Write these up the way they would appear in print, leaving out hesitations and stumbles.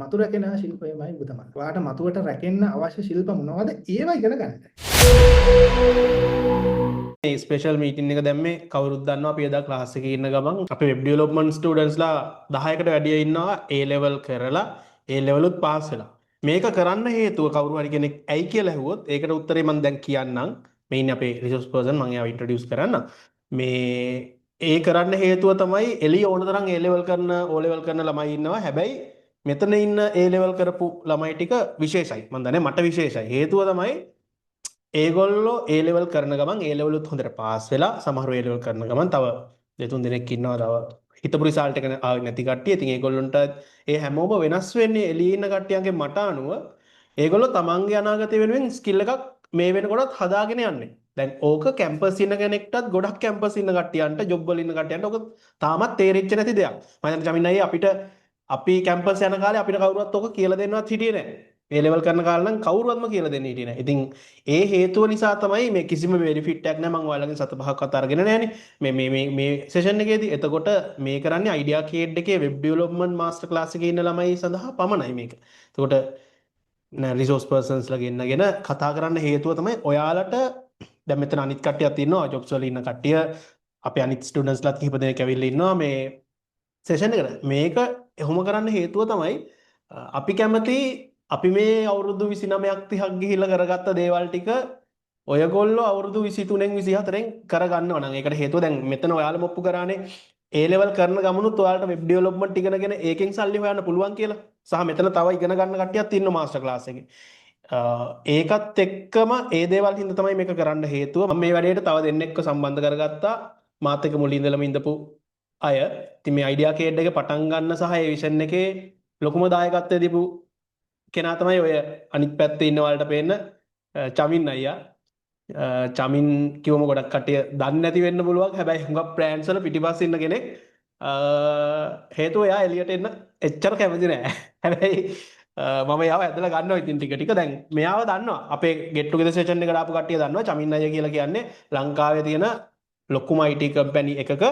මතු රැකෙන ශිල්පයමයි ඔබ තමයි. ඔයාට මතුවට රැකෙන්න අවශ්‍ය ශිල්ප මොනවද? ඒවා ඉගෙන ගන්න. මේ ස්පෙෂල් මීටින් එක දැම්මේ කවුරුත් දන්නවා අපි එදා ක්ලාස් එකේ ඉන්න ගමන් අපේ වෙබ් ඩෙවලොප්මන්ට් ස්ටුඩන්ට්ස්ලා 10කට වැඩිය ඉන්නවා A level කරලා A level උත් පාස් වෙලා. මේක කරන්න හේතුව කවුරු හරි කෙනෙක් ඇයි කියලා ඇහුවොත් ඒකට උත්තරේ මම දැන් කියන්නම්. මේ ඉන්නේ අපේ රිසෝස් පර්සන් මම එයාව ඉන්ට්‍රොඩියුස් කරන්න. මේ ඒ කරන්න හේතුව තමයි එළිය ඕන තරම් A level කරන O level කරන ළමයි ඉන්නවා. හැබැයි මෙතන ඉන්න A level කරපු ළමයි ටික විශේෂයි. මම දන්නේ මට විශේෂයි. හේතුව තමයි ඒගොල්ලෝ ඒ ලෙවල් කරන ගමන් ඒ ලෙවල් උත් හොඳට පාස් වෙලා සමහරව ඒ ලෙවල් කරන ගමන් තව දෙතුන් දෙනෙක් ඉන්නවා තව හිතපු රිසල්ට් එක ආවේ නැති කට්ටිය. ඉතින් ඒගොල්ලොන්ට ඒ හැමෝම වෙනස් වෙන්නේ එළියේ ඉන්න කට්ටියන්ගේ මට අනුව ඒගොල්ලෝ තමන්ගේ අනාගතය වෙනුවෙන් ස්කිල් එකක් මේ වෙනකොටත් හදාගෙන යන්නේ. දැන් ඕක කැම්පස් ඉන්න කෙනෙක්ටත් ගොඩක් කැම්පස් ඉන්න කට්ටියන්ට ජොබ් වල ඉන්න කට්ටියන්ට ඕක තාමත් තේරෙච්ච නැති දෙයක්. මම හිතන්නේ චමින් අයියේ අපිට අපි කැම්පස් යන කාලේ අපිට කවුරුවත් ඕක කියලා දෙන්නවත් හිටියේ නැහැ. ඒ ලෙවල් කරන කාලේ නම් කවුරුවත්ම කියලා දෙන්න හිටියේ නැහැ. ඉතින් ඒ හේතුව නිසා තමයි මේ කිසිම බෙනිෆිට් එකක් නැහැ. මම ඔයාලගෙන් සත පහක්වත් අරගෙන නැහැනේ. මේ සෙෂන් එකේදී. එතකොට මේ කරන්නේ අයිඩියා කේඩ් එකේ වෙබ් ඩෙවලොප්මන්ට් මාස්ටර් ක්ලාස් එකේ ඉන්න ළමයි සඳහා පමණයි මේක. එතකොට රිසෝස් පර්සන්ස්ලා ගෙන්නගෙන කතා කරන්න හේතුව තමයි ඔයාලට දැන් මෙතන අනිත් කට්ටියක් ඉන්නවා ජොබ්ස් වල ඉන්න කට්ටිය අපේ අනිත් ස්ටුඩන්ට්ස්ලාත් කිහිප දෙනෙක් ඇවිල්ලා ඉන්නවා මේ සෙෂන් එකට. මේක එහෙම කරන්න හේතුව තමයි අපි කැමති අපි මේ අවුරුදු 29ක් 30ක් ගිහිල්ලා කරගත්ත දේවල් ටික ඔයගොල්ලෝ අවුරුදු 23න් 24න් කරගන්නවා නම් ඒකට හේතුව දැන් මෙතන ඔයාලා මොප්පු කරානේ A level කරන ගමනුත් ඔයාලට වෙබ් ඩෙවලොප්මන්ට් ඉගෙනගෙන ඒකෙන් සල්ලි හොයන්න පුළුවන් කියලා. සහ මෙතන තව ඉගෙන ගන්න කට්ටියක් ඉන්නවා මාස්ටර් ක්ලාස් එකේ. ඒකත් එක්කම ඒ දේවල් හින්දා තමයි මේක කරන්න හේතුව. මම මේ වැඩේට තව දෙන්නෙක්ව සම්බන්ධ කරගත්තා. මාත් එක්ක මුලින් ඉඳලම ඉඳපු අය. ඉතින් මේ අයිඩියා කේඩ් එක පටන් ගන්න සහ ඒ විෂන් එකේ ලොකුම දායකත්වය දීපු කෙනා තමයි ඔය අනිත් පැත්තේ ඉන්න වලට පේන්න චමින් අයියා. චමින් කිව්වම ගොඩක් කට්ටිය දන්නේ නැති වෙන්න පුළුවන්. හැබැයි හුඟක් බ්‍රෑන්ඩ්ස් වල පිටිපස්සේ ඉන්න කෙනෙක්. හේතුව එයා එළියට එන්න එච්චර කැමති නෑ. හැබැයි මම එයාව ඇදලා ගන්නවා ඉතින් ටික ටික. දැන් මෙයාව දන්නවා. අපේ get together session එකට ආපු කට්ටිය දන්නවා. චමින් අයියා කියලා කියන්නේ ලංකාවේ තියෙන ලොකුම IT කම්පැනි එකක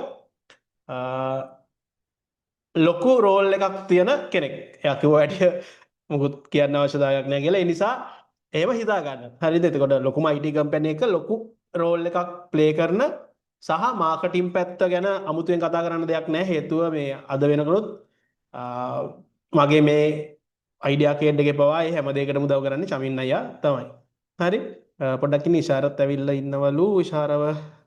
ලොකු රෝල් එකක් තියෙන කෙනෙක්. එයා කිව්වා ඇටිය මොකුත් කියන්න අවශ්‍යතාවයක් නැහැ කියලා. ඒ නිසා එහෙම හිතා ගන්න. හරිද? එතකොට ලොකුම IT කම්පැනි එක ලොකු රෝල් එකක් ප්ලේ කරන සහ මාකටිං පැත්ත ගැන අමුතුවෙන් කතා කරන්න දෙයක් නැහැ. හේතුව මේ අද වෙනකොත් මගේ මේ අයිඩියා කේඩ් එකේ පවා මේ හැම දෙයකටම උදව් කරන්නේ චමින් අයියා තමයි. හරි? පොඩ්ඩක් ඉන්න ඉෂාරත් ඇවිල්ලා ඉන්නවලු. ඉෂාරව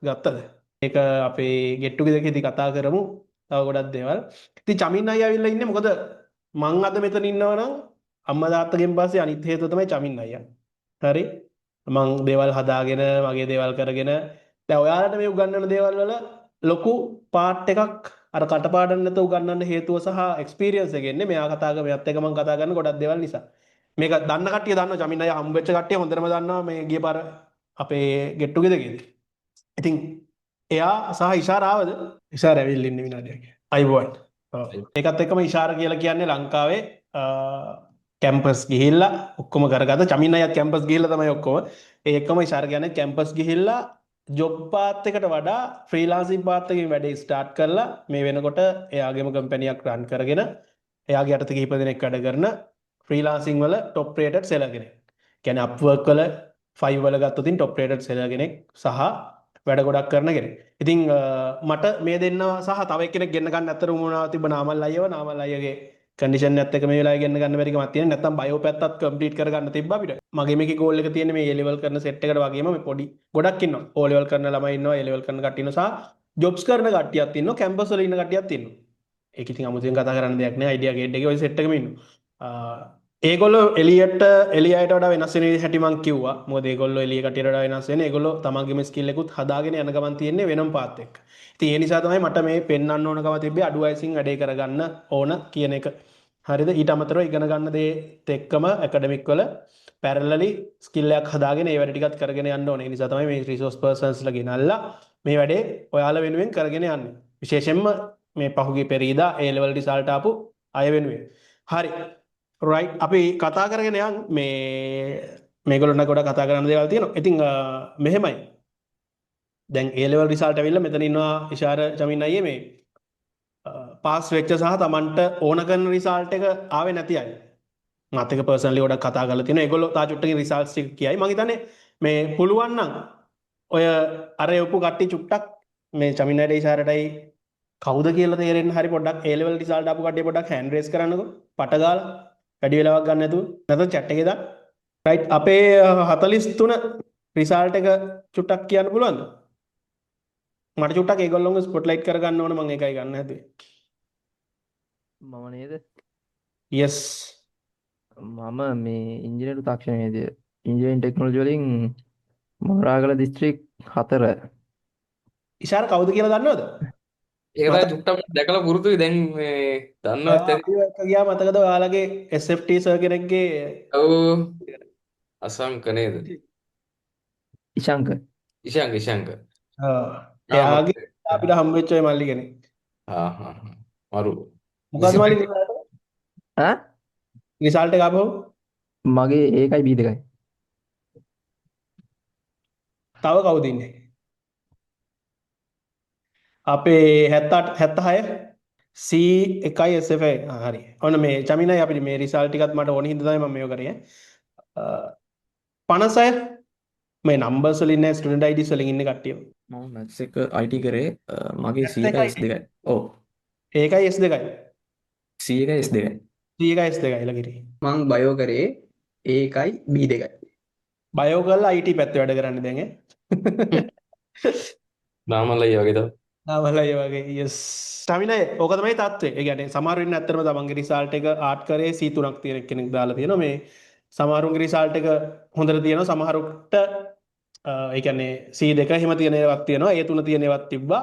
ගත්තද? ඒක අපේ get together එකේදී කතා කරමු. තව ගොඩක් දේවල්. ඉතින් චමින් අයියා ඇවිල්ලා ඉන්නේ මොකද මං අද මෙතන ඉන්නවා නම් අම්මා තාත්තගෙන් පස්සේ අනිත් හේතුව තමයි චමින් අයියා. හරි? මං දේවල් හදාගෙන මගේ දේවල් කරගෙන දැන් ඔයාලට මේ උගන්වන දේවල් වල ලොකු පාර්ට් එකක් අර කටපාඩම් නැතුව උගන්වන්න හේතුව සහ එක්ස්පීරියන්ස් එක එන්නේ මෙයා කතා කරන මෙයත් එක මං කතා කරන ගොඩක් දේවල් නිසා. මේක දන්න කට්ටිය දන්නවා චමින් අයියා හම්බ වෙච්ච කට්ටිය හොඳටම දන්නවා මේ ගිය පාර අපේ get together එකේදී. ඉතින් එයා සහ ඉෂාර ආවද? ඉෂාර ඇවිල්ලා ඉන්නේ විනාඩියක්. අයිබෝන්. ඒකත් එක්කම ඉෂාර කියලා කියන්නේ ලංකාවේ කැම්පස් ගිහිල්ලා ඔක්කොම කරගත්ත චමින් අයත් කැම්පස් ගිහිල්ලා තමයි ඔක්කොම. ඒ එක්කම ඉෂාර කියන්නේ කැම්පස් ගිහිල්ලා ජොබ් පාත් එකට වඩා ෆ්‍රීලාන්සින් පාත් එකකින් වැඩේ ස්ටාර්ට් කරලා මේ වෙනකොට එයාගේම කම්පැනියක් රන් කරගෙන එයාගේ යටතේ කිහිප දෙනෙක් වැඩ කරන ෆ්‍රීලාන්සින් වල টොප් රේටඩ් සෙලර් කෙනෙක්. කියන්නේ අප්වර්ක් වල 5 වල ගත්තොත් টොප් රේටඩ් සෙලර් කෙනෙක් සහ වැඩ ගොඩක් කරන කෙනෙක්. ඉතින් මට මේ දෙන්න සහ තව එක්කෙනෙක් ගෙන්න ගන්න අතර උමනාව තිබ්බ නාමල් අයියව. නාමල් අයියගේ කන්ඩිෂන් එකත් එක්ක මේ වෙලාවේ ගෙන්න ගන්න බැරි කමක් තියෙන. නැත්නම් බයෝ පැත්තත් කම්ප්ලීට් කරගන්න තිබ්බා අපිට. මගේ මේකේ ගෝල් එක තියෙන්නේ මේ A level කරන සෙට් එකට වගේම මේ පොඩි ගොඩක් ඉන්නවා. O level කරන ළමයි ඉන්නවා, A level කරන කට්ටිය ඉන්නවා සහ ජොබ්ස් කරන කට්ටියක් ඉන්නවා, කැම්පස් වල ඉන්න කට්ටියක් ඉන්නවා. ඒක ඉතින් අමුතුවෙන් කතා කරන්න දෙයක් නෑ. අයිඩියා ගේට් එකේ ওই සෙට් එකම ඉන්නවා. ඒගොල්ලෝ එලියට වඩා වෙනස් වෙන හැටි මං කිව්වා. මොකද ඒගොල්ලෝ එලිය කටියට වඩා වෙනස් වෙන්නේ. ඒගොල්ලෝ තමන්ගේම ස්කිල් එකකුත් හදාගෙන යන ගමන් තියෙන්නේ වෙනම පාත් එක්ක. ඉතින් ඒ නිසා තමයි මට මේ පෙන්වන්න ඕනකම තිබ්බේ අඩුවයිසින් වැඩේ කරගන්න ඕන කියන එක. හරිද? ඊට අමතරව ඉගෙන ගන්න දේත් එක්කම ඇකඩමික් වල පැරලලි ස්කිල් එකක් හදාගෙන ඒ වැඩ ටිකත් කරගෙන යන්න ඕනේ. ඒ නිසා තමයි මේ රිසෝස් පර්සන්ස්ලා ගෙනල්ලා මේ වැඩේ ඔයාලා වෙනුවෙන් කරගෙන යන්නේ. විශේෂයෙන්ම මේ පහුගිය පෙරීදා A level result ආපු අය වෙනුවෙන්. හරි. right අපි කතා කරගෙන යන් මේගොල්ලන්ට ගොඩක් කතා කරන්න දේවල් තියෙනවා. ඉතින් මෙහෙමයි. දැන් A level result ඇවිල්ලා මෙතන ඉන්නවා ඉෂාර චමින් අයියේ මේ පාස් වෙච්ච සහ Tamanට ඕන කරන රිසල්ට් එක ආවේ නැති අය. මාත් එක්ක පර්සනලි ගොඩක් කතා කරලා තියෙනවා. ඒගොල්ලෝ තා චුට්ටකින් රිසල්ට්ස් ටික කියයි. මම හිතන්නේ මේ පුළුවන් නම් ඔය අර යොපු කට්ටිය චුට්ටක් මේ චමිනඩේ ඉෂාරටයි කවුද කියලා තේරෙන්න හරි පොඩ්ඩක් A level රිසල්ට් ආපු කට්ටිය පොඩ්ඩක් හෑන්ඩ් රේස් කරන්නකෝ. පට ගාලා වැඩි වෙලාවක් ගන්න නැතුව. නැත්නම් chat එකේ දාන්න. රයිට් අපේ 43 රිසල්ට් එක චුට්ටක් කියන්න පුළුවන්ද? මට චුට්ටක් ඒගොල්ලෝව ස්පොට්ලයිට් කරගන්න ඕන මම ඒකයි ගන්න හැදුවේ. මම නේද? yes මම මේ ඉංජිනේරු තාක්ෂණයේදී ඉංජිනේරින් ටෙක්නොලොජි වලින් මොරාගල දිස්ත්‍රික් 4. ඉෂාර කවුද කියලා දන්නවද? ඒක තමයි චුට්ටක් දැකලා පුරුදුයි දැන් මේ දන්නවත් ඇති. ආ, එක ගියා මතකද ඔයාලගේ SFT සර් කෙනෙක්ගේ ඔව් අසංක නේද? ඉශංක. ඉෂාංක. එයාගේ අපිට හම්බෙච්ච ඔය මල්ලි කෙනෙක්. මරු. මොකද්ද මල්ලි ඈ රිසල්ට් එක ආපහු මගේ ඒකයි B2යි. තව කවුද ඉන්නේ? අපේ 78 76 C1 SFI හරි. ඔන්න මේ චමිනයි අපිට මේ රිසල්ට් ටිකත් මට ඕන හින්දා තමයි මම මේක කරේ. 56 මේ නම්බර්ස් වලින් නෑ ස්ටුඩන්ට් IDs වලින් ඉන්නේ කට්ටිය. මම මැත්ස් එක IT කරේ මගේ C1 S2යි. ඔව් ඒකයි S2යි. C1 S2යි. C1 S2යි ලගිරි. මං බයෝ කරේ ඒකයි B2යි. බයෝ කරලා IT පැත්තේ වැඩ කරන්නේ දැන් ඈ. නාමලයි වගේ තමයි. ආවලයි වගේ yes. ස්ටැමිනා ඕක තමයි තත්ත්වය. ඒ කියන්නේ සමහර වෙන්න ඇත්තටම තමන්ගේ රිසල්ට් එක ආට් කරේ C3ක් තියෙන කෙනෙක් දාලා තියෙනවා. මේ සමහරුන්ගේ රිසල්ට් එක හොඳට තියෙනවා. සමහරුන්ට ඒ කියන්නේ C2 එහෙම තියෙන ඒවාක් තියෙනවා. A3 තියෙන ඒවාක් තිබ්බා.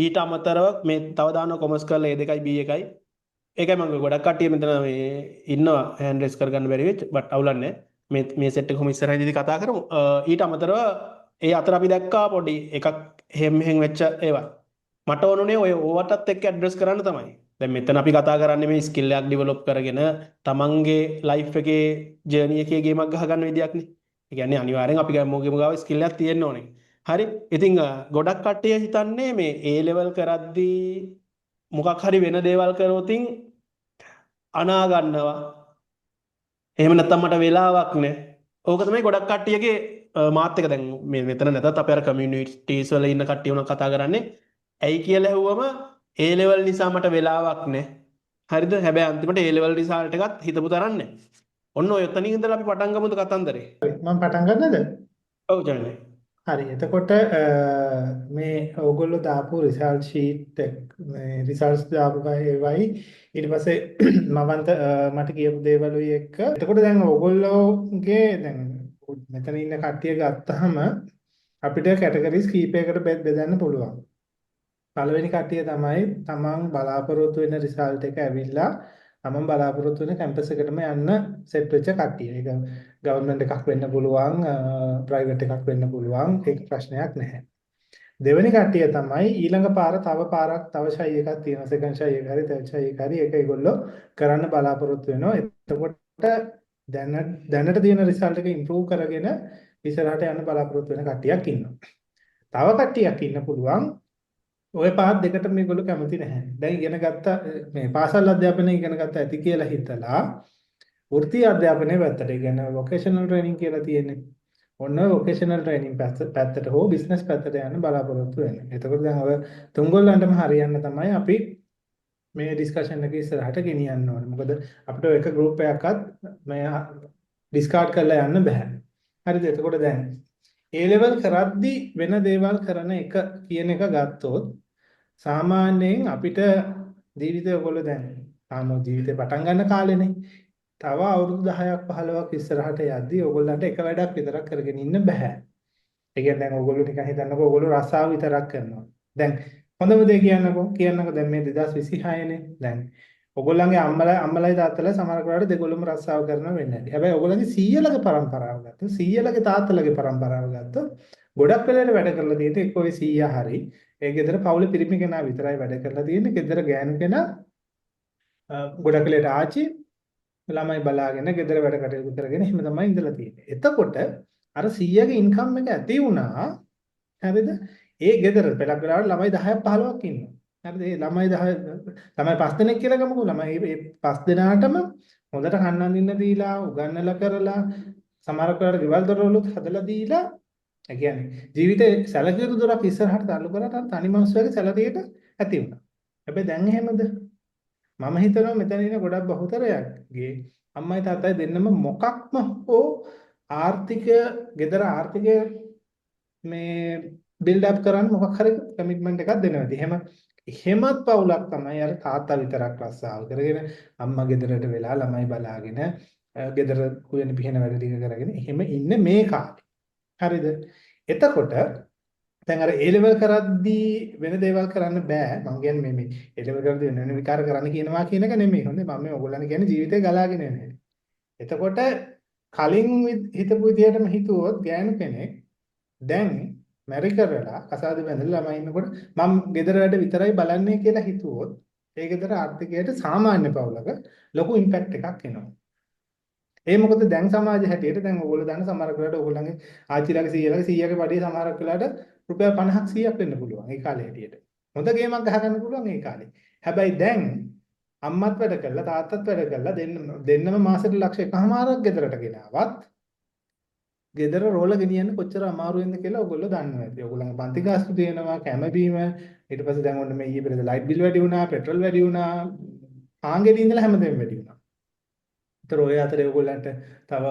ඊට අමතරව මේ තව දානවා කොමර්ස් කරලා A2යි B1යි. ඒකයි මම ගොඩක් කට්ටිය මෙතන මේ ඉන්නවා හෑන්ඩ් රේස් කරගන්න බැරි වෙච්ච බට් අවුලක් නැහැ. මේ සෙට් එක කොහොම ඉස්සරහින්දී කතා කරමු. ඊට අමතරව ඒ අතර අපි දැක්කා පොඩි එකක් මෙහෙන් වෙච්ච ඒවා. මට ඕනුනේ ඔය ඕවටත් එක්ක ඇඩ්‍රස් කරන්න තමයි. දැන් මෙතන අපි කතා කරන්නේ මේ ස්කිල් එකක් ඩෙවලොප් කරගෙන තමන්ගේ ලයිෆ් එකේ ජර්නි එකේ ගේමක් ගහගන්න විදියක් නේ. ඒ කියන්නේ අනිවාර්යෙන් අපි ගමෝගෙම ගාව ස්කිල් එකක් තියෙන්න ඕනේ. හරි. ඉතින් ගොඩක් කට්ටිය හිතන්නේ මේ A level කරද්දී මොකක් හරි වෙන දේවල් කරොතින් අනා ගන්නවා. එහෙම නැත්නම් මට වෙලාවක් නැහැ. ඕක තමයි ගොඩක් කට්ටියගේ මාත් එක දැන් මේ මෙතන නැතත් අපි අර කමියුනිටිස් වල ඉන්න කට්ටිය උනක් කතා කරන්නේ. ඇයි කියලා ඇහුවම A level නිසා මට වෙලාවක් නැහැ. හරිද? හැබැයි අන්තිමට A level රිසල්ට් එකත් හිතපු තරම් නැහැ. ඔන්න ඔය එතනින් ඉඳලා අපි පටන් ගමුද කතන්දරේ? මම පටන් ගන්නද? ඔව් ජනනේ. හරි. එතකොට මේ ඕගොල්ලෝ දාපු රිසල්ට් ෂීට් එක මේ රිසල්ට්ස් දාපු ඒවයි ඊට පස්සේ මට කියපු දේවලුයි එක්ක. එතකොට දැන් ඕගොල්ලෝගේ දැන් මෙතන ඉන්න කට්ටිය ගත්තාම අපිට කැටගරිස් කීපයකට බෙදන්න පුළුවන්. පළවෙනි කට්ටිය තමයි තමන් බලාපොරොත්තු වෙන රිසල්ට් එක ඇවිල්ලා තමන් බලාපොරොත්තු වෙන කැම්පස් එකටම යන්න සෙට් වෙච්ච කට්ටිය. ඒක ගවර්න්මන්ට් එකක් වෙන්න පුළුවන්, ප්‍රයිවට් එකක් වෙන්න පුළුවන්. ඒක ප්‍රශ්නයක් නැහැ. දෙවෙනි කට්ටිය තමයි ඊළඟ පාර තව පාරක් තව ෂයි එකක් තියෙනවා. සෙකන්ඩ් ෂයි එක හරි තර්ඩ් ෂයි එක හරි ඒක ඒගොල්ලෝ කරන්න බලාපොරොත්තු වෙනවා. එතකොට දැනට තියෙන රිසල්ට් එක ඉම්ප්‍රූව් කරගෙන ඉස්සරහට යන්න බලාපොරොත්තු වෙන කට්ටියක් ඉන්නවා. තව කට්ටියක් ඉන්න පුළුවන් ඔය පාත් දෙකට මේගොල්ලෝ කැමති නැහැ. දැන් ඉගෙන ගත්ත මේ පාසල් අධ්‍යාපනය ඉගෙන ගත්ත ඇති කියලා හිතලා වෘත්තීය අධ්‍යාපනයේ පැත්තට ඉගෙන වොකේෂනල් ට්‍රේනින් කියලා තියෙන්නේ. ඔන්න වොකේෂනල් ට්‍රේනින් පැත්තට හෝ බිස්නස් පැත්තට යන්න බලාපොරොත්තු වෙන්නේ. එතකොට දැන් ඔය තුන්ගොල්ලන්ටම හරියන්න තමයි අපි මේ ඩිස්කෂන් එක ඉස්සරහට ගෙනියන්න ඕනේ. මොකද අපිට එක ගෲප් එකක්වත් මේ ඩිස්කාඩ් කරලා යන්න බෑ. හරිද? එතකොට දැන් A level කරද්දී වෙන දේවල් කරන එක කියන එක ගත්තොත් සාමාන්‍යයෙන් අපිට ජීවිතය ඔයගොල්ලෝ දැන් තාම ජීවිතේ පටන් ගන්න කාලෙනේ. තව අවුරුදු 10ක් 15ක් ඉස්සරහට යද්දී ඔයගොල්ලන්ට එක වැඩක් විතරක් කරගෙන ඉන්න බෑ. ඒ කියන්නේ දැන් ඔයගොල්ලෝ නිකන් හිතන්නකෝ ඔයගොල්ලෝ රස්සාව විතරක් කරනවා. දැන් හොඳම දේ කියන්නකෝ දැන් මේ 2026 නේ. දැන් ඔයගොල්ලන්ගේ අම්මලයි තාත්තලා සමහර කරාට දෙගොල්ලම රස්සාව කරනවා වෙන්නේ නැහැ. හැබැයි ඔයගොල්ලන්ගේ සීයලගේ પરම්පරාව ගත්තොත් සීයලගේ තාත්තලගේ પરම්පරාව ගත්තොත් ගොඩක් වෙලට වැඩ කරලා තියෙන්නේ එක්ක ඔය සීයා හරි ඒ ගෙදර පවුලේ පිරිමි කෙනා විතරයි වැඩ කරලා තියෙන්නේ. ගෙදර ගෑනු කෙනා ගොඩක් වෙලට ආච්චි ළමයි බලාගෙන ගෙදර වැඩ කටයුතු කරගෙන එහෙම තමයි ඉඳලා තියෙන්නේ. එතකොට අර සීයාගේ ඉන්කම් එක ඇති වුණා. හරිද? ඒ ගෙදර පෙළක් වෙලාවට ළමයි 10ක් 15ක් ඉන්නවා. හරිද? ඒ ළමයි 10 ළමයි 5 දෙනෙක් කියලා ගමුකෝ. ළමයි මේ 5 දෙනාටම හොඳට කන්න අඳින්න දීලා උගන්නලා කරලා සමහර කාලවල ගෙවල් දොරවලුත් හදලා දීලා ඒ කියන්නේ ජීවිතේ සැලකිය දොරක් ඉස්සරහට තල්ලු කරලා තනි මනුස්සයෙක් සැලරියට ඇති වුණා. හැබැයි දැන් එහෙමද? මම හිතනවා මෙතන ඉන්න ගොඩක් බහුතරයක්ගේ අම්මයි තාත්තයි දෙන්නම මොකක්ම හෝ ආර්ථිකය, gedara ආර්ථිකය මේ බිල්ඩ් අප් කරන්න මොකක් හරි කමිට්මන්ට් එකක් දෙනවා. එහෙමත් පවුලක් තමයි අර තාත්තා විතරක් රස්සාව කරගෙන අම්මා ගෙදරට වෙලා ළමයි බලාගෙන ගෙදර කුයන පිහන වැඩ ටික කරගෙන එහෙම ඉන්නේ මේ කාලේ. හරිද? එතකොට දැන් අර A level කරද්දී වෙන දේවල් කරන්න බෑ. මම කියන්නේ මේ A level කරද්දී වෙන විකාර කරන්න කියනවා කියන එක නෙමෙයි. හොඳේ මම මේ ඔයගොල්ලන් කියන්නේ ජීවිතේ ගලාගෙන යන හැටි. එතකොට කලින් හිතපු විදිහටම හිතුවොත් ගෑනු කෙනෙක් දැන් මැරි කරලා කසාද බැඳලා ළමයි ඉන්නකොට මම ගෙදර වැඩ විතරයි බලන්නේ කියලා හිතුවොත් ඒ ගෙදර ආර්ථිකයට සාමාන්‍ය පවුලක ලොකු ඉම්පැක්ට් එකක් එනවා. ඒ මොකද දැන් සමාජ හැටියට දැන් ඕගොල්ලෝ දන්න සමහර වෙලාවට ඕගොල්ලන්ගේ ආච්චිලාගේ සීයාගේ 100ගේ පඩිය සමහරක් වෙලාවට රුපියල් 50ක් 100ක් වෙන්න පුළුවන් ඒ කාලේ හැටියට. හොඳ ගේමක් ගහ ගන්න පුළුවන් ඒ කාලේ. හැබැයි දැන් අම්මත් වැඩ කරලා තාත්තත් වැඩ කරලා දෙන්නම මාසෙට ලක්ෂ එකමාරක් ගෙදරට ගෙනාවත් ගෙදර රෝල ගෙනියන්න කොච්චර අමාරු වෙනද කියලා ඔයගොල්ලෝ දන්නවා ඇති. ඔයගොල්ලන්ගේ පන්ති ගාස්තු තියෙනවා, කැම බීම, ඊට පස්සේ දැන් ඔන්න මේ ඊයේ පෙරේද ලයිට් බිල් වැඩි වුණා, පෙට්‍රල් වැඩි වුණා, ආන්ගෙඩි ඉඳලා හැමදේම වැඩි වුණා. ඒතර ඔය අතරේ ඔයගොල්ලන්ට තව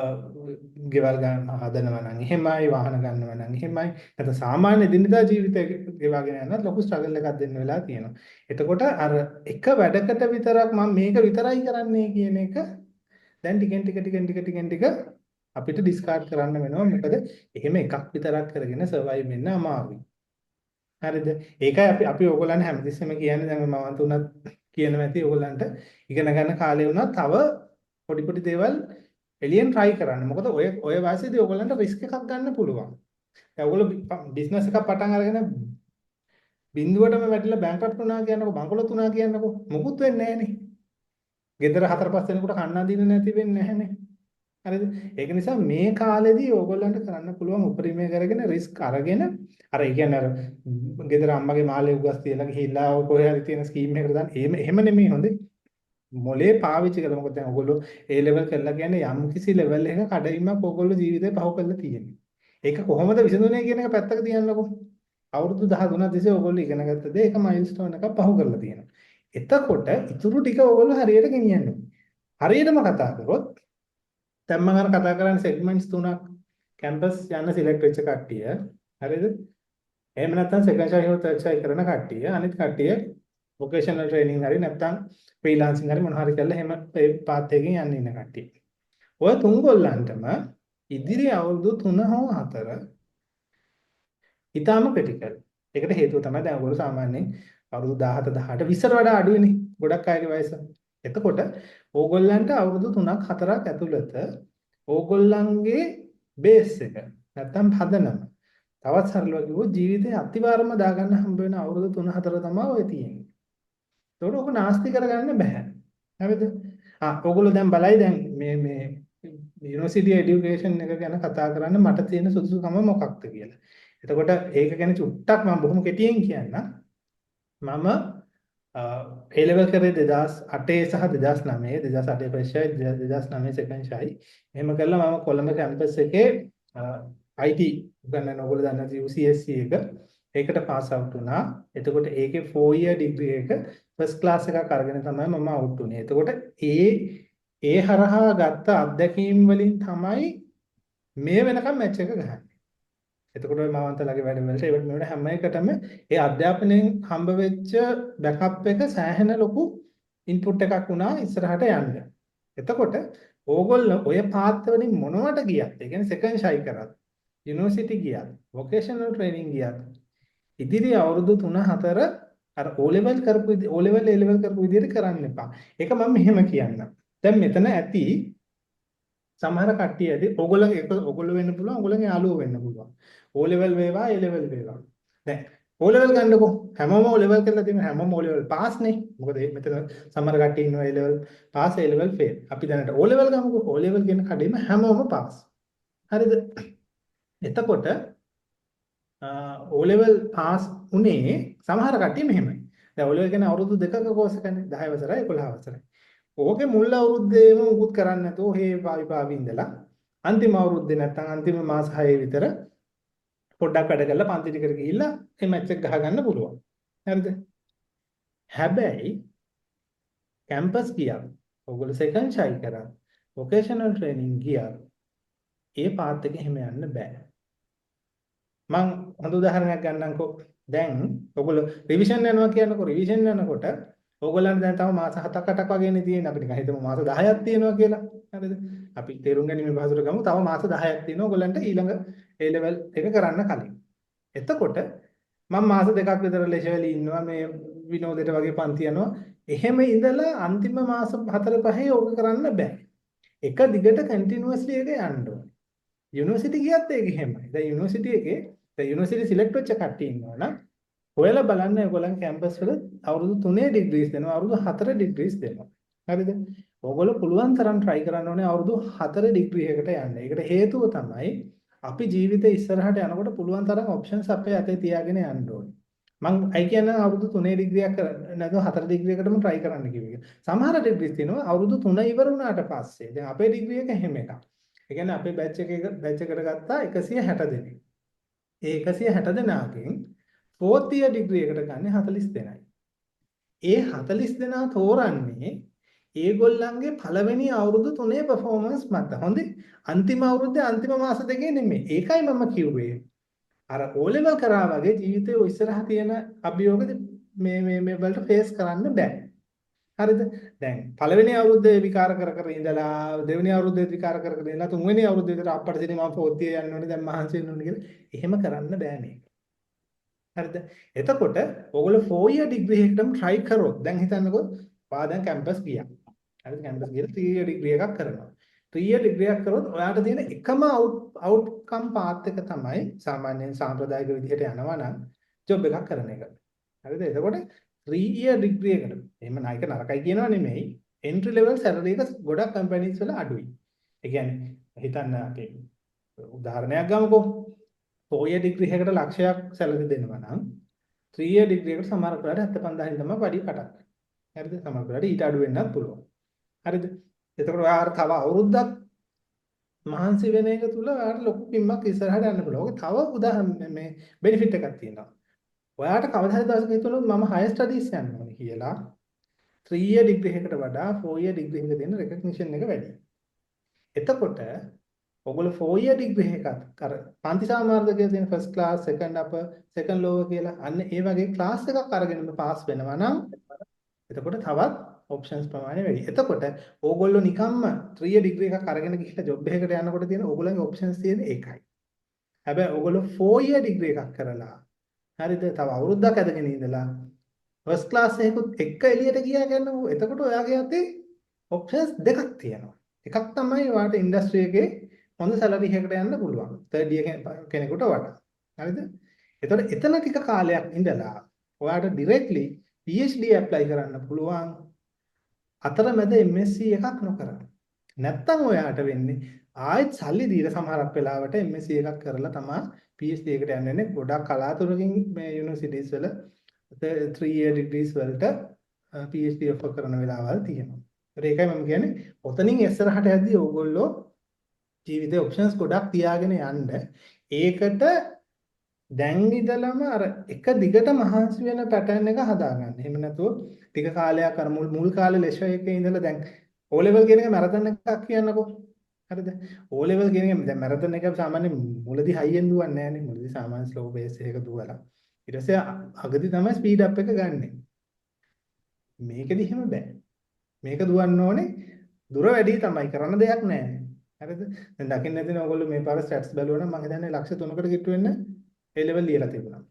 ගෙවල් ගන්න හදනවා නම් එහෙමයි, වාහන ගන්නවා නම් එහෙමයි. නැත්නම් සාමාන්‍ය දිනදා ජීවිතේ ගෙවාගෙන යනත් ලොකු ස්ට්‍රගල් එකක් දෙන්න වෙලා තියෙනවා. එතකොට අර එක වැඩකට විතරක් මම මේක විතරයි කරන්නේ කියන එක දැන් ටිකෙන් ටික අපිට ඩිස්කාඩ් කරන්න වෙනවා. මොකද එහෙම එකක් විතරක් කරගෙන සර්වයිව් වෙන්න අමාරුයි. හරිද? ඒකයි අපි ඕගොල්ලන් හැමතිස්සෙම කියන්නේ දැන් මම තුනත් කියනවා ඇති ඕගොල්ලන්ට ඉගෙන ගන්න කාලේ වුණා තව පොඩි දේවල් එලියෙන් try කරන්න. මොකද ඔය වයසේදී ඕගොල්ලන්ට රිස්ක් එකක් ගන්න පුළුවන්. දැන් ඕගොල්ලෝ බිස්නස් එකක් පටන් අරගෙන බින්දුවටම වැටිලා බැංක්‍රප්ට් වුණා කියන්නකො, බංකොලොත් වුණා කියන්නකො මොකුත් වෙන්නේ නැහනේ. ගෙදර 4-5 දෙනෙකුට කන්න අදින්න නැති වෙන්නේ නැහනේ. හරිද? ඒක නිසා මේ කාලෙදී ඕගොල්ලන්ට කරන්න පුළුවන් උපරිමය කරගෙන රිස්ක් අරගෙන අර ඒ කියන්නේ අර ගෙදර අම්මගේ මාළේ උගස් තියලා ගිහිල්ලා කොහේ හරි තියෙන ස්කීම් එකකට දාන්න එහෙම නෙමෙයි හොඳේ. මොලේ පාවිච්චි කරලා මොකද දැන් ඕගොල්ලෝ A level කරලා කියන්නේ යම් කිසි level එකක කඩවීමක් ඕගොල්ලෝ ජීවිතේ පහු කරලා තියෙන්නේ. ඒක කොහොමද විසඳුනේ කියන එක පැත්තක තියන්නකො. අවුරුදු 13 තිස්සේ ඕගොල්ලෝ ඉගෙන ගත්ත දේ එක මයිල්ස්ටෝන් එකක් පහු කරලා තියෙනවා. එතකොට ඉතුරු ටික ඕගොල්ලෝ හරියට ගෙනියන්න ඕනේ. හරියටම කතා කරොත් දැන් මම අර කතා කරන්නේ සෙග්මන්ට්ස් තුනක් කැම්පස් යන සිලෙක්ට් වෙච්ච කට්ටිය හරිද? එහෙම නැත්නම් සෙකන්ඩ් ෂයි හෝ තර්ඩ් ෂයි කරන කට්ටිය අනිත් කට්ටිය වොකේෂනල් ට්‍රේනින් හරි නැත්නම් ෆ්‍රීලාන්සින් හරි මොනවා හරි කරලා එහෙම ඒ පාත් එකකින් යන්න ඉන්න කට්ටිය. ඔය තුන් ගොල්ලන්ටම ඉදිරි අවුරුදු 3 හෝ 4 ඊටාම ක්‍රිටිකල්. ඒකට හේතුව තමයි දැන් ඔයගොල්ලෝ සාමාන්‍යයෙන් අවුරුදු 17 18 20ට වඩා අඩුයිනේ ගොඩක් අයගේ වයස. එතකොට ඕගොල්ලන්ට අවුරුදු 3ක් 4ක් ඇතුළත ඕගොල්ලන්ගේ බේස් එක නැත්තම් පදනම තවත් සරලව කිව්වොත් ජීවිතේ අතිවාරම දාගන්න හම්බ වෙන අවුරුදු 3-4 තමයි ඔය තියෙන්නේ. ඒකට ඔක නාස්ති කරගන්න බෑ. හරිද? ඕගොල්ලෝ දැන් බලයි දැන් මේ යුනිවර්සිටි এডুকেෂන් එක ගැන කතා කරන්න මට තියෙන සුදුසුකම මොකක්ද කියලා. එතකොට ඒක ගැන චුට්ටක් මම බොහොම කෙටියෙන් කියන්නම්. මම A level කරේ 2008 සහ 2009 2008 ෆස්ට් ෂයි 2009 සෙකන්ඩ් ෂයි එහෙම කරලා මම කොළඹ කැම්පස් එකේ IT උගන්වන ඕගොල්ලෝ දන්නා UCSC එක ඒකට පාස් අවුට් වුණා. එතකොට ඒකේ 4 year degree එක ෆස්ට් ක්ලාස් එකක් අරගෙන තමයි මම අවුට් වුණේ. එතකොට ඒ හරහා ගත්ත අත්දැකීම් වලින් තමයි මේ වෙනකම් මැච් එක ගහන්නේ. එතකොට ඔය මවන්තලාගේ වැඩවලට ඒවට මෙවට හැම එකටම ඒ අධ්‍යාපනයෙන් හම්බ වෙච්ච බෑකප් එක සෑහෙන ලොකු ඉන්පුට් එකක් වුණා ඉස්සරහට යන්න. එතකොට ඕගොල්ලෝ ඔය පාත් වලින් මොනවට ගියත් ඒ කියන්නේ සෙකන්ඩ් ෂයි කරත් යුනිවර්සිටි ගියත් වොකේෂනල් ට්‍රේනින් ගියත් ඉදිරි අවුරුදු 3-4 අර O level කරපු O level A level කරපු විදිහට කරන්න එපා. ඒක මම මෙහෙම කියන්නම්. දැන් මෙතන ඇති සමහර කට්ටිය ඇති ඕගොල්ලෝ වෙන්න පුළුවන් ඕගොල්ලන්ගේ යාළුවෝ වෙන්න පුළුවන්. O level වේවා A level වේවා. දැන් O level ගන්නකො හැමෝම O level කරලා තියෙන හැමෝම O level පාස් නේ. මොකද මෙතන සමහර කට්ටිය ඉන්නවා A level pass A level fail. අපි දැනට O level ගමුකෝ. O level කියන කඩේම හැමෝම පාස්. හරිද? එතකොට O level පාස් උනේ සමහර කට්ටිය මෙහෙමයි. දැන් O level කියන්නේ අවුරුදු 2ක කෝස් එකනේ 10 වසරයි 11 වසරයි. ඕකේ මුල් අවුරුද්දේම මුකුත් කරන්නේ නැතුව හේ පාවි පාවි ඉඳලා අන්තිම අවුරුද්දේ නැත්තම් අන්තිම මාස 6 විතර පොඩ්ඩක් වැඩ කරලා පන්ති ටිකට ගිහිල්ලා මේ මැච් එක ගහගන්න පුළුවන්. හරිද? හැබැයි කැම්පස් ගියා. ඔයගොල්ලෝ සෙකන්ඩ් ෂයි කරා. වොකේෂනල් ට්‍රේනින් ගියා. ඒ පාත් එක එහෙම යන්න බෑ. මම හොඳ උදාහරණයක් ගන්නම්කෝ. දැන් ඔයගොල්ලෝ රිවිෂන් යනවා කියනකො රිවිෂන් යනකොට ඕගොල්ලන්ට දැන් තව මාස 7ක් 8ක් වගේනේ තියෙන්නේ. අපි නිකන් හිතමු මාස 10ක් තියෙනවා කියලා. හරිද? අපි තේරුම් ගැනීම පහසුට ගමු. තව මාස 10ක් තියෙනවා ඕගොල්ලන්ට ඊළඟ A level එක කරන්න කලින්. එතකොට මම මාස දෙකක් විතර ලෙෂවල ඉන්නවා මේ විනෝදෙට වගේ පන්ති යනවා. එහෙම ඉඳලා අන්තිම මාස 4 5 ඕක කරන්න බෑ. එක දිගට කන්ටිනියුස්ලි එක යන්න ඕනේ. යුනිවර්සිටි ගියත් ඒක එහෙමයි. දැන් යුනිවර්සිටි එකේ දැන් යුනිවර්සිටි සිලෙක්ට් වෙච්ච කට්ටිය ඉන්නවා නම් ඔයාලා බලන්න ඔයගොල්ලන් කැම්පස් වල අවුරුදු 3 ඩිග්‍රීස් දෙනවා අවුරුදු 4 ඩිග්‍රීස් දෙනවා. හරිද? ඔයගොල්ලෝ පුළුවන් තරම් try කරන්න ඕනේ අවුරුදු 4 ඩිග්‍රී එකකට යන්න. ඒකට හේතුව තමයි අපි ජීවිතේ ඉස්සරහට යනකොට පුළුවන් තරම් ඔප්ෂන්ස් අපේ අතේ තියාගෙන යන්න ඕනේ. මම අයි කියන්නේ අවුරුදු 3 ඩිග්‍රියක් නැත්නම් 4 ඩිග්‍රියකටම try කරන්න කිව්වේ. සමහර ඩිග්‍රීස් තියෙනවා අවුරුදු 3 ඉවර වුණාට පස්සේ. දැන් අපේ ඩිග්‍රී එක හැම එකක්. ඒ කියන්නේ අපේ බැච් එකට ගත්තා 160 දෙනෙක්. ඒ 160 දෙනාගෙන් 4th year degree එකට ගන්න 40 දෙනයි. ඒ 40 දෙනා තෝරන්නේ ඒගොල්ලන්ගේ පළවෙනි අවුරුදු 3 performance මත. හොඳේ. අන්තිම අවුරුද්දේ අන්තිම මාස දෙකේ නෙමෙයි. ඒකයි මම කිව්වේ. අර O level කරා වගේ ජීවිතේ ඔය ඉස්සරහා තියෙන අභියෝග මේ වලට ෆේස් කරන්න බෑ. හරිද? දැන් පළවෙනි අවුරුද්දේ විකාර කර ඉඳලා දෙවෙනි අවුරුද්දේ විකාර කර ඉඳලා තුන්වෙනි අවුරුද්දේ විතර අප්පට සිටි මම 4th year යන්න ඕනේ දැන් මහන්සි වෙන්න ඕනේ කියලා. එහෙම කරන්න බෑ මේක. හරිද? එතකොට ඔයගොල්ලෝ 4 year degree එකටම try කරොත් දැන් හිතන්නකෝ ඔයා දැන් කැම්පස් ගියා. හරිද? කැම්පස් ගිහලා 3 year degree එකක් කරනවා. 3 year degree එකක් කරොත් ඔයාට තියෙන එකම outcome path එක තමයි සාමාන්‍යයෙන් සාම්ප්‍රදායික විදිහට යනවා නම් job එකක් කරන එක. හරිද? එතකොට 3 year degree එකට එහෙම නායක නරකයි කියනවා නෙමෙයි entry level salary එක ගොඩක් companies වල අඩුයි. ඒ කියන්නේ හිතන්න අපි උදාහරණයක් ගමුකෝ. 4 year degree එකකට ලක්ෂයක් salary දෙනවා නම් 3 year degree එකට සමහර වෙලාවට 75000 තමයි වැඩි පටක්. හරිද? සමහර වෙලාවට ඊට අඩු වෙන්නත් පුළුවන්. හරිද? එතකොට ඔයාට තව අවුරුද්දක් මහන්සි වෙන එක තුල ඔයාට ලොකු පිම්මක් ඉස්සරහට යන්න පුළුවන්. ඔක තව උදාහරණ මේ benefit එකක් තියෙනවා. ඔයාට කවදා හරි දවසක හිතුනොත් මම higher studies යන්න ඕනේ කියලා 3 year degree එකකට වඩා 4 year degree එකක දෙන recognition එක වැඩි. එතකොට ඔයගොල්ලෝ 4 year degree එකක් අර පන්ති සාමාර්ථකයේ තියෙන first class second upper second lower කියලා අන්න ඒ වගේ class එකක් අරගෙන පාස් වෙනවා නම් එතකොට තවත් options ප්‍රමාණය වැඩි. එතකොට ඕගොල්ලෝ නිකම්ම 3 year degree එකක් අරගෙන ගිහිල්ලා job එකකට යනකොට තියෙන ඕගොල්ලන්ගේ options තියෙන ඒකයි. හැබැයි ඕගොල්ලෝ 4 year degree එකක් කරලා හරිද? තව අවුරුද්දක් ඇදගෙන ඉඳලා ෆස්ට් ක්ලාස් එකකුත් එක්ක එළියට ගියා කියන්නකෝ. එතකොට ඔයාගේ අතේ ඔප්ෂන්ස් දෙකක් තියෙනවා. එකක් තමයි ඔයාට ඉන්ඩස්ට්‍රි එකේ හොඳ සැලරි එකකට යන්න පුළුවන්. තර්ඩ් ඉයර් කෙනෙකුට වඩා. හරිද? එතකොට එතන ටික කාලයක් ඉඳලා ඔයාට ඩිරෙක්ට්ලි PhD ඇප්ලයි කරන්න පුළුවන්. අතරමැද MSc එකක් නොකර. නැත්තම් ඔයාට වෙන්නේ ආයෙත් සල්ලි දීලා සමහරක් වෙලාවට MSc එකක් කරලා තමයි PhD එකට යන්නේ. ගොඩක් කලාතුරකින් මේ යුනිවර්සිටිස් වල 3 year degrees වලට PhD offer කරන වෙලාවල් තියෙනවා. ඒකයි මම කියන්නේ ඔතනින් ඉස්සරහට යද්දී ඕගොල්ලෝ ජීවිතේ options ගොඩක් තියාගෙන යන්න. ඒකට දැන් ඉඳලම අර එක දිගට මහන්සි වෙන pattern එක හදාගන්න. එහෙම නැතුව ටික කාලයක් අර මුල් කාලේ ලෙෂර් එකේ ඉඳලා දැන් O level කියන එක මැරතන් එකක් කියන්නකෝ. හරිද? O level කියන එක දැන් මැරතන් එක සාමාන්‍යයෙන් මුලදී හයියෙන් දුවන්නේ නැහැනේ. මුලදී සාමාන්‍ය slow pace එකක දුවලා ඊට පස්සේ අගදී තමයි ස්පීඩ් අප් එක ගන්නෙ. මේකෙදි එහෙම බෑ. මේක දුවන්න ඕනේ දුර වැඩි තමයි කරන්න දෙයක් නැහැ. හරිද? දැන් දකින්න නැතින ඔයගොල්ලෝ මේ පාර ස්ටැට්ස් බැලුවා නම් මම හිතන්නේ ලක්ෂ 3කට කිට්ටු වෙන්න A level ලියලා තිබුණා.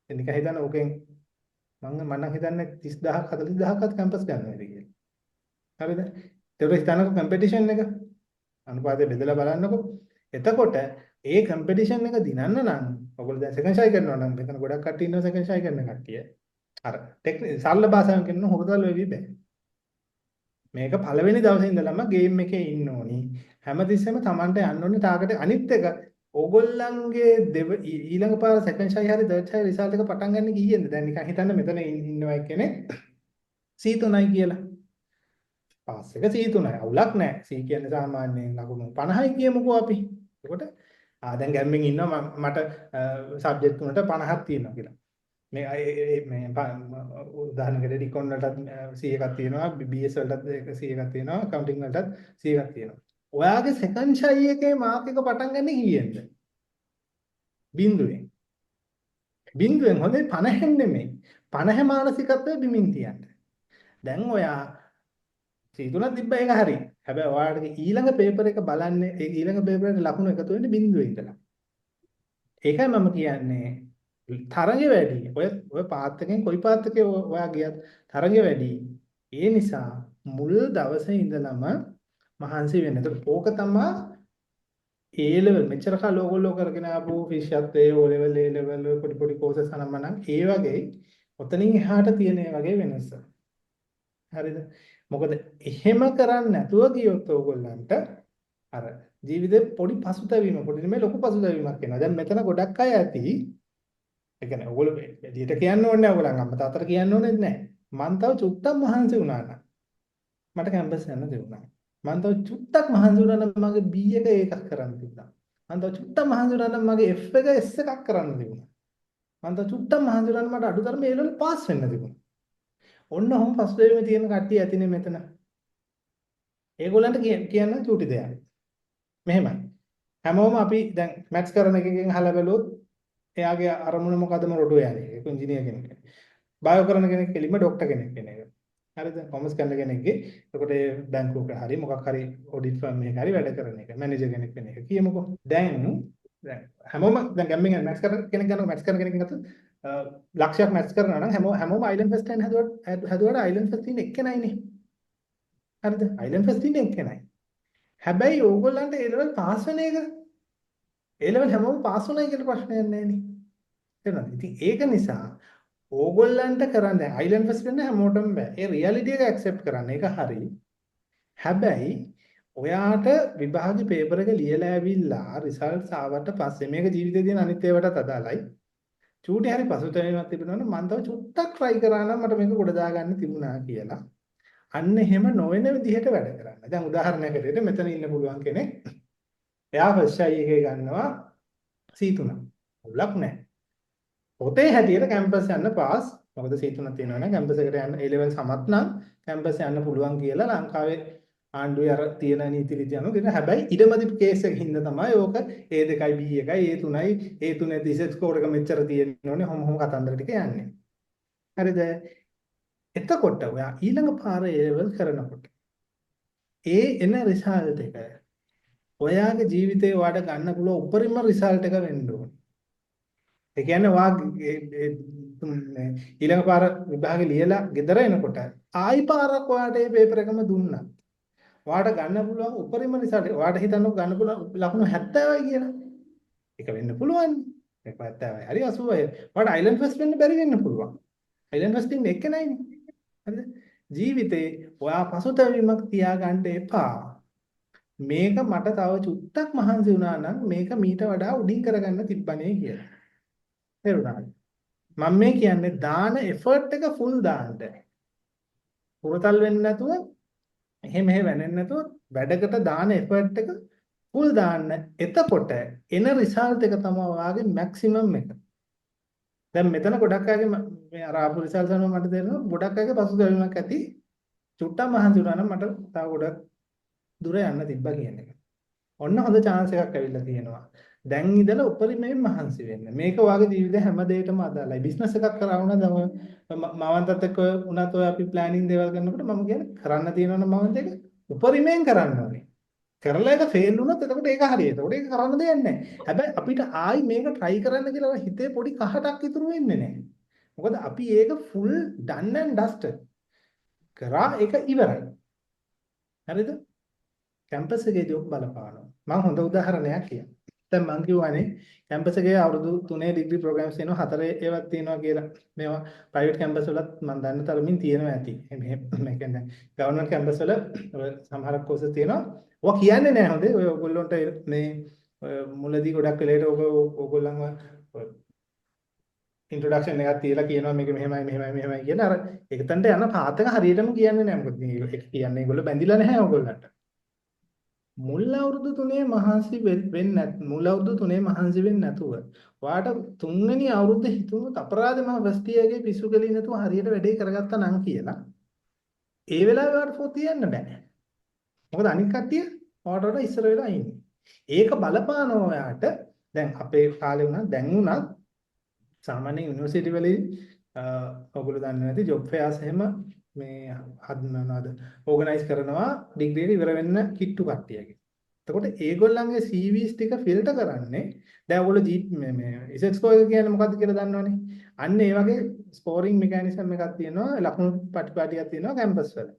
එන්න නිකන් හිතන්න ඕකෙන් මම නම් හිතන්නේ 30000ක් 40000ක්වත් කැම්පස් ගන්නවා කියලා. හරිද? ඒක හිතන්නකො කම්පිටිෂන් එක අනුපාතය බෙදලා බලන්නකො. එතකොට ඒ කම්පිටිෂන් එක දිනන්න නම් ඔයගොල්ලෝ දැන් සෙකන්ඩ් ෂයි කරනවා නම් මෙතන ගොඩක් කට්ටිය ඉන්නවා සෙකන්ඩ් ෂයි කරන කට්ටිය. අර සරල භාෂාවෙන් කියනවා හොරතල් වෙවි බෑ. මේක පළවෙනි දවසේ ඉඳලම ගේම් එකේ ඉන්න ඕනි. හැමතිස්සෙම Tamanට යන්න ඕනේ ටාගට් එක. අනිත් එක ඕගොල්ලන්ගේ ඊළඟ පාර සෙකන්ඩ් ෂයි හරි තර්ඩ් ෂයි රිසල්ට් එක පටන් ගන්න කීයෙන්ද? දැන් නිකන් හිතන්න මෙතන ඉන්නවා කෙනෙක් C3යි කියලා. පාස් එක C3යි. අවුලක් නැහැ. C කියන්නේ සාමාන්‍යයෙන් ලකුණු 50යි කියමුකෝ අපි. එතකොට දැන් ගැම්මින් ඉන්නවා මට සබ්ජෙක්ට් තුනට 50ක් තියෙනවා කියලා. මේ උදාහරණයකට ඩිකෝන් වලටත් C එකක් තියෙනවා, BS වලටත් C එකක් තියෙනවා, accounting වලටත් C එකක් තියෙනවා. ඔයාගේ සෙකන්ඩ් ෂයි එකේ මාක් එක පටන් ගන්න කීයෙන්ද? බිඳුවෙන්. බිඳුවෙන් හොඳේ 50න් නෙමෙයි. 50 මානසිකත්වය බිමින් තියන්න. දැන් ඔයා C3ක් තිබ්බ එක හරි. හැබැයි ඔයාලගේ ඊළඟ පේපර් එක බලන්නේ ඒ ඊළඟ පේපර් එකේ ලකුණු එකතු වෙන්නේ බිඳුවේ ඉඳලා. ඒකයි මම කියන්නේ තරඟ වැඩි. ඔය පාත් එකෙන් කොයි පාත් එකේ ඔයා ගියත් තරඟ වැඩි. ඒ නිසා මුල් දවසේ ඉඳලම මහන්සි වෙන්න. ඒකට ඕක තමයි A level මෙච්චර කාල ඕගොල්ලෝ කරගෙන ආපු ෆිෂ්යත් ඒ O level A level පොඩි පොඩි කෝසස් අනම්මනම් ඒ වගේ ඔතනින් එහාට තියෙන ඒ වගේ වෙනස. හරිද? මොකද එහෙම කරන්නේ නැතුව ගියොත් ඕගොල්ලන්ට අර ජීවිතේ පොඩි පසුතැවීම පොඩි නෙමෙයි ලොකු පසුතැවීමක් එනවා. දැන් මෙතන ගොඩක් අය ඇති. ඒ කියන්නේ ඕගොල්ලෝ එළියට කියන්න ඕනේ නැහැ. ඕගොල්ලන් අම්මා තාත්තට කියන්න ඕනේ නැහැ. මං තව චුට්ටක් මහන්සි වුණා නම් මට කැම්පස් යන්න දෙවුණා. මං තව චුට්ටක් මහන්සි වුණා නම් මගේ B එක ඒකක් කරන්න තිබුණා. මං තව චුට්ටක් මහන්සි වුණා නම් මගේ F එක S එකක් කරන්න තිබුණා. මං තව චුට්ටක් මහන්සි වුණා නම් මට අඩුතරමේ A level පාස් වෙන්න තිබුණා. ඔන්න ඔහොම ෆස්ට් වේවෙම තියෙන කට්ටිය ඇතිනේ මෙතන. ඒගොල්ලන්ට කියන්න චූටි දෙයක්. මෙහෙමයි. හැමෝම අපි දැන් මැත්ස් කරන එකකින් අහලා බැලුවොත් එයාගේ අරමුණ මොකද්ද රොඩු යන්නේ. ඒක ඉංජිනේර කෙනෙක්. බයෝ කරන කෙනෙක් කෙලින්ම ડોක්ටර් කෙනෙක් වෙන එක. හරිද? කොමර්ස් කරන කෙනෙක්ගේ එතකොට ඒ බැංකුවක හරි මොකක් හරි ඔඩිට් ෆර්ම් එකක හරි වැඩ කරන එක. මැනේජර් කෙනෙක් වෙන එක. කියමුකෝ. දැන් හැමෝම දැන් ගැම්මින් මැත්ස් කරන කෙනෙක් ගන්නවා මැත්ස් කරන කෙනෙක් ගත්තොත් ලක්ෂයක් මැත්ස් කරනවා නම් හැමෝම අයිලන්ඩ් ෆෙස්ට් එකෙන් හදුවට අයිලන්ඩ් ෆෙස්ට් ඉන්නේ එක්කෙනයිනේ. හරිද? අයිලන්ඩ් ෆෙස්ට් ඉන්නේ එක්කෙනයි. හැබැයි ඕගොල්ලන්ට A level පාස් වෙන එක A level හැමෝම පාස් වුණයි කියලා ප්‍රශ්නයක් නැහැ නේ. තේරුණාද? ඉතින් ඒක නිසා ඕගොල්ලන්ට කරන්න දැන් අයිලන්ඩ් ෆෙස්ට් වෙන්න හැමෝටම බෑ. ඒ රියැලිටි එක ඇක්සෙප්ට් කරන්න. ඒක හරි. හැබැයි ඔයාට විභාගේ පේපර් එක ලියලා ඇවිල්ලා රිසල්ට්ස් ආවට පස්සේ මේක ජීවිතේ තියෙන අනිත් ඒවාටත් අදාළයි. චූටි හරි පසුතැවීමක් තිබුණා නම් මම තව චුට්ටක් try කරා නම් මට මේක ගොඩ දාගන්න තිබුණා කියලා. අන්න එහෙම නොවන විදිහට වැඩ කරන්න. දැන් උදාහරණයකට මෙතන ඉන්න පුළුවන් කෙනෙක් එයා ෆස්ට් අයි එකේ ගන්නවා C3. අවුලක් නැහැ. පොතේ හැටියට කැම්පස් යන්න පාස්. මොකද C3 තියෙනවා නම් කැම්පස් එකට යන්න A level සමත් නම් කැම්පස් යන්න පුළුවන් කියලා ලංකාවේ ආණ්ඩුවේ අර තියෙන නීති රීති අනුව දෙන. හැබැයි ඉඩමදි කේස් එකකින් හින්දා තමයි ඕක A2යි B1යි A3යි A3 තිස්සේ ස්කෝර් එක මෙච්චර තියෙන්න ඕනේ. හොම කතන්දර ටික යන්නේ. හරිද? එතකොට ඔයා ඊළඟ පාර A level කරනකොට ඒ එන රිසල්ට් එක ඔයාගේ ජීවිතේ ඔයාට ගන්න පුළුවන් උපරිම රිසල්ට් එක වෙන්න ඕනේ. ඒ කියන්නේ ඊළඟ පාර විභාගෙ ලියලා ගෙදර එනකොට ආයි පාරක් ඔයාට මේ පේපර් එකම දුන්නා. ඔයාට ගන්න පුළුවන් උපරිම රිසල්ට් ඔයාට හිතන්නකො ගන්න පුළුවන් ලකුණු 70යි කියලා. ඒක වෙන්න පුළුවන්. ඒක 70යි. හරි 80යි. ඔයාට අයිලන්ඩ් ෆෙස්ට් වෙන්න බැරි වෙන්න පුළුවන්. අයිලන්ඩ් ෆෙස්ට් ඉන්නේ එක නයිනේ. හරිද? ජීවිතේ ඔයා පසුතැවීමක් තියාගන්න එපා. මේක මට තව චුට්ටක් මහන්සි වුණා නම් මේක මීට වඩා උඩින් කරගන්න තිබ්බනේ කියලා. තේරුණාද? මම මේ කියන්නේ දාන එෆර්ට් එක ෆුල් දාන්න. පුරතල් වෙන්නේ නැතුව එහෙම වෙන්නේ නැතුව වැඩකට දාන එෆර්ට් එක ෆුල් දාන්න. එතකොට එන රිසල්ට් එක තමයි ඔයාගේ මැක්සිමම් එක. දැන් මෙතන ගොඩක් අයගේ මේ අර ආපු රිසල්ට්ස් අනුව මට තේරෙනවා ගොඩක් අයගේ පසුතැවීමක් ඇති. චුට්ටක් මහන්සි වුණා නම් මට තව ගොඩක් දුර යන්න තිබ්බා කියන එක. ඔන්න හොඳ chance එකක් ඇවිල්ලා තියෙනවා. දැන් ඉඳලා උපරිමයෙන් මහන්සි වෙන්න. මේක ඔයාගේ ජීවිතේ හැම දෙයකටම අදාළයි. බිස්නස් එකක් කරා වුණා මවන්තත් එක්ක උනත් ඔය අපි ප්ලෑනින් දේවල් කරනකොට මම කියන්නේ කරන්න තියෙනවනම් මවන්ත එක උපරිමයෙන් කරන්න ඕනේ. කරලා ඒක ෆේල් වුණොත් එතකොට ඒක හරියට. එතකොට ඒක කරන්න දෙයක් නැහැ. හැබැයි අපිට ආයි මේක try කරන්න කියලා හිතේ පොඩි කහටක් ඉතුරු වෙන්නේ නැහැ. මොකද අපි ඒක full done and dusted. කරා ඒක ඉවරයි. හරිද? කැම්පස් එකේදී ඔක් බලපානවා. මම හොඳ උදාහරණයක් කියන්නම්. දැන් මම කියවනේ කැම්පස් එකේ අවුරුදු 3 ඩිග්‍රී ප්‍රෝග්‍රෑම්ස් තියෙනවා 4 ඒවත් තියෙනවා කියලා. මේවා ප්‍රයිවට් කැම්පස් වලත් මම දන්න තරමින් තියෙනවා ඇති. මේ කියන්නේ ගවර්න්මන්ට් කැම්පස් වල සමහර කෝසස් තියෙනවා. ඔය කියන්නේ නැහැ හොඳේ. ඔය ඔයගොල්ලන්ට මේ මුලදී ගොඩක් වෙලේට ඔයගොල්ලන්ව ඉන්ට්‍රොඩක්ෂන් එකක් තියලා කියනවා මේක මෙහෙමයි කියලා අර එකතනට යන පාත් එක හරියටම කියන්නේ නැහැ. මොකද මේක කියන්නේ ඒගොල්ලෝ බැඳිලා නැහැ ඕගොල්ලන්ට. මුල් අවුරුදු 3 මහන්සි වෙන්නේ මුල් අවුරුදු 3 මහන්සි වෙන්නේ නැතුව ඔයාට තුන්වෙනි අවුරුද්ද හිතුණු අපරාධ මහ වස්තියගේ පිස්සු කෙලින් නැතුව හරියට වැඩේ කරගත්තා නම් කියලා ඒ වෙලාවේ ඔයාට ෆෝ තියන්න බෑ. මොකද අනිත් කට්ටිය ඔයාට වඩා ඉස්සර වෙලා ඉන්නේ. ඒක බලපානවා ඔයාට. දැන් අපේ කාලේ වුණා දැන් වුණත් සාමාන්‍ය යුනිවර්සිටි වලදී ඔයගොල්ලෝ දන්නේ නැති ජොබ් ෆෙයාර්ස් එහෙම මේ හදනවාද ඕගනයිස් කරනවා ඩිග්‍රී එක ඉවර වෙන්න කිට්ටු කට්ටියගේ. එතකොට ඒගොල්ලන්ගේ CVs ටික ෆිල්ටර් කරන්නේ දැන් ඔයගොල්ලෝ මේ ඉසෙට් ස්කෝර් එක කියන්නේ මොකක්ද කියලා දන්නවනේ. අන්න ඒ වගේ ස්කෝරිං මෙකැනිසම් එකක් තියෙනවා ලකුණු පටිපාටියක් තියෙනවා කැම්පස් වල.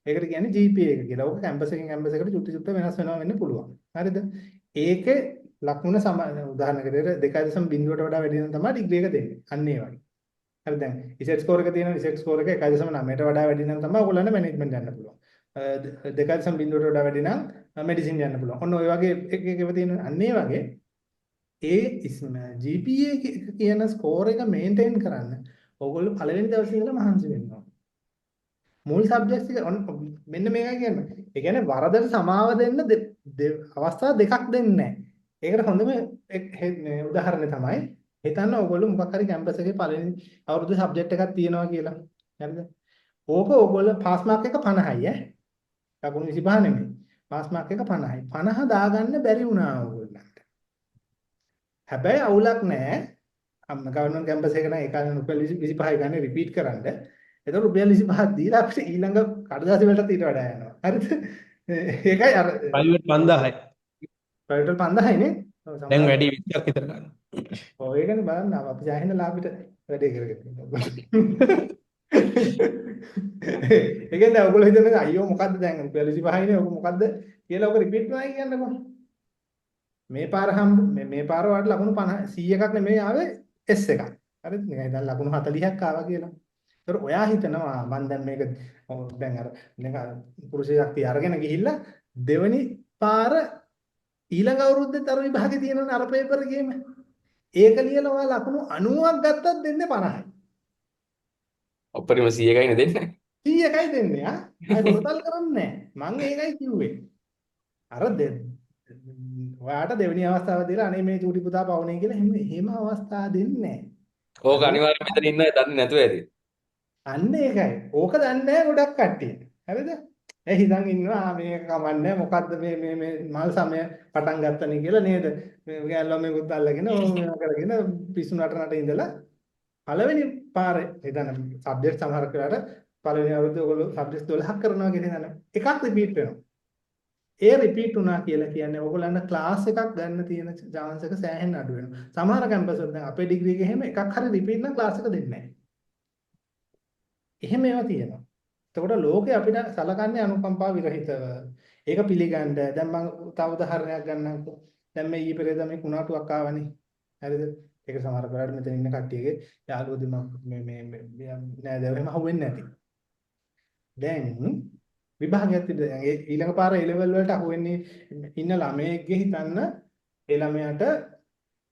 ඒකට කියන්නේ GPA එක කියලා. ඔක කැම්පස් එකෙන් කැම්පස් එකට චුට්ටි චුට්ටි වෙනස් වෙනවා වෙන්න පුළුවන්. හරිද? ඒකේ ලකුණ උදාහරණයකට 2.0ට වඩා වැඩි නම් තමයි ඩිග්‍රී එක දෙන්නේ. අන්න ඒ වගේ. හරි දැන් ඉසෙට් ස්කෝර් එක තියෙනවා ඉසෙට් ස්කෝර් එක 1.9ට වඩා වැඩි නම් තමයි ඔයගොල්ලන්ට මැනේජ්මන්ට් යන්න පුළුවන්. 2.0ට වඩා වැඩි නම් මෙඩිසින් යන්න පුළුවන්. ඔන්න ඔය වගේ එකක තියෙනවා. අන්න ඒ වගේ ඒ GPA කියන ස්කෝර් එක මේන්ටේන් කරන්න ඔයගොල්ලෝ පළවෙනි දවසේ ඉඳලා මහන්සි වෙන්න ඕන. මුල් සබ්ජෙක්ට්ස් එක මෙන්න මේකයි කියන්නේ. ඒ කියන්නේ වරදට සමාව දෙන්න අවස්ථා දෙකක් දෙන්නේ නැහැ. ඒකට හොඳම උදාහරණය තමයි හිතන්න ඕගොල්ලෝ මොකක් හරි කැම්පස් එකේ පළවෙනි අවුරුදු සබ්ජෙක්ට් එකක් තියෙනවා කියලා. හරිද? ඕක ඕගොල්ලෝ පාස් මාක් එක 50යි ඈ. ලකුණු 25 නෙමෙයි. පාස් මාක් එක 50යි. 50 දාගන්න බැරි වුණා ඕගොල්ලන්ට. හැබැයි අවුලක් නැහැ. ගවර්නමන්ට් කැම්පස් එක නම් ඒ කාලේ රුපියල් 25යි ගන්න රිපීට් කරන්න. එතකොට රුපියල් 25ක් දීලා අපිට ඊළඟ කඩදාසි වලට ඊට වඩා යනවා. හරිද? ඒකයි අර ප්‍රයිවට් 5000යි. ප්‍රයිවට් 5000යි නේ. දැන් වැඩි 20ක් විතර ගන්න. ඔය ඒකනේ බලන්න අපි සෑහෙන ලාභෙට වැඩේ කරගෙන ඉන්නවා. ඒ කියන්නේ ඔයගොල්ලෝ හිතන්නේ අයියෝ මොකද්ද දැන් රුපියල් 25යිනේ ඔක මොකද්ද කියලා ඔක රිපීට් කරනවා කියන්නකො. මේ පාර මේ පාර වලට ලකුණු 50 100ක් නෙමෙයි ආවේ S එකක්. හරිද? නිකන් දැන් ලකුණු 40ක් ආවා කියලා. ඒතර ඔයා හිතනවා මම දැන් මේක දැන් අර නිකන් පුරුෂ ශක්තිය අරගෙන ගිහිල්ලා දෙවනි පාර ඊළඟ අවුරුද්දේ අර විභාගේ තියෙනවනේ අර පේපර් එකේම. ඒක ලියලා ඔයා ලකුණු 90ක් ගත්තත් දෙන්නේ 50යි. අපරිම 100කයිනේ දෙන්නේ. 100කයි දෙන්නේ ආ. අය රොතල් කරන්නේ නැහැ. මම ඒකයි කිව්වේ. අර ඔයාට දෙවෙනි අවස්ථාව දීලා අනේ මේ චූටි පුතා පවුනේ කියලා එහෙම අවස්ථා දෙන්නේ නැහැ. ඕක අනිවාර්යයෙන් මෙතන ඉන්න අය දන්නේ නැතුව ඇති. අන්න ඒකයි. ඕක දන්නේ නැහැ ගොඩක් කට්ටිය. හරිද? ඒ හිතන් ඉන්නවා මේක කමන්නේ මොකද්ද මේ මල් සමය පටන් ගත්තනේ කියලා නේද? මේ ගෑල්ලා මේකුත් අල්ලගෙන මේවා කරගෙන පිස්සු නටනට ඉඳලා පළවෙනි පාරේ හිතන්න සබ්ජෙක්ට් සමහර වෙලාවට පළවෙනි අවුරුද්දේ ඔයගොල්ලෝ සබ්ජෙක්ට් 12ක් කරනවා කියලා හිතන්න. එකක් රිපීට් වෙනවා. ඒ රිපීට් වුණා කියලා කියන්නේ ඔයගොල්ලන්ට ක්ලාස් එකක් ගන්න තියෙන chance එක සෑහෙන අඩු වෙනවා. සමහර කැම්පස් වල දැන් අපේ ඩිග්‍රී එකේ එහෙම එකක් හරි රිපීට් නම් ක්ලාස් එක දෙන්නේ නැහැ. එහෙම ඒවා තියෙනවා. එතකොට ලෝකේ අපිට සලකන්නේ අනුකම්පා විරහිතව. ඒක පිළිගන්න. දැන් මම තව උදාහරණයක් ගන්නම්කෝ. දැන් මේ ඊ පෙරේද මේ කුණාටුවක් ආවනේ. හරිද? ඒක සමහර වෙලාවට මෙතන ඉන්න කට්ටියගේ යාළුවෝ මේ නෑ දැන් අහුවෙන්නේ නැති. දැන් විභාගයක් තිබ්බ ඊළඟ පාර A level වලට අහුවෙන්නේ ඉන්න ළමයෙක්ගේ හිතන්න ඒ ළමයාට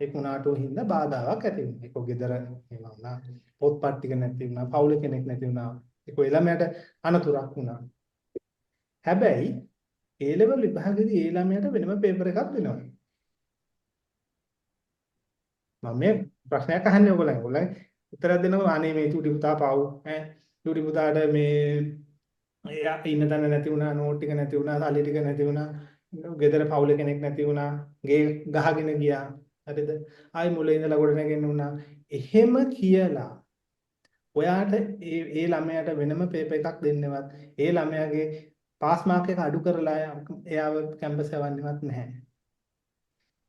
ඒ කුණාටුව හින්දා බාධාවක් ඇති වෙනවා. ඒක ගෙදර ඒවා වුණා. පොත්පත් ටික නැති වුණා. පවුලේ කෙනෙක් නැති වුණා. ඒක ඒ ළමයාට අනතුරක් වුණා. හැබැයි A level විභාගෙදී ඒ ළමයාට වෙනම පේපර් එකක් දෙනවා. මම මේ ප්‍රශ්නයක් අහන්නේ ඔයගොල්ලන්. ඔයගොල්ලන් උත්තරයක් දෙනවා අනේ මේ චූටි පුතා පාවු ඈ චූටි පුතාට මේ එයා ඉන්න තැන නැති වුණා, නෝට් ටික නැති වුණා, සල්ලි ටික නැති වුණා, ගෙදර පවුලේ කෙනෙක් නැති වුණා, ගේ ගහගෙන ගියා. හරිද? ආයි මුලින් ඉඳලා ගොඩ නැගෙන්න වුණා. එහෙම කියලා ඔයාට ඒ ළමයාට වෙනම පේපර් එකක් දෙන්නවත් ඒ ළමයාගේ පාස් මාක් එක අඩු කරලා එයාව කැම්පස් යවන්නවත් නැහැ.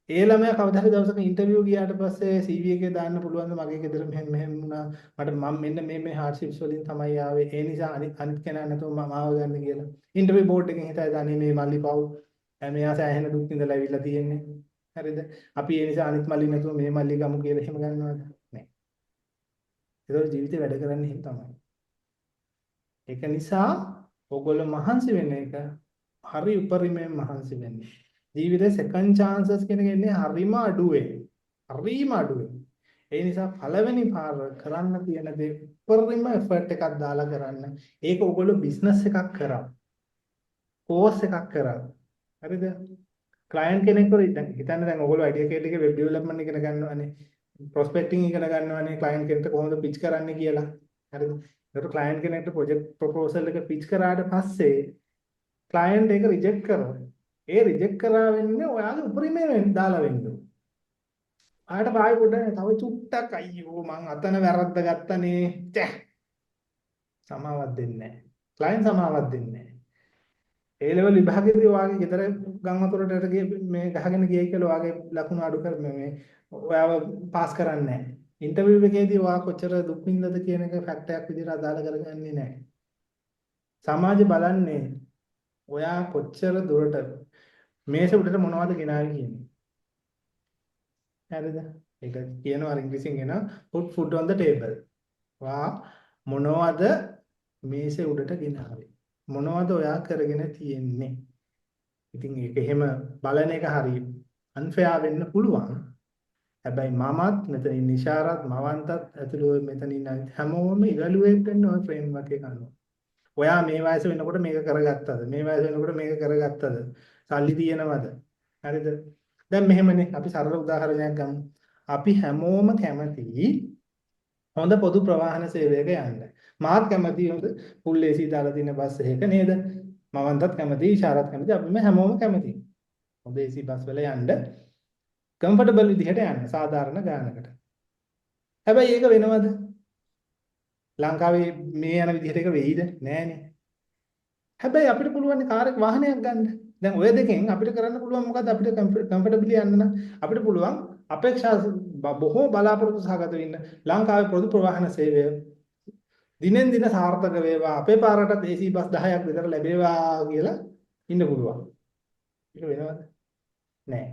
ඒ ළමයා කවදා හරි දවසක ඉන්ටර්විව් ගියාට පස්සේ CV එකේ දාන්න පුළුවන් ද මගේ ගෙදර මෙහෙම වුණා මට මම මෙන්න මේ හાર્ඩ්ෂිප්ස් වලින් තමයි ආවේ ඒ නිසා අනිත් කෙනා නැතුව මාව ගන්න කියලා ඉන්ටර්විව් බෝඩ් එකෙන් හිතයි දාන්නේ මේ මල්ලි පව් මෙයා සෑහෙන දුක් විඳලා ඇවිල්ලා තියෙන්නේ හරිද අපි ඒ නිසා අනිත් මල්ලි නැතුව මේ මල්ලි ගමු කියලා එහෙම ගන්නවද නැහැ ඒක ජීවිතේ වැඩ කරන්නේ එහෙම තමයි ඒක නිසා ඔයගොල්ලෝ මහන්සි වෙන එක හරි උපරිමයෙන් මහන්සි වෙන්නේ ජීවිතේ සෙකන්ඩ් chances කියන එක එන්නේ හරිම අඩුවෙන්. හරිම අඩුවෙන්. ඒ නිසා පළවෙනි පාර කරන්න තියෙන දේ උපරිම එෆර්ට් එකක් දාලා කරන්න. ඒක ඔයගොල්ලෝ බිස්නස් එකක් කරා. කෝස් එකක් කරා. හරිද? ක්ලයන්ට් කෙනෙක්ව දැන් හිතන්න දැන් ඔයගොල්ලෝ අයිඩියා කේඩ් එකේ වෙබ් ඩෙවලොප්මන්ට් ඉගෙන ගන්නවානේ. ප්‍රොස්පෙක්ටිං ඉගෙන ගන්නවානේ ක්ලයන්ට් කෙනෙක්ට කොහොමද පිච් කරන්නේ කියලා. හරිද? ඒකට ක්ලයන්ට් කෙනෙක්ට ප්‍රොජෙක්ට් ප්‍රොපෝසල් එක පිච් කරාට පස්සේ ක්ලයන්ට් ඒක රිජෙක්ට් කරනවා. ඒ රිජෙක්ට් කරා වෙන්නේ ඔයාගේ උපරිමයෙන් දාලා වෙන්න. ආයට බායි පොඩ තව චුට්ටක් අයියෝ මං අතන වැරද්ද ගත්තනේ. ඡේ. සමාවක් දෙන්නේ නැහැ. ක්ලයන්ට් සමාවක් දෙන්නේ නැහැ. ඒ ලෙවල් විභාගෙදී ඔයාගේ ගෙදර ගම් වතුරට ගිය මේ ගහගෙන ගියයි කියලා ඔයාගේ ලකුණු අඩු කර මේ ඔයාව පාස් කරන්නේ නැහැ. ඉන්ටර්විව් එකේදී ඔයා කොච්චර දුක් විඳද කියන එක ෆැක්ට් එකක් විදිහට අදාළ කරගන්නේ නැහැ. සමාජය බලන්නේ ඔයා කොච්චර දුරට මේස උඩට මොනවද ගෙනාවේ කියන්නේ. හරිද? ඒක කියනවා ඉංග්‍රීසියෙන් කියනවා put food on the table. ඔයා මොනවද මේසේ උඩට ගෙනාවේ? මොනවද ඔයා කරගෙන තියෙන්නේ? ඉතින් ඒක එහෙම බලන එක හරි unfair වෙන්න පුළුවන්. හැබැයි මමත් මෙතන නිශාරත් මවන්තත් ඇතුළු මෙතන ඉන්න හැමෝම ඉවැලුවේට් වෙන්න ওই ෆ්‍රේම්වර්ක් එක අනුව. ඔයා මේ වයස වෙනකොට මේක කරගත්තද? මේ වයස වෙනකොට මේක කරගත්තද? සල්ලි තියෙනවද? හරිද? දැන් මෙහෙමනේ අපි සරල උදාහරණයක් ගමු. අපි හැමෝම කැමති හොඳ පොදු ප්‍රවාහන සේවයක යන්න. මාත් කැමති හොඳ full AC දාලා තියෙන බස් එකක නේද? මවන්තත් කැමති, ඉෂාරත් කැමති, අපි හැමෝම කැමති. හොඳ AC බස් වල යන්න කම්ෆර්ටබල් විදිහට යන්න සාධාරණ ගානකට. හැබැයි ඒක වෙනවද? ලංකාවේ මේ යන විදිහට එක වෙයිද? නෑනේ. හැබැයි අපිට පුළුවන් කාර් එක වාහනයක් ගන්න. දැන් ඔය දෙකෙන් අපිට කරන්න පුළුවන් මොකද්ද? අපිට කම්ෆර්ටබලි යන්න නම් අපිට පුළුවන් අපේක්ෂා බොහෝ බලාපොරොත්තු සහගත වෙන්න ලංකාවේ පොදු ප්‍රවාහන සේවය දිනෙන් දින සාර්ථක වේවා. අපේ පාරටත් AC බස් 10ක් විතර ලැබේවා කියලා ඉන්න පුළුවන්. ඒක වෙනවද? නෑ.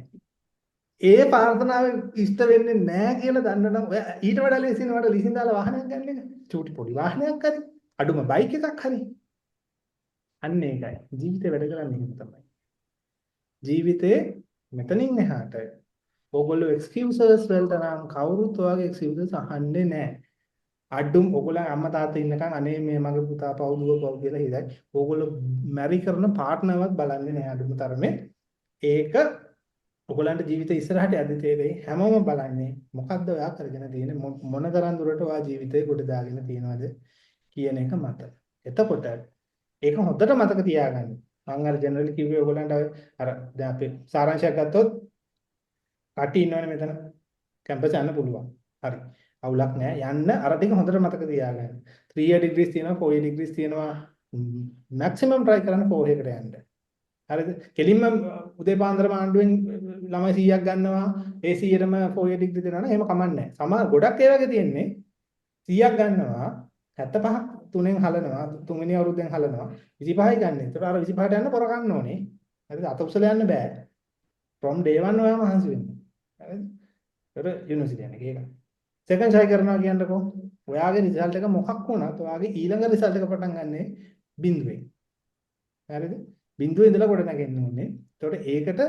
ඒ ප්‍රාර්ථනාව ඉෂ්ට වෙන්නේ නැහැ කියලා දන්න නම් ඔය ඊට වඩා ලේසියි නේද ලීසින් දාලා වාහනයක් ගන්න එක. චූටි පොඩි වාහනයක් හරි. අඩුම බයික් එකක් හරි. අන්න ඒකයි. ජීවිතේ වැඩ කරන්නේ ඒක තමයි. ජීවිතේ මෙතනින් එහාට ඕගොල්ලෝ එක්ස්කියුසස් වලට නම් කවුරුත් ඔයගේ එක්ස්කියුසස් අහන්නේ නැහැ. අඩුම ඕගොල්ලන් අම්මා තාත්තා ඉන්නකන් අනේ මේ මගේ පුතා පවුදුව පව් කියලා හිතයි. ඕගොල්ලෝ මැරි කරන පාර්ට්නර්වත් බලන්නේ නැහැ අඩුම තරමේ. ඒක ඔයගොල්ලන්ට ජීවිතේ ඉස්සරහට යද්දි තේරෙයි හැමෝම බලන්නේ මොකද්ද ඔයා කරගෙන තියෙන්නේ මොන තරම් දුරට ඔයා ජීවිතේ කොට දාගෙන තියෙනවද කියන එක මත. එතකොට ඒක හොඳට මතක තියාගන්න. මම අර ජෙනරලි කිව්වේ ඔයගොල්ලන්ට අර දැන් අපි සාරාංශයක් ගත්තොත් කටි ඉන්නවනේ මෙතන කැම්පස් යන්න පුළුවන්. හරි. අවුලක් නැහැ. යන්න අර ටික හොඳට මතක තියාගන්න. 3 year degrees තියෙනවා 4 year degrees තියෙනවා maximum try කරන්න 4 එකට යන්න. හරිද? කෙලින්ම උදේ පාන්දර ආණ්ඩුවෙන් ළමයි 100ක් ගන්නවා. ඒ 100ටම 4 year degree දෙනවා නම් එහෙම කමන්නේ නැහැ. සමහර ගොඩක් ඒ වගේ තියෙන්නේ 100ක් ගන්නවා 75ක් තුනෙන් හලනවා තුන්වෙනි අවුරුද්දෙන් හලනවා 25යි ගන්න. ඒතර අර 25ට යන්න පොර ගන්න ඕනේ. හරිද? අත උසල යන්න බෑ. from day 1 ඔයාම මහන්සි වෙන්න. හරිද? ඒතර යුනිවර්සිටි යන්නේ ඒක. සෙකන්ඩ් try කරනවා කියන්නකෝ. ඔයාගේ රිසල්ට් එක මොකක් වුණත් ඔයාගේ ඊළඟ රිසල්ට් එක පටන් ගන්නෙ බිඳුවෙන්. හරිද? බිඳුවේ ඉඳලා කොට නැගෙන්න ඕනේ. ඒතකොට ඒකට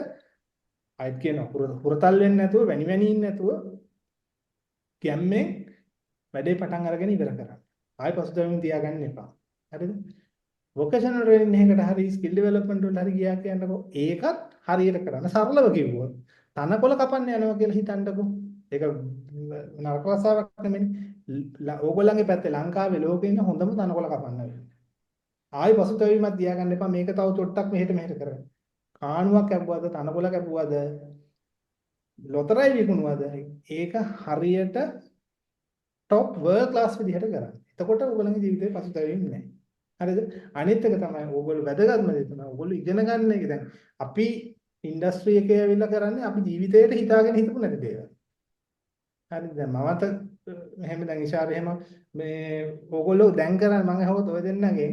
අයිත් කියනවා හුරතල් වෙන්නේ නැතුව වැනි වැනි ඉන්නේ නැතුව ගැම්මෙන් වැඩේ පටන් අරගෙන ඉවර කරන්න. ආයෙ පසුතැවීම් තියාගන්න එපා. හරිද? වොකේෂනල් ට්‍රේනින් එකකට හරි ස්කිල් ඩෙවලොප්මන්ට් වලට හරි ගියා කියන්නකෝ. ඒකත් හරියට කරන්න සරලව කිව්වොත් තනකොළ කපන්න යනවා කියලා හිතන්නකෝ. ඒක නරක රසාවක් නෙමෙයි. ඕගොල්ලන්ගේ පැත්තේ ලංකාවේ ලෝකේ ඉන්න හොඳම තනකොළ කපන්න වෙන්නේ. ආයි පසුතැවීමක් තියාගන්න එපා. මේක තව චොට්ටක් මෙහෙට කරන්න. කාණුවක් කැපුවද තනකොළ කැපුවද ලොතරැයි විකුණුවද ඒක හරියට টপ වර්ල්ඩ් ක්ලාස් විදිහට කරන්න. එතකොට ඕගොල්ලන්ගේ ජීවිතේ පසුතැවීම් නැහැ. හරිද? අනිත් එක තමයි ඕගොල්ලෝ වැදගත්ම දේ තමයි ඕගොල්ලෝ ඉගෙන ගන්න එක. දැන් අපි ඉන්ඩස්ට්‍රි එකේ ඇවිල්ලා කරන්නේ අපි ජීවිතේට හිතාගෙන හිතපු නැති දේවල්. හරිද? දැන් මමත එහෙම දැන් ඉෂාර එහෙම මේ ඕගොල්ලෝ දැන් කරන්නේ මම අහුවත් ඔය දෙන්නගේ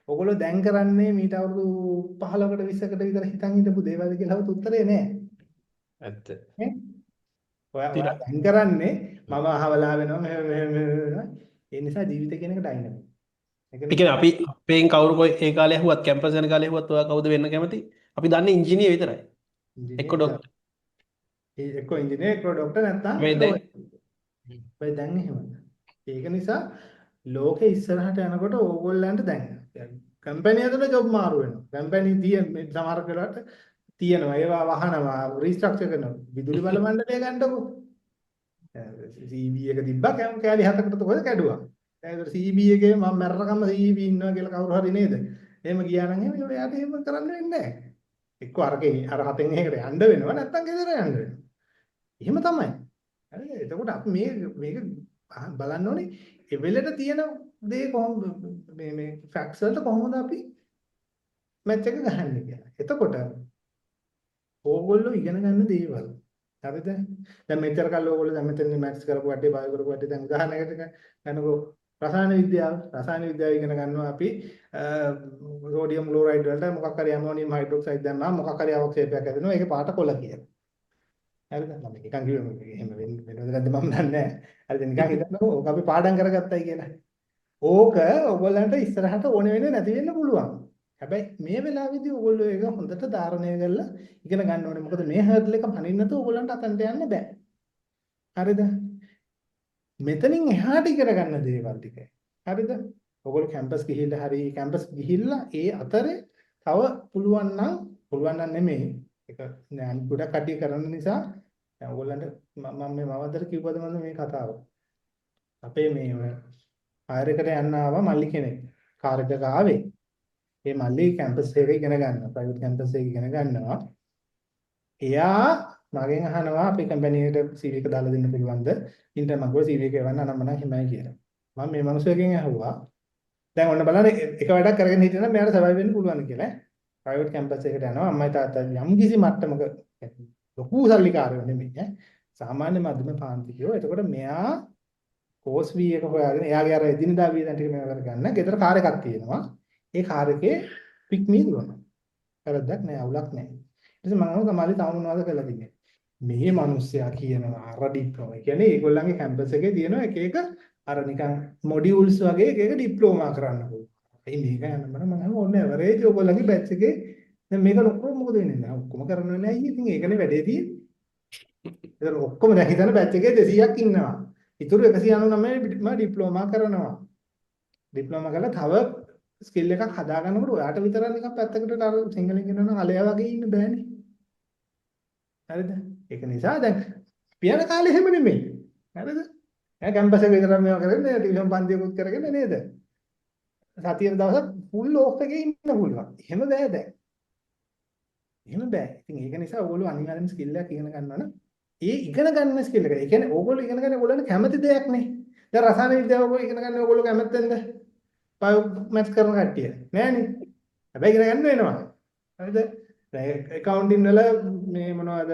ඔයගොල්ලෝ දැන් කරන්නේ මීට අවුරුදු 15කට 20කට විතර හිතන් හිටපු දේවල් කියලාවත් උත්තරේ නෑ. ඇත්ත. නේ? ඔයා දැන් කරන්නේ මම අහවලා වෙනවා මෙහෙම ඒ නිසා ජීවිතය කියන එක ඩයිනමික්. ඒ කියන්නේ අපි අපෙන් කවුරු කොයි ඒ කාලේ ඇහුවත් කැම්පස් යන කාලේ ඇහුවත් ඔයා කවුද වෙන්න කැමති? අපි දන්නේ ඉංජිනේර විතරයි. එක්ක ඩොක්ටර්. එක්ක ඉංජිනේර එක්ක ඩොක්ටර් නැත්නම් මේ දැන් හැබැයි දැන් එහෙමද? ඒක නිසා ලෝකෙ ඉස්සරහට යනකොට ඕගොල්ලන්ට දැන් කම්පැනි ඇතුලේ ජොබ් මාරු වෙනවා. කම්පැනි තියෙන සමහර වෙලාවට තියෙනවා. ඒවා වහනවා, රීස්ට්‍රක්චර් කරනවා. විදුලි බල මණ්ඩලය ගන්නකො. CB එක තිබ්බා කෑලි 7කට කොහෙද කැඩුවා. ඒකට CB එකේ මම මැරරකම CB ඉන්නවා කියලා කවුරු හරි නේද? එහෙම ගියා නම් එහෙම එයාට එහෙම කරන්න වෙන්නේ නැහැ. එක්ක අරකේ අර හතෙන් එකකට යන්න වෙනවා නැත්නම් ගෙදර යන්න වෙනවා. එහෙම තමයි. හරිද? එතකොට අපි මේක බලන්න ඕනේ එවෙලට තියෙන දේ කොහොමද මේ ෆැක්ට්ස් වලට කොහොමද අපි මැච් එක ගහන්නේ කියලා. එතකොට ඕගොල්ලෝ ඉගෙන ගන්න දේවල්. හරිද? දැන් මෙච්චර කල් ඕගොල්ලෝ දැන් මෙතන මැත්ස් කරපු කට්ටිය බයෝ කරපු කට්ටිය දැන් උදාහරණයකට ගන්නකෝ රසායන විද්‍යාව ඉගෙන ගන්නවා අපි සෝඩියම් ක්ලෝරයිඩ් වලට මොකක් හරි ඇමෝනියම් හයිඩ්‍රොක්සයිඩ් දැම්මම මොකක් හරි අවක්ෂේපයක් හැදෙනවා. ඒකේ පාට කොළ කියලා. හරිද? මම නිකන් කිව්වේ එහෙම වෙනවද නැද්ද මම දන්නේ නැහැ. හරිද? නිකන් හිතන්නකෝ ඕක අපි පාඩම් කරගත්තයි කියලා. ඕක ඔයගොල්ලන්ට ඉස්සරහට ඕන වෙන්නේ නැති වෙන්න පුළුවන්. හැබැයි මේ වෙලාවේදී ඔයගොල්ලෝ ඒක හොඳට ධාරණය කරලා ඉගෙන ගන්න ඕනේ. මොකද මේ හර්ඩල් එක පනින්න නැතුව ඔයගොල්ලන්ට අතන්ට යන්න බෑ. හරිද? මෙතනින් එහාට ඉගෙන ගන්න දේවල් ටික. හරිද? ඔයගොල්ලෝ කැම්පස් ගිහිල්ලා ඒ අතරේ තව පුළුවන් නම් නෙමෙයි. ඒක නෑ ගොඩක් කට්ටිය කරන නිසා දැන් ඔයගොල්ලන්ට මම මේ මවද්දට කිව්වද මන්ද මේ කතාව. අපේ මේ හයර් එකට යන්න ආවා මල්ලි කෙනෙක්. කාර් එකක ආවේ. මේ මල්ලි කැම්පස් එකේ ඉගෙන ගන්නවා. ප්‍රයිවට් කැම්පස් එකේ ඉගෙන ගන්නවා. එයා මගෙන් අහනවා අපේ කම්පැනි එකට CV එක දාලා දෙන්න පුළුවන්ද? ඉන්ටර්න් මම CV එක එවන්න අනම්මනම් හිමයි කියලා. මම මේ මිනිස්සුගෙන් ඇහුවා. දැන් ඔන්න බලන්න එක වැඩක් කරගෙන හිටියනම් මෙයාට සර්වයිව් වෙන්න පුළුවන් කියලා. ප්‍රයිවට් කැම්පස් එකකට යනවා අම්මයි තාත්තයි යම් කිසි මට්ටමක ලොකු සල්ලිකාරයෝ නෙමෙයි ඈ. සාමාන්‍ය මධ්‍යම පාන්තිකයෝ. එතකොට මෙයා කෝස් V එක හොයාගෙන එයාගේ අර එදිනදා වේදන් ටික මේව කරගන්න. ගෙදර කාර් එකක් තියෙනවා. ඒ කාර් එකේ පික්මී දුවනවා. වැරද්දක් නෑ අවුලක් නෑ. ඊට පස්සේ මම අහුවා සමාලි තව මොනවද කරලා තින්නේ? මේ මිනිස්සයා කියනවා අර ඩිප්ලෝමා. කියන්නේ ඒගොල්ලන්ගේ කැම්පස් එකේ තියෙන එක අර නිකන් මොඩියුල්ස් වගේ එක ඩිප්ලෝමා කරන්න පුළුවන්. ඒ මේක යනම මම ඕන ඇවරේජ් ඔයගොල්ලන්ගේ බැච් එකේ දැන් මේක ඔක්කොම මොකද වෙන්නේ? නෑ ඔක්කොම කරන්නේ නෑ අයියේ. ඉතින් ඒකනේ වැඩේ තියෙන්නේ. ඒතර ඔක්කොම දැන් හිතන බැච් එකේ 200ක් ඉන්නවා. ඉතුරු 199 මම ඩිප්ලෝමා කරනවා. ඩිප්ලෝමා කරලා තව ස්කිල් එකක් හදාගන්නකොට ඔයාට විතරක් නිකන් පැත්තකට අර සිංහලෙන් කියනවා නම් අලයා වගේ ඉන්න බෑනේ. හරිද? ඒක නිසා දැන් පියන කාලේ හැම නෙමෙයි. හරිද? ඈ කැම්පස් එකේ විතරක් මේවා කරන්නේ ටියුෂන් පන්තියකුත් කරගෙන නේද? සතියේ දවසක් ෆුල් ඕෆ් එකේ ඉන්න පුළුවන්. එහෙම බෑ දැන්. එහෙම බෑ. ඉතින් ඒක නිසා ඕගොල්ලෝ අනිවාර්යෙන් ස්කිල් එකක් ඉගෙන ගන්නවා නම් ඒ ඉගෙන ගන්න ස්කිල් එක. ඒ කියන්නේ ඕගොල්ලෝ ඉගෙන ගන්න ඕගොල්ලන්ට කැමති දෙයක් නේ. දැන් රසායන විද්‍යාව ඕගොල්ලෝ ඉගෙන ගන්න ඕගොල්ලෝ කැමතිද? බයෝ මැත්ස් කරන කට්ටිය. නෑනේ. හැබැයි ඉගෙන ගන්න වෙනවා. හරිද? දැන් accounting වල මේ මොනවද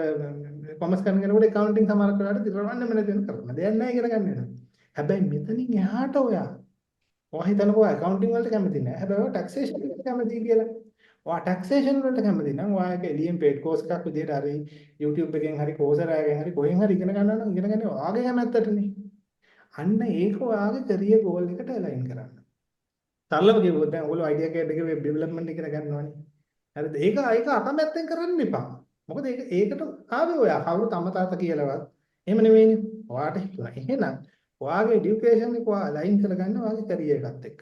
කොමර්ස් කරන කෙනෙකුට accounting සමහර කරලාට දිරවන්නම නැති වෙන කරන්න දෙයක් නෑ ඉගෙන ගන්න වෙනවා. හැබැයි මෙතනින් එහාට ඔයා හිතනකෝ accounting වලට කැමති නෑ. හැබැයි ඔයා taxation වලට කැමතියි කියලා. ඔයා taxation වලට කැමති නම් ඔයාගේ එළියෙන් paid course එකක් විදිහට හරි YouTube එකෙන් හරි Coursera එකෙන් හරි කොහෙන් හරි ඉගෙන ගන්නවා නම් ඉගෙන ගන්නේ ඔයාගේ කැමැත්තටනේ. අන්න ඒක ඔයාගේ career goal එකට align කරන්න. සරලව කිව්වොත් දැන් ඔයගොල්ලෝ idea CAD එකේ web development ඉගෙන ගන්නවානේ. හරිද? ඒක අකමැත්තෙන් කරන්න එපා. මොකද ඒකට ආවේ ඔයා කවුරු තම තාත්තා කියලාවත් එහෙම නෙවෙයිනේ. ඔයාට හිතුණා. එහෙනම් ඔයාගේ education එක ඔයා align කරගන්න ඔයාගේ career එකත් එක්ක.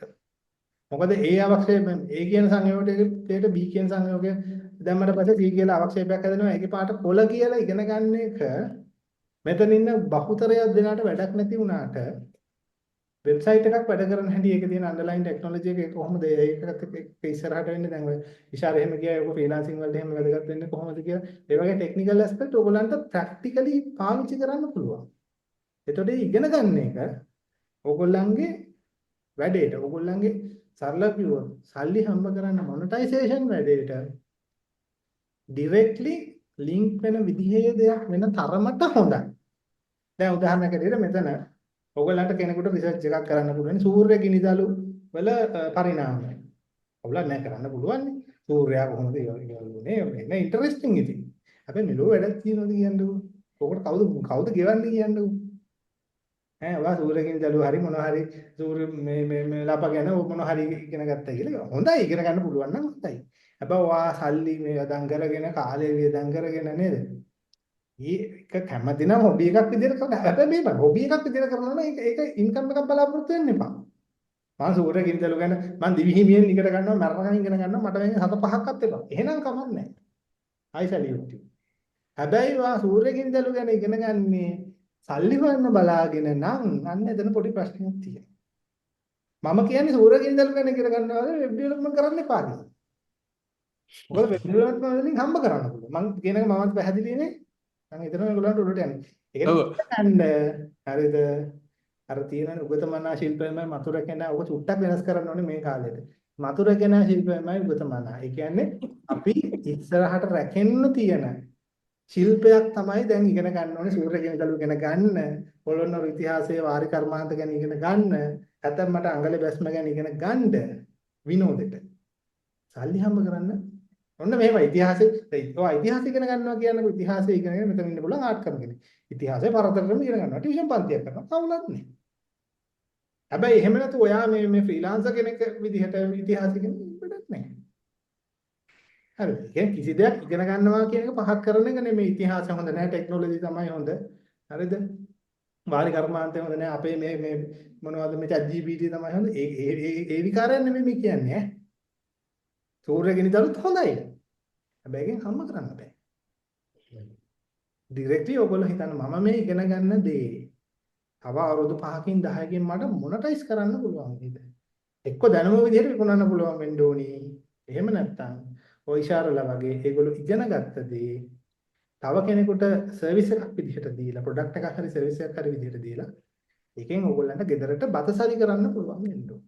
මොකද ඒ අවශ්‍යයෙන් A කියන සංයෝගයට B කියන සංයෝගය දැම්මට පස්සේ C කියලා අවශ්‍යයක් හැදෙනවා. ඒකේ පාට කොළ කියලා ඉගෙන ගන්න එක මෙතන ඉන්න බහුතරයක් දෙනාට වැඩක් නැති වුණාට වෙබ්සයිට් එකක් වැඩ කරන හැටි ඒකේ තියෙන අන්ඩර්ලයින් ටෙක්නොලොජි එක කොහොමද ඒකත් එක්ක ඉස්සරහට වෙන්නේ දැන් ඔය ඉෂාර එහෙම ගියා ඒක ෆ්‍රීලාන්සින් වලට එහෙම වැදගත් වෙන්නේ කොහොමද කියලා ඒ වගේ ටෙක්නිකල් ඇස්පෙක්ට් ඔයගොල්ලන්ට ප්‍රැක්ටිකලි පාවිච්චි කරන්න පුළුවන්. එතකොට ඉගෙන ගන්න එක ඔයගොල්ලන්ගේ වැඩේට ඔයගොල්ලන්ගේ සරල කිව්වොත් සල්ලි හම්බ කරන්න මොනටයිසේෂන් වැඩේට ඩිරෙක්ට්ලි ලින්ක් වෙන විදිහේ දෙයක් වෙන තරමට හොඳයි. දැන් උදාහරණයක් ඇරෙන්න මෙතන ඔයගොල්ලන්ට කෙනෙකුට රිසර්ච් එකක් කරන්න පුළුවන් සූර්ය ගිනිදළු වල පරිණාමය. ඔයගොල්ලන් නෑ කරන්න පුළුවන් නේ. සූර්යයා කොහොමද ඉවල්ුනේ මේක ඉන්ටරෙස්ටිං ඉතින්. හැබැයි මෙලෝ වැඩක් තියෙනවද කියන්නකෝ. ඔකට කවුද ගෙවන්නේ කියන්නකෝ. ඔයා සූර්ය ගිනිදළු හරි මොනවා හරි සූර්ය මේ ලාප ගැන මොනවා හරි ඉගෙන ගත්තා කියලා. හොඳයි ඉගෙන ගන්න පුළුවන් නම් හොඳයි. හැබැයි ඔයා සල්ලි මේ වදන් කරගෙන කාලය වේදන් කරගෙන නේද? ඒක කැමතිනම් හොබි එකක් විදිහට කරන්න. හැබැයි මේ හොබි එකක් විදිහට කරනවා නම් ඒක ඉන්කම් එකක් බලාපොරොත්තු වෙන්න එපා. මම සූර්ය ගිනිදළු ගැන මම දිවි හිමියෙන් ඉගෙන ගන්නවා මරණකම් ඉගෙන ගන්නවා මට මේක හත පහක්වත් එපා. එහෙනම් කමක් නැහැ. I salute you. හැබැයි වා සූර්ය ගිනිදළු ගැන ඉගෙන ගන්නේ සල්ලි හොයන්න බලාගෙන නම් අන්න එතන පොඩි ප්‍රශ්නයක් තියෙනවා. මම කියන්නේ සූර්ය ගිනිදළු ගැන ඉගෙන ගන්නවා වගේ වෙබ් ඩෙවලොප්මන්ට් කරන්න එපා කියලා. මොකද වෙබ් ඩෙවලොප්මන්ට් වලින් හම්බ කරන්න පුළුවන්. මම කියන එක මමත් පැහැදිලිනේ. මම හිතනවා ඒගොල්ලන්ට උඩට යන්නේ. ඒක ඔව්. ගන්න හරිද? අර තියෙන උගතමනා ශිල්පයමයි මතුරකෙනා ඔක චුට්ටක් වෙනස් කරන්න ඕනේ මේ කාලෙට. මතුරකෙනා ශිල්පයමයි උගතමනා. ඒ කියන්නේ අපි ඉස්සරහට රැකෙන්න තියෙන ශිල්පයක් තමයි දැන් ඉගෙන ගන්න ඕනේ. සූර්ය ගිනිදළු ඉගෙන ගන්න, පොළොන්නරු ඉතිහාසයේ වාරි කර්මාන්ත ගැන ඉගෙන ගන්න, නැත්නම් මට අඟලේ බැස්ම ගැන ඉගෙන ගන්න විනෝදෙට. සල්ලි හම්බ කරන්න. ඔන්න මේව ඉතිහාසයේ ඔය ඉතිහාසය ඉගෙන ගන්නවා කියන්නේ ඉතිහාසය ඉගෙනගෙන මෙතන ඉන්න පුළුවන් ආර්ට් කරන කෙනෙක්. ඉතිහාසය පරතරටම ඉගෙන ගන්නවා. ටියුෂන් පන්තියක් කරනවා. කවුලත් නෑ. හැබැයි එහෙම නැතු ඔයා මේ ෆ්‍රීලාන්සර් කෙනෙක් විදිහට ඉතිහාසය ඉගෙන වැඩක් නෑ. හරිද? ඒ කිසි දෙයක් ඉගෙන ගන්නවා කියන එක පහත් කරන එක නෙමෙයි. ඉතිහාසය හොඳ නෑ, ටෙක්නොලොජි තමයි හොඳ. හරිද? වාරි කර්මාන්තය හොඳ නෑ. අපේ මේ මොනවද මේ chat GPT තමයි හොඳ. ඒ විකාරයක් නෙමෙයි මේ කියන්නේ ඈ. සූර්ය ගිනිදළුත් හොඳයි. හැබැයි ඒකෙන් හම්බ කරන්න බෑ. ඩිරෙක්ට්ලි ඔයගොල්ලෝ හිතන්න මම මේ ඉගෙන ගන්න දේ තව අවුරුදු 5කින් 10කින් මට මොනටයිස් කරන්න පුළුවන් නේද? එක්ක දැනුම විදිහට විකුණන්න පුළුවන් වෙන්න ඕනි. එහෙම නැත්නම් ඔය ඉෂාරලා වගේ ඒගොල්ලෝ ඉගෙන ගත්ත දේ තව කෙනෙකුට සර්විස් එකක් විදිහට දීලා ප්‍රොඩක්ට් එකක් හරි සර්විස් එකක් හරි විදිහට දීලා ඒකෙන් ඕගොල්ලන්ට ගෙදරට බතසරි කරන්න පුළුවන් වෙන්න ඕන.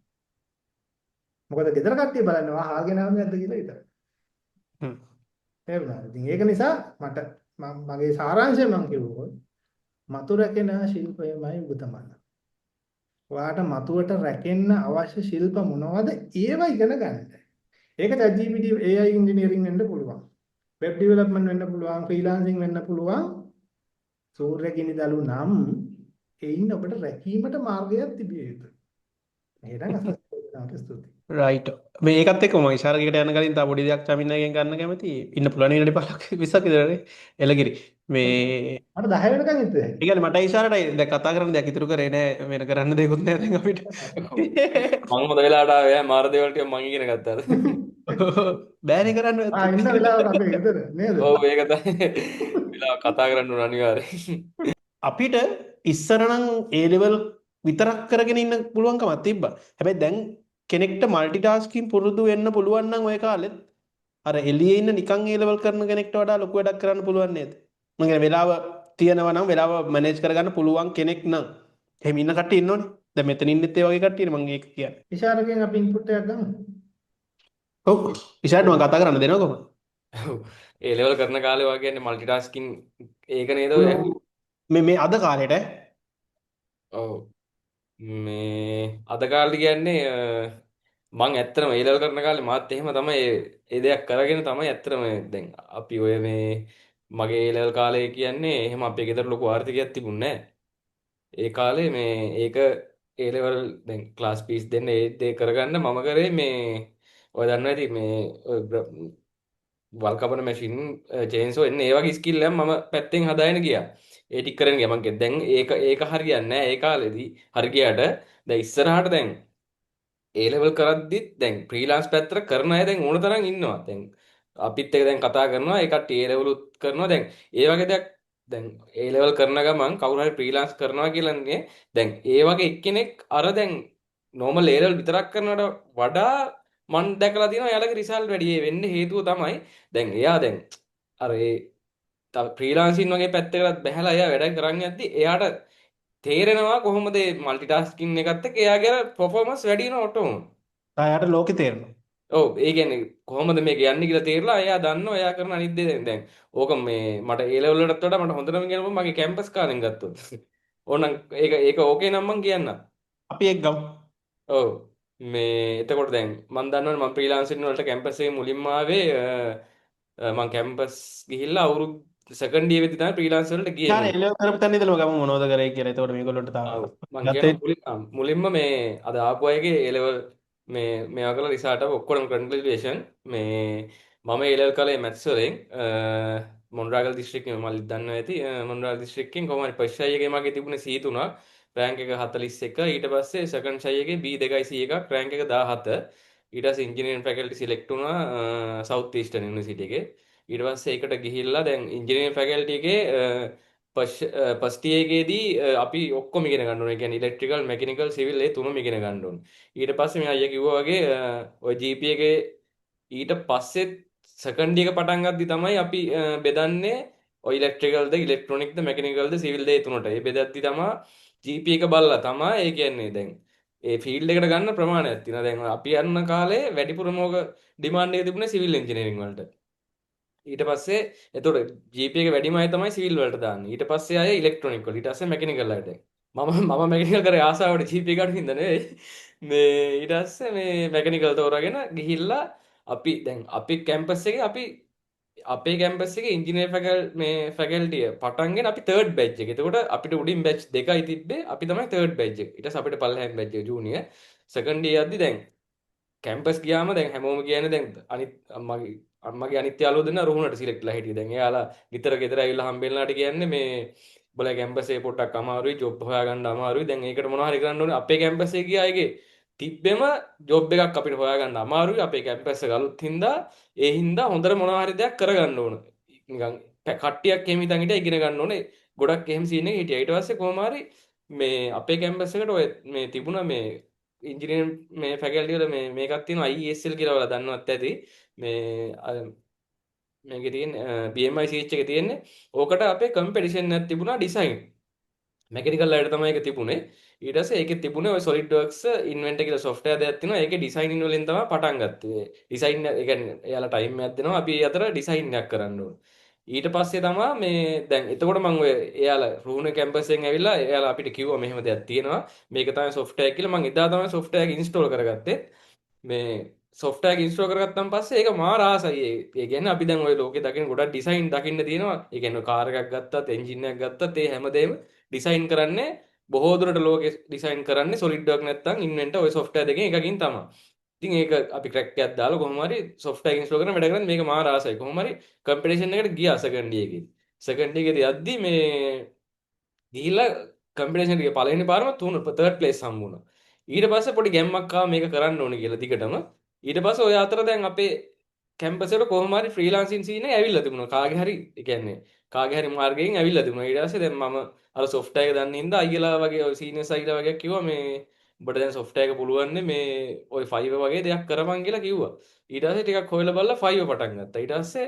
මොකද ගෙදර කට්ටිය බලනවා ආගෙන ආව නැද්ද කියලා විතරයි. හ්ම්. තේරුණාද? ඉතින් ඒක නිසා මගේ සාරාංශය මම කිව්වොත් මතු රැකෙන ශිල්පයමයි උගතමන. ඔයාට මතුවට රැකෙන්න අවශ්‍ය ශිල්ප මොනවද? ඒව ඉගෙන ගන්න. ඒක ChatGPT AI ඉංජිනේරින් වෙන්න පුළුවන්. වෙබ් ඩෙවලොප්මන්ට් වෙන්න පුළුවන්, ෆ්‍රීලාන්සින් වෙන්න පුළුවන්. සූර්ය ගිනිදළු නම් ඒින් ඔබට රැකීමට මාර්ගයක් තිබිය යුතුයි. එහෙනම් අසස්තෝනාට ස්තුතියි. රයිට්. මේ ඒකත් එක්ක මම ඉෂාරකයකට යන කලින් තව පොඩි දෙයක් චමින්නගෙන් ගන්න කැමති. ඉන්න පුළුවන් විනාඩි 15ක් 20ක් විතරනේ. එළගිරි. මේ මට 10 වෙනකන් ඉන්න. ඒ කියන්නේ මට ඉෂාරටයි දැන් කතා කරන්න දෙයක් ඉතුරු කරේ නෑ. වෙන කරන්න දෙයක්වත් නෑ දැන් අපිට. මං හොඳ වෙලාවට ආවේ මාර දේවල් ටික මං ඉගෙන ගත්තාද බෑනේ කරන්න. ඉන්න වෙලාවට අපේ ගෙදර නේද? ඔව් ඒක තමයි වෙලාව කතා කරන්න ඕන අනිවාර්යයෙන් අපිට ඉස්සර නම් ඒ ලෙවල් විතරක් කරගෙන ඉන්න පුළුවන්කමක් තිබ්බා. හැබැයි දැන් කෙනෙක්ට මල්ටිටාස්කින් පුරුදු වෙන්න පුළුවන් නම් ඔය කාලෙත් අර එළියේ ඉන්න නිකන් ඒ ලෙවල් කරන කෙනෙක්ට වඩා ලොකු වැඩක් කරන්න පුළුවන් නේද? මම කියන්නේ වෙලාව තියෙනවා නම් වෙලාව මැනේජ් කරගන්න පුළුවන් කෙනෙක් නම් එහෙම ඉන්න කට්ටිය ඉන්නෝනේ. දැන් මෙතන ඉන්නෙත් ඒ වගේ කට්ටියනේ මම ඒක කියන්නේ. ඉෂාරකෙන් අපි ඉන්පුට් එකක් ගමු. ඔව්. ඉෂාරට මම කතා කරන්න දෙනවා කොහොමද? ඒ ලෙවල් කරන කාලේ වගේ කියන්නේ මල්ටිටාස්කින් ඒක නේද ඔය මේ අද කාලේට ඔව් මේ අද කාලේ කියන්නේ මං ඇත්තටම ඒ ලෙවල් කරන කාලේ මාත් එහෙම තමයි ඒ දෙයක් කරගෙන තමයි ඇත්තටම දැන් අපි ඔය මේ මගේ ඒ ලෙවල් කාලේ කියන්නේ එහෙම අපේ ගෙදර ලොකු ආර්ථිකයක් තිබුණේ නැහැ. ඒ කාලේ මේ ඒක ඒ ලෙවල් දැන් ක්ලාස් පීස් දෙන්න ඒ දේ කරගන්න මම කරේ මේ ඔය දන්නවා ඇති මේ වල් කපන මැෂින් චේන්සෝ එන්න ඒ වගේ ස්කිල් එකක් මම පැත්තෙන් හදාගෙන ගියා. ඒ ටික කරගෙන ගියා. මම දැන් ඒක හරියන්නේ නැහැ ඒ කාලෙදී. හරි ගියාට දැන් ඉස්සරහට දැන් ඒ ලෙවල් කරද්දිත් දැන් ෆ්‍රීලාන්ස් පැත්තට කරන අය දැන් ඕන තරම් ඉන්නවා. දැන් අපිත් එක දැන් කතා කරනවා ඒ කට්ටිය ඒ ලෙවලුත් කරනවා. දැන් ඒ වගේ දෙයක් දැන් ඒ ලෙවල් කරන ගමන් කවුරු හරි ෆ්‍රීලාන්ස් කරනවා කියලානේ දැන් ඒ වගේ එක්කෙනෙක් අර දැන් නෝමල් ඒ ලෙවල් විතරක් කරනවට වඩා මම දැකලා තියෙනවා එයාලගේ රිසල්ට් වැඩි. ඒ වෙන්නේ හේතුව තමයි දැන් එයා දැන් අර ඒ ෆ්‍රීලාන්සින් වගේ පැත්තකට බහැලා එයා වැඩ කරන් යද්දි එයාට තේරෙනවා කොහොමද මේ මල්ටිටාස්කින් එකත් එක්ක එයාගේ අර පර්ෆෝමන්ස් වැඩි වෙනවා ඔටෝම. තායට ලෝකේ තේරෙනවා. ඔව් ඒ කියන්නේ කොහොමද මේක යන්නේ කියලා තේරලා එයා දන්නවා එයා කරන අනිත් දේ දැන් ඕක මේ මට ඒ ලෙවල් වලටත් වඩා මට හොඳටම කියනවා මගේ කැම්පස් කාලෙන් ගත්තොත්. ඕනනම් ඒක ඕකේ නම් මං කියන්නම්. අපි එක් ගමු. ඔව් මේ එතකොට දැන් මම දන්නවනේ මම ෆ්‍රීලාන්සින් වලට කැම්පස් එකේ මුලින්ම ආවේ මම කැම්පස් ගිහිල්ලා අවුරුදු සෙකන්ඩ් ඉයර් වෙද්දි තමයි ෆ්‍රීලාන්ස් වලට ගියේ ඉෂාර මම. එළව කරපු තැන ඉඳලා ගමු මොනවද කරේ කියලා. එතකොට මේගොල්ලන්ට තාම ඔව් මම ගත්තේ කියනවා මුලින්ම මේ අද ආපු අයගේ ඒ ලෙවල් මේවා කරලා රිසල්ට් එක ඔක්කොම කන්ග්‍රැචුලේෂන් මේ මම ඒ ලෙවල් කළේ මැත්ස් වලින් මොන්රාගල් දිස්ත්‍රික්කේ මල්ලි දන්නවා ඇති මොන්රාගල් දිස්ත්‍රික්කෙන් කොහොම හරි ෆස්ට් ෂයි එකේ මගේ තිබුණේ C3ක් රෑන්ක් එක 41 ඊට පස්සේ සෙකන්ඩ් ෂයි එකේ B2යි C1ක් රෑන්ක් එක 17 ඊට පස්සේ ඉන්ජිනියරින් ෆැකල්ටි සිලෙක්ට් වුණා සවුත් ඊස්ටර්න් යුනිවර්සිටි එකේ ඊට පස්සේ ඒකට ගිහිල්ලා දැන් ඉන්ජිනියරින් ෆැකල්ටි එකේ ෆස්ට් ඉයර් එකේදී අපි ඔක්කොම ඉගෙන ගන්න ඕනේ. ඒ කියන්නේ ඉලෙක්ට්‍රිකල්, මෙකැනිකල්, සිවිල් ඒ තුනම ඉගෙන ගන්න ඕනේ. ඊට පස්සේ මේ අයියා කිව්වා වගේ ඔය GPA එකේ ඊට පස්සේ සෙකන්ඩ් එක පටන් ගද්දි තමයි අපි බෙදන්නේ ඔය ඉලෙක්ට්‍රිකල්ද, ඉලෙක්ට්‍රොනික්ද, මෙකැනිකල්ද, සිවිල්ද ඒ තුනට. ඒ බෙදද්දි තමයි GPA එක බලලා තමයි ඒ කියන්නේ දැන් ඒ ෆීල්ඩ් එකට ගන්න ප්‍රමාණයක් තියෙනවා. දැන් අපි යන කාලේ වැඩිපුරම ඕක ඩිමාන්ඩ් එක තිබුණේ සිවිල් එන්ජිනියරින් වලට. ඊට පස්සේ එතකොට GPA එක වැඩිම අය තමයි සිවිල් වලට දාන්නේ. ඊට පස්සේ අය ඉලෙක්ට්‍රොනික වලට. ඊට පස්සේ මෙකැනිකල් වලට. මම මෙකැනිකල් කරේ ආසාවට GPA ගන්න හින්දා නෙවෙයි. මේ ඊට පස්සේ මේ මෙකැනිකල් තෝරාගෙන ගිහිල්ලා අපි දැන් අපි කැම්පස් එකේ අපි අපේ කැම්පස් එකේ ඉංජිනේර් ෆැකල්ටිය පටන්ගෙන අපි තර්ඩ් බැච් එක. එතකොට අපිට උඩින් බැච් දෙකයි තිබ්බේ. අපි තමයි තර්ඩ් බැච් එක. ඊට පස්සේ අපිට පල්ලෙහාන් බැච් එක ජූනියර්. සෙකන්ඩ් ඉයර් යද්දි දැන් කැම්පස් ගියාම දැන් හැමෝම කියන්නේ දැන් අනිත් අම්මගේ අනිත් යාළුවෝ දෙන්න රුහුණට සිලෙක්ට්ලා හිටියේ. දැන් එයාලා නිතර ගෙදර ඇවිල්ලා හම්බෙන්ලාට කියන්නේ මේ උඹලා කැම්පස් එකේ පොඩ්ඩක් අමාරුයි, ජොබ් හොයාගන්න අමාරුයි. දැන් ඒකට මොනවා හරි කරන්න ඕනේ. අපේ කැම්පස් එකේ ගියා අයගේ තිබ්බෙම ජොබ් එකක් අපිට හොයාගන්න අමාරුයි. අපේ කැම්පස් එක අලුත් හින්දා ඒ හින්දා හොඳට මොනවා හරි දෙයක් කරගන්න ඕන. නිකන් කට්ටියක් එහෙම හිතන් හිටියා ඉගෙන ගන්න ඕනේ. ගොඩක් එහෙම සීන් එක හිටියා. ඊට පස්සේ කොහොම හරි මේ අපේ කැම්පස් එකට ඔය මේ තිබුණා මේ ඉංජිනේරින් මේ ෆැකල්ටි වල මේකක් තියෙනවා IESL කියලා ඔයාලා දන්නවත් ඇති. මේ මේකේ තියෙන BMI CH එකේ තියෙන්නේ. ඕකට අපේ කම්පිටිෂන් එකක් තිබුණා ඩිසයින්. මෙකැනිකල් වලට තමයි ඒක තිබුණේ. ඊට පස්සේ ඒකේ තිබුණේ ඔය SolidWorks Inventor කියලා software දෙයක් තියෙනවා. ඒකේ ඩිසයිනින් වලින් තමයි පටන් ගත්තේ. ඩිසයින් ඒ කියන්නේ එයාලා ටයිම් එකක් දෙනවා. අපි ඒ අතර ඩිසයින් එකක් කරන්න ඕනේ. ඊට පස්සේ තමයි මේ දැන් එතකොට මම ඔය එයාලා රූණ කැම්පස් එකෙන් ඇවිල්ලා එයාලා අපිට කිව්වා මෙහෙම දෙයක් තියෙනවා. මේක තමයි software කියලා. මම එදා තමයි software එක install කරගත්තේ. මේ software එක install කරගත්තාන් පස්සේ ඒක මාර ආසයි. ඒ කියන්නේ අපි දැන් ওই ලෝකේ දකින ගොඩක් ඩිසයින් දකින්න තියෙනවා. ඒ කියන්නේ කාර් එකක් ගත්තත්, එන්ජින් එකක් ගත්තත් ඒ හැමදේම ඩිසයින් කරන්නේ බොහෝ දුරට ලෝකේ ඩිසයින් කරන්නේ SolidWorks නැත්නම් Inventor ওই software දෙකෙන් එකකින් තමයි. ඉතින් ඒක අපි ක්‍රැක් එකක් දාලා කොහොම හරි software එක install කරන වැඩ කරන්නේ මේක මාර ආසයි. කොහොම හරි කම්පිටිෂන් එකට ගියා සෙකන්ඩ් එකේදී. සෙකන්ඩ් එකේදී යද්දි මේ ගිහිල්ලා කම්පිටිෂන් එකේ පළවෙනි පාරම තර්ඩ් ප්ලේස් හම්බුණා. ඊට පස්සේ පොඩි ගැම්මක් ආවා මේක කරන්න ඕනේ කියලා දිගටම. ඊට පස්සේ ඔය අතර දැන් අපේ කැම්පස් වල කොහොම හරි ෆ්‍රීලාන්සින් සීන් එක ඇවිල්ලා තිබුණා. කාගේ හරි ඒ කියන්නේ කාගේ හරි මාර්ගයෙන් ඇවිල්ලා තිබුණා. ඊට පස්සේ දැන් මම අර software එක දන්න හින්දා අයියලා වගේ ඔය සීනියර්ස් අයියලා වගේ කිව්වා මේ උඹට දැන් software එක පුළුවන් නේ මේ ඔය 5 වගේ දෙයක් කරපන් කියලා කිව්වා. ඊට පස්සේ ටිකක් හොයලා බලලා 5 පටන් ගත්තා. ඊට පස්සේ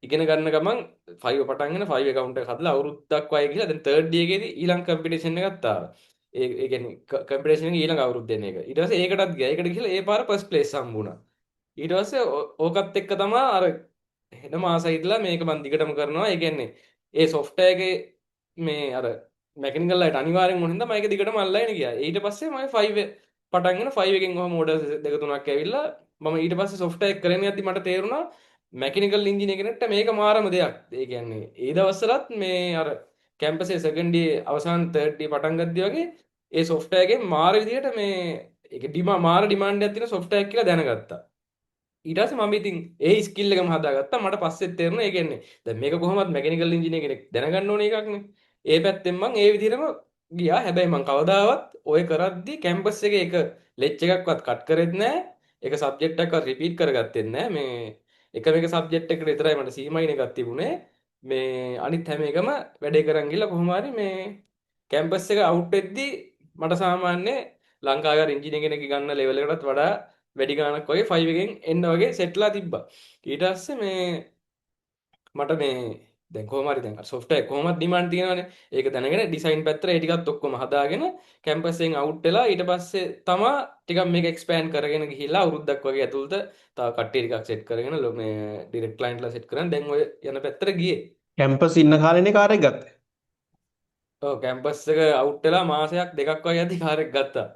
ඉගෙන ගන්න ගමන් 5 පටන්ගෙන 5 account එක හදලා අවුරුද්දක් වගේ ගිහලා දැන් third year එකේදී ඊළඟ කම්පිටිෂන් එකක් ආවා. ඒ කියන්නේ කම්පිටිෂන් එකේ ඊළඟ අවුරුද්ද දෙන එක. ඊට පස්සේ ඒකටත් ගියා. ඒකට ගිහලා ඒ පාර first place හම්බුණා. ඊට පස්සේ ඕකත් එක්ක තමයි අර හෙන මාසෙ ඉඳලා මේක මම දිගටම කරනවා. ඒ කියන්නේ ඒ software එකේ මේ අර මෙකැනිකල් ලයිට් අනිවාර්යෙන් ඕන හින්දා මම ඒක දිගටම අල්ලගෙන ගියා. ඊට පස්සේ මම 5 පටන්ගෙන 5 එකෙන් ඔහම ඕඩර්ස් දෙක තුනක් ඇවිල්ලා මම ඊට පස්සේ software එක කරගෙන යද්දි මට තේරුණා මැකැනිකල් ඉන්ජිනියර් කෙනෙක්ට මේක මාරම දෙයක්. ඒ කියන්නේ ඒ දවස්වලත් මේ අර කැම්පස් එකේ සෙකන්ඩ් ඉයර් අවසාන තර්ඩ් ඉයර් පටන් ගද්දි වගේ ඒ software එකෙන් මාර විදියට මේ ඒක මාර ඩිමාන්ඩ් එකක් තියෙන software එක කියලා දැනගත්තා. ඊට පස්සේ මම ඉතින් ඒ ස්කිල් එකම හදාගත්තා. මට පස්සෙත් තේරුණා ඒ කියන්නේ දැන් මේක කොහොමවත් මැකැනිකල් ඉන්ජිනියර් කෙනෙක් දැනගන්න ඕනේ එකක්නේ. ඒ පැත්තෙන් මම ඒ විදිහටම ගියා. හැබැයි මම කවදාවත් ඔය කරද්දි කැම්පස් එකේ එක ලෙච් එකක්වත් කට් කරෙත් නැහැ. එක සබ්ජෙක්ට් එකක්වත් රිපීට් කරගත්තෙත් නැහැ. මේ එකම එක සබ්ජෙක්ට් එකකට විතරයි මට C- එකක් තිබුණේ. මේ අනිත් හැම එකම වැඩේ කරන් ගිහලා කොහොම හරි මේ කැම්පස් එක අවුට් වෙද්දි මට සාමාන්‍ය ලංකාවේ ඉන්ජිනියර් කෙනෙක් ගන්න ලෙවල් එකටත් වඩා වැඩි ගාණක් වගේ 5 එකෙන් එන්න වගේ සෙට්ලා තිබ්බා. ඊට පස්සේ මේ මට මේ දැන් කොහොම හරි දැන් software කොහොමද ඩිමාන්ඩ් තියෙනවනේ. ඒක දැනගෙන ඩිසයින් පැත්තට ඒ ටිකත් ඔක්කොම හදාගෙන කැම්පස් එකෙන් අවුට් වෙලා ඊට පස්සේ තමා ටිකක් මේක එක්ස්පෑන්ඩ් කරගෙන ගිහිල්ලා අවුරුද්දක් වගේ ඇතුළත තව කට්ටිය ටිකක් සෙට් කරගෙන මේ ඩිරෙක්ට් ක්ලයන්ට්ලා සෙට් කරගෙන දැන් ඔය යන පැත්තට ගියේ. කැම්පස් ඉන්න කාලේනේ කාර් එක ගත්තේ. ඔව් කැම්පස් එක අවුට් වෙලා මාසයක් දෙකක් වගේ යද්දි කාර් එක ගත්තා.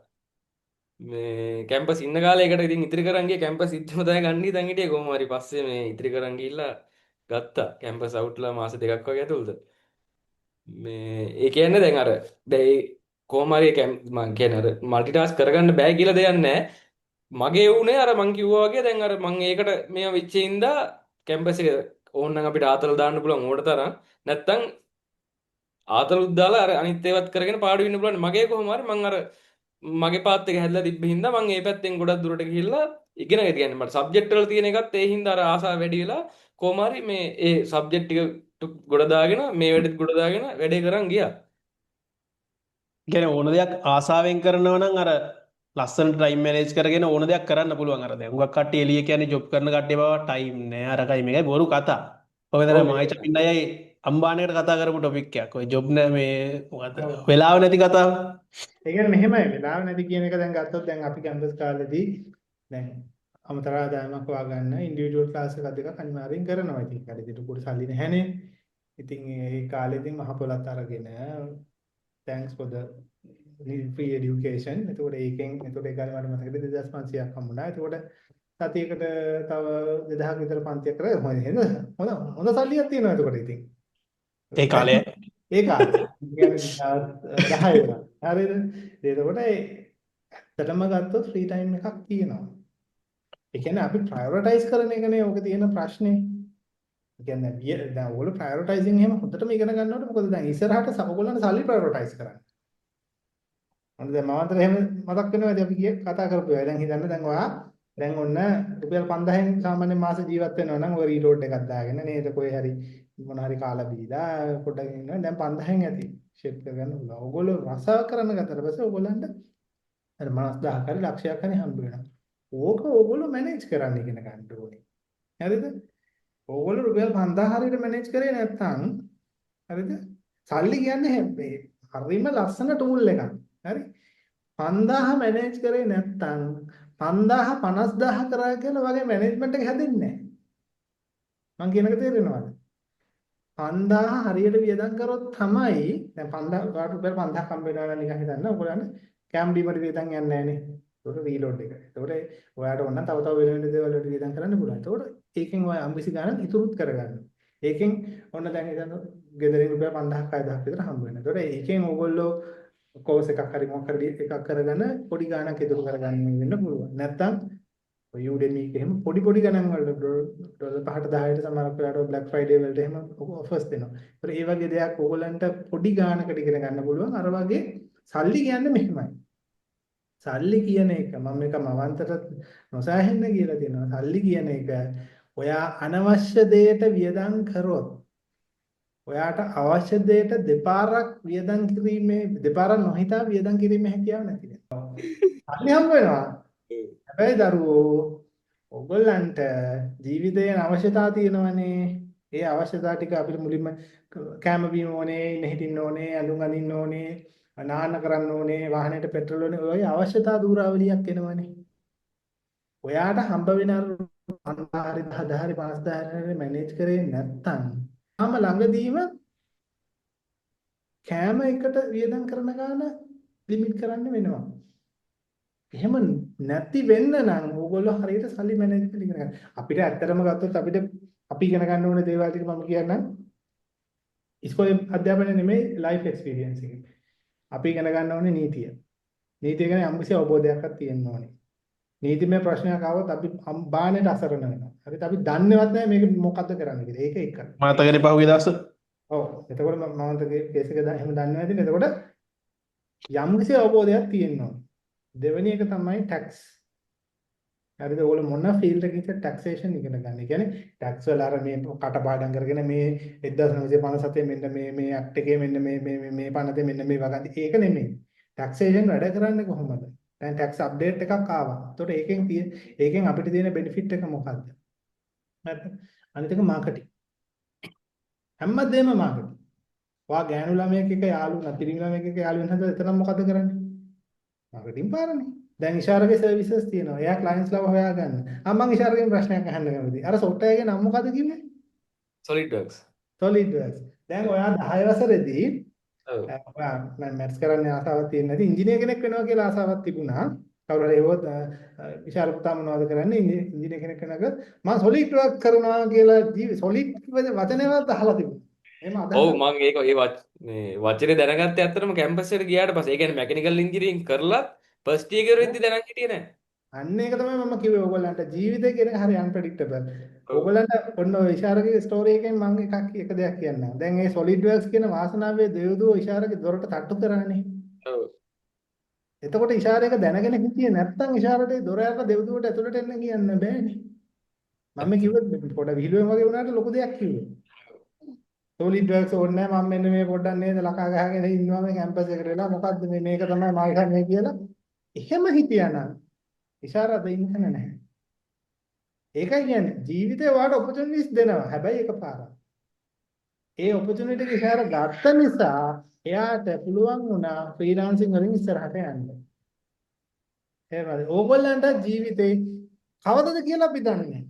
මේ කැම්පස් ඉන්න කාලේ ඒකට ඉතින් ඉතිරි කරන් ගියේ කැම්පස් ඉද්දිම තමයි ගන්න හිතන් හිටියේ කොහොම හරි පස්සේ මේ ඉතිරි කරන් ගිහිල්ලා ගත්තා කැම්පස් අවුට්ලා මාස දෙකක් වගේ ඇතුළත මේ ඒ කියන්නේ දැන් අර දැන් කොහොම හරි මම කියන්නේ අර মালටි ටාස්ක් කරගන්න බෑ කියලා දෙයක් නැහැ මගේ වුණේ අර මං කිව්වා වගේ දැන් අර මං ඒකට මේව වෙච්ච ඉඳා කැම්පස් එක ඕනනම් අපිට ආතල් දාන්න පුළුවන් ඕකට තරම්. නැත්තම් ආතලුත් දාලා අර අනිත් ඒවත් කරගෙන පාඩු වෙන්න පුළුවන්. මගේ කොහොම හරි මං අර මගේ පාත් එක හැදලා තිබ්බ හින්දා මං ඒ පැත්තෙන් ගොඩක් දුරට ගිහිල්ලා ඉගෙනගෙන කියන්නේ මට සබ්ජෙක්ට් වල තියෙන එකත් ඒ හින්දා අර ආසාව වැඩි වෙලා කොහොම හරි මේ ඒ සබ්ජෙක්ට් ටික ගොඩ දාගෙන මේ වැඩෙත් ගොඩ දාගෙන වැඩේ කරන් ගියා. ගැන ඕන දෙයක් ආසාාවෙන් කරනව නම් අර ලස්සන ටයිම් මැනේජ් කරගෙන ඕන දෙයක් කරන්න පුළුවන් අර දැන් හුඟක් කට්ටිය එළිය කියන්නේ ජොබ් කරන කට්ටිය බව ටයිම් නෑ අරකයි මේකයි බොරු කතා. ඔය දැන් ඔව් මහයි චපින් අයයි අම්බානේකට කතා කරපු ටොපික් එකක්. ඔය ජොබ් නෑ මේ මොකද්ද ඔව්. වෙලාව නැති කතාව. ඒ කියන්නේ මෙහෙමයි වෙලාව නැති කියන එක දැන් ගත්තොත් දැන් අපි කැම්පස් කාලේදී දැන් අමතර ආදායමක් හොයාගන්න ඉන්ඩිවිජුවල් ක්ලාස් එකක් දෙකක් අනිවාර්යෙන් කරනවා. ඉතින් කඩේට පොඩි සල්ලි නැහැනේ. ඉතින් ඒ කාලෙදී මහ පොලත් අරගෙන thanks for the free education. එතකොට ඒකෙන් එතකොට ඒ කාලේ මට මතකද 2500ක් හම්බුණා. එතකොට සතියකට තව 2000ක් විතර පන්තියක් කරා. හොඳ සල්ලියක් තියෙනවා එතකොට ඉතින්. ඒ කාලේ ඒ කාලේ කියන්නේ 10 වෙනවා. හරිද? එතකොට ඇත්තටම ගත්තොත් ෆ්‍රී ටයිම් එකක් තියෙනවා. ඒ කියන්නේ අපි ප්‍රයොරිටයිස් කරන එකනේ ඔක තියෙන ප්‍රශ්නේ. ඒ කියන්නේ දැන් ඔයගොල්ලෝ ප්‍රයොරිටයිසින් එහෙම හොඳටම ඉගෙන ගන්නකොට මොකද දැන් ඉස්සරහට ඔයගොල්ලන්ට සල්ලි ප්‍රයොරිටයිස් කරන්න. මොකද දැන් මමතර එහෙම මතක් වෙනවාද අපි කතා කරපු ඒවා. දැන් හිතන්න දැන් ඔයා දැන් ඔන්න රුපියල් 5000න් සාමාන්‍ය මාස ජීවත් වෙනවා නම් ඔය රීලෝඩ් එකක් දාගෙන නේද කොහේ හරි මොන හරි කාලා බීලා පොඩ්ඩක් ඉන්නවා. දැන් 5000න් ඇති ෂෙප් කරගන්න පුළුවන්. ඔයගොල්ලෝ රසාව කරන්න ගත්තට පස්සේ ඔයගොල්ලන්ට අර 50000ක් හරි ලක්ෂයක් හරි හම්බ වෙනවා. ඕක ඔයගොල්ලෝ මැනේජ් කරන්න ඉගෙන ගන්න ඕනේ. හරිද? ඕගොල්ලෝ රුපියල් 5000 හරියට මැනේජ් කරේ නැත්නම් හරිද? සල්ලි කියන්නේ හරිම ලස්සන ටූල් එකක්. හරි? 5000 මැනේජ් කරේ නැත්නම් 5000 50000 කරා කියලා වගේ මැනේජ්මන්ට් එක හැදෙන්නේ නැහැ. මම කියන එක තේරෙනවද? 5000 හරියට වියදම් කරොත් තමයි දැන් 5000 රුපියල් 5000ක් හම්බ වෙනවා නම් නිකන් හිතන්න ඔයගොල්ලන්ට කැම් බීමට වියදම් යන්නේ නැහනේ. ඒකට රීලෝඩ් එක. ඒකට ඔයාලට ඕන නම් තව වෙන වෙන දේවල් වලට වියදම් කරන්න පුළුවන්. ඒකට ඒකෙන් ඔය අම්බිසි ගන්න ඉතුරුත් කරගන්න. ඒකෙන් ඔන්න දැන් හිතන්න ගෙදරින් රුපියල් 5000ක් 6000ක් විතර හම්බ වෙනවා. ඒකට ඒකෙන් ඕගොල්ලෝ කෝස් එකක් හරි මොකක් හරි එකක් කරගෙන පොඩි ගාණක් ඉතුරු කරගන්න වෙන්න පුළුවන්. නැත්තම් ඔය Udemy එක එහෙම පොඩි පොඩි ගණන් වලට ඩොලර් 5ට 10ට සමහරක් වෙලාවට Black Friday වලට එහෙම ඔෆර්ස් දෙනවා. ඒතර ඒ වගේ දෙයක් ඕගොල්ලන්ට පොඩි ගාණකට ඉගෙන ගන්න පුළුවන්. අර වගේ සල්ලි කියන්නේ මෙහෙමයි. සල්ලි කියන එක මම එක මවන්තට නොසෑහෙන්න කියලා තියෙනවා. සල්ලි කියන එක ඔයා අනවශ්‍ය දෙයට වියදම් කරොත් ඔයාට අවශ්‍ය දෙයට දෙපාරක් වියදම් කිරීමේ දෙපාරක් නොහිතා වියදම් කිරීමේ හැකියාව නැති වෙනවා. සල්ලි හම්බ වෙනවා. හැබැයි දරුවෝ ඔයගොල්ලන්ට ජීවිතයේ අවශ්‍යතා තියෙනවනේ. ඒ අවශ්‍යතා ටික අපිට මුලින්ම කැම බීම ඕනේ, ඉන්න හිටින්න ඕනේ, අඳුන් අඳින්න ඕනේ, නාන්න කරන්න ඕනේ, වාහනේට පෙට්‍රල් ඕනේ. ඔය අවශ්‍යතා දූරාවලියක් එනවනේ. ඔයාට හම්බ වෙන 5000 හරි 10000 හරි 5000 හරි මැනේජ් කරේ නැත්තම් තාම ළඟදීම කෑම එකට වියදම් කරන ගාන ලිමිට් කරන්න වෙනවා. එහෙම නැති වෙන්න නම් ඕගොල්ලෝ හරියට සල්ලි මැනේජ්මන්ට් ඉගෙන ගන්න. අපිට ඇත්තටම ගත්තොත් අපිට අපි ඉගෙන ගන්න ඕනේ දේවල් ටික මම කියන්නම්. ඉස්කෝලේ අධ්‍යාපනය නෙමෙයි ලයිෆ් එක්ස්පීරියන්ස් එක. අපි ඉගෙන ගන්න ඕනේ නීතිය. නීතිය ගැන යම්කිසි අවබෝධයක්වත් තියෙන්න ඕනේ. නීතිමය ප්‍රශ්නයක් ආවොත් අපි බාහනේට අසරණ වෙනවා. හරිද? අපි දන්නේවත් නැහැ මේක මොකද්ද කරන්න කියලා. ඒක එක. මතකනේ පහුගිය දවස් ඔව්. එතකොට මම කේස් එක එහෙම දන්නේ නැති නේ. එතකොට යම්කිසි අවබෝධයක් තියෙන්න ඕනේ. දෙවෙනි එක තමයි ටැක්ස්. හරිද? ඔයගොල්ලෝ මොන ෆීල්ඩ් එකකින්ද ටැක්සේෂන් ඉගෙන ගන්න. ඒ කියන්නේ ටැක්ස් වල අර මේ කටපාඩම් කරගෙන මේ 1957 මෙන්න මේ ඇක්ට් එකේ මෙන්න මේ පනතේ මෙන්න මේ වගන්ති. ඒක නෙමෙයි. ටැක්සේෂන් වැඩ කරන්නේ කොහොමද? දැන් ටැක්ස් අප්ඩේට් එකක් ආවා. එතකොට ඒකෙන් අපිට තියෙන බෙනිෆිට් එක මොකක්ද? හරිද? අනිත් එක මාකටිං. හැමදේම මාකටිං. වා ගෑනු ළමයෙක් එක යාළු නැතිරින් ළමයෙක් එක යාළු වෙනහද එතන මොකද කරන්නේ? මාකටිං පාරනේ. දැන් ඉෂාරගේ සර්විසස් තියෙනවා. එයා ක්ලයන්ට්ස් ලව හොයාගන්න. මම ඉෂාරගෙන් ප්‍රශ්නයක් අහන්න කැමතියි. අර සොෆ්ට්වෙයාර් එකේ නම මොකද්ද කිව්වේ? SolidWorks. SolidWorks. දැන් ඔයා 10 වසරේදී ඔව්. ඔයා මැත්ස් කරන්න ආසාවක් තියෙන නැති ඉංජිනේර කෙනෙක් වෙනවා කියලා ආසාවක් තිබුණා. කවුරු හරි ඒවොත් ඉෂාර පුතා මොනවද කරන්නේ? ඉංජිනේර කෙනෙක් වෙනකන් මම SolidWorks කරනවා කියලා solid වචනේවත් අහලා තිබුණා. එහෙම අදහස්. ඔව් මම ඒක මේ වචනේ දැනගත්තේ ඇත්තටම කැම්පස් එකට ගියාට පස්සේ. ඒ කියන්නේ මැකැනිකල් ඉන්ජිනියරින් කරලා ෆස්ට් ඉයර් එකේ වෙද්දි දැනන් හිටියේ නැහැ. අන්න ඒක තමයි මම කිව්වේ ඕගොල්ලන්ට ජීවිතය කියන එක හරි අන්ප්‍රෙඩික්ටබල්. ඔව් ඕගොල්ලන්ට ඔන්න ඔය ඉෂාරගේ ස්ටෝරි එකෙන් මම එක දෙයක් කියන්නම්. දැන් මේ solid works කියන වාසනාවේ දෙව්දුව ඉෂාරගේ දොරට තට්ටු කරානේ. ඔව් එතකොට ඉෂාරයක දැනගෙන හිටියේ නැත්තම් ඉෂාරට දොර අරලා දෙව්දුවට ඇතුළට එන්න කියන්න බෑනේ. මම කිව්වොත් පොඩ විහිළුවෙන් වගේ වුණාට ලොකු දෙයක් කිව්වේ. solid works ඕනේ නැහැ මම මෙන්න මේ පොඩ්ඩක් නේද ලකා ගහගෙන ඉන්නවා මේ කැම්පස් එකට වෙලා මොකද්ද මේක තමයි මම මේ කියලා. එහෙම හිටියානම් ඉෂාරද ඉන්න නැහැ. ඒකයි කියන්නේ ජීවිතේ වාට ඔපචුනිටිස් දෙනවා. හැබැයි එකපාරක්. ඒ ඔපචුනිටි එක ඉෂාර ගත්ත නිසා එයාට පුළුවන් වුණා ෆ්‍රීලාන්සින් වලින් ඉස්සරහට යන්න. එහෙමද? ඕගොල්ලන්ට ජීවිතේ කවදද කියලා අපි දන්නේ නැහැ.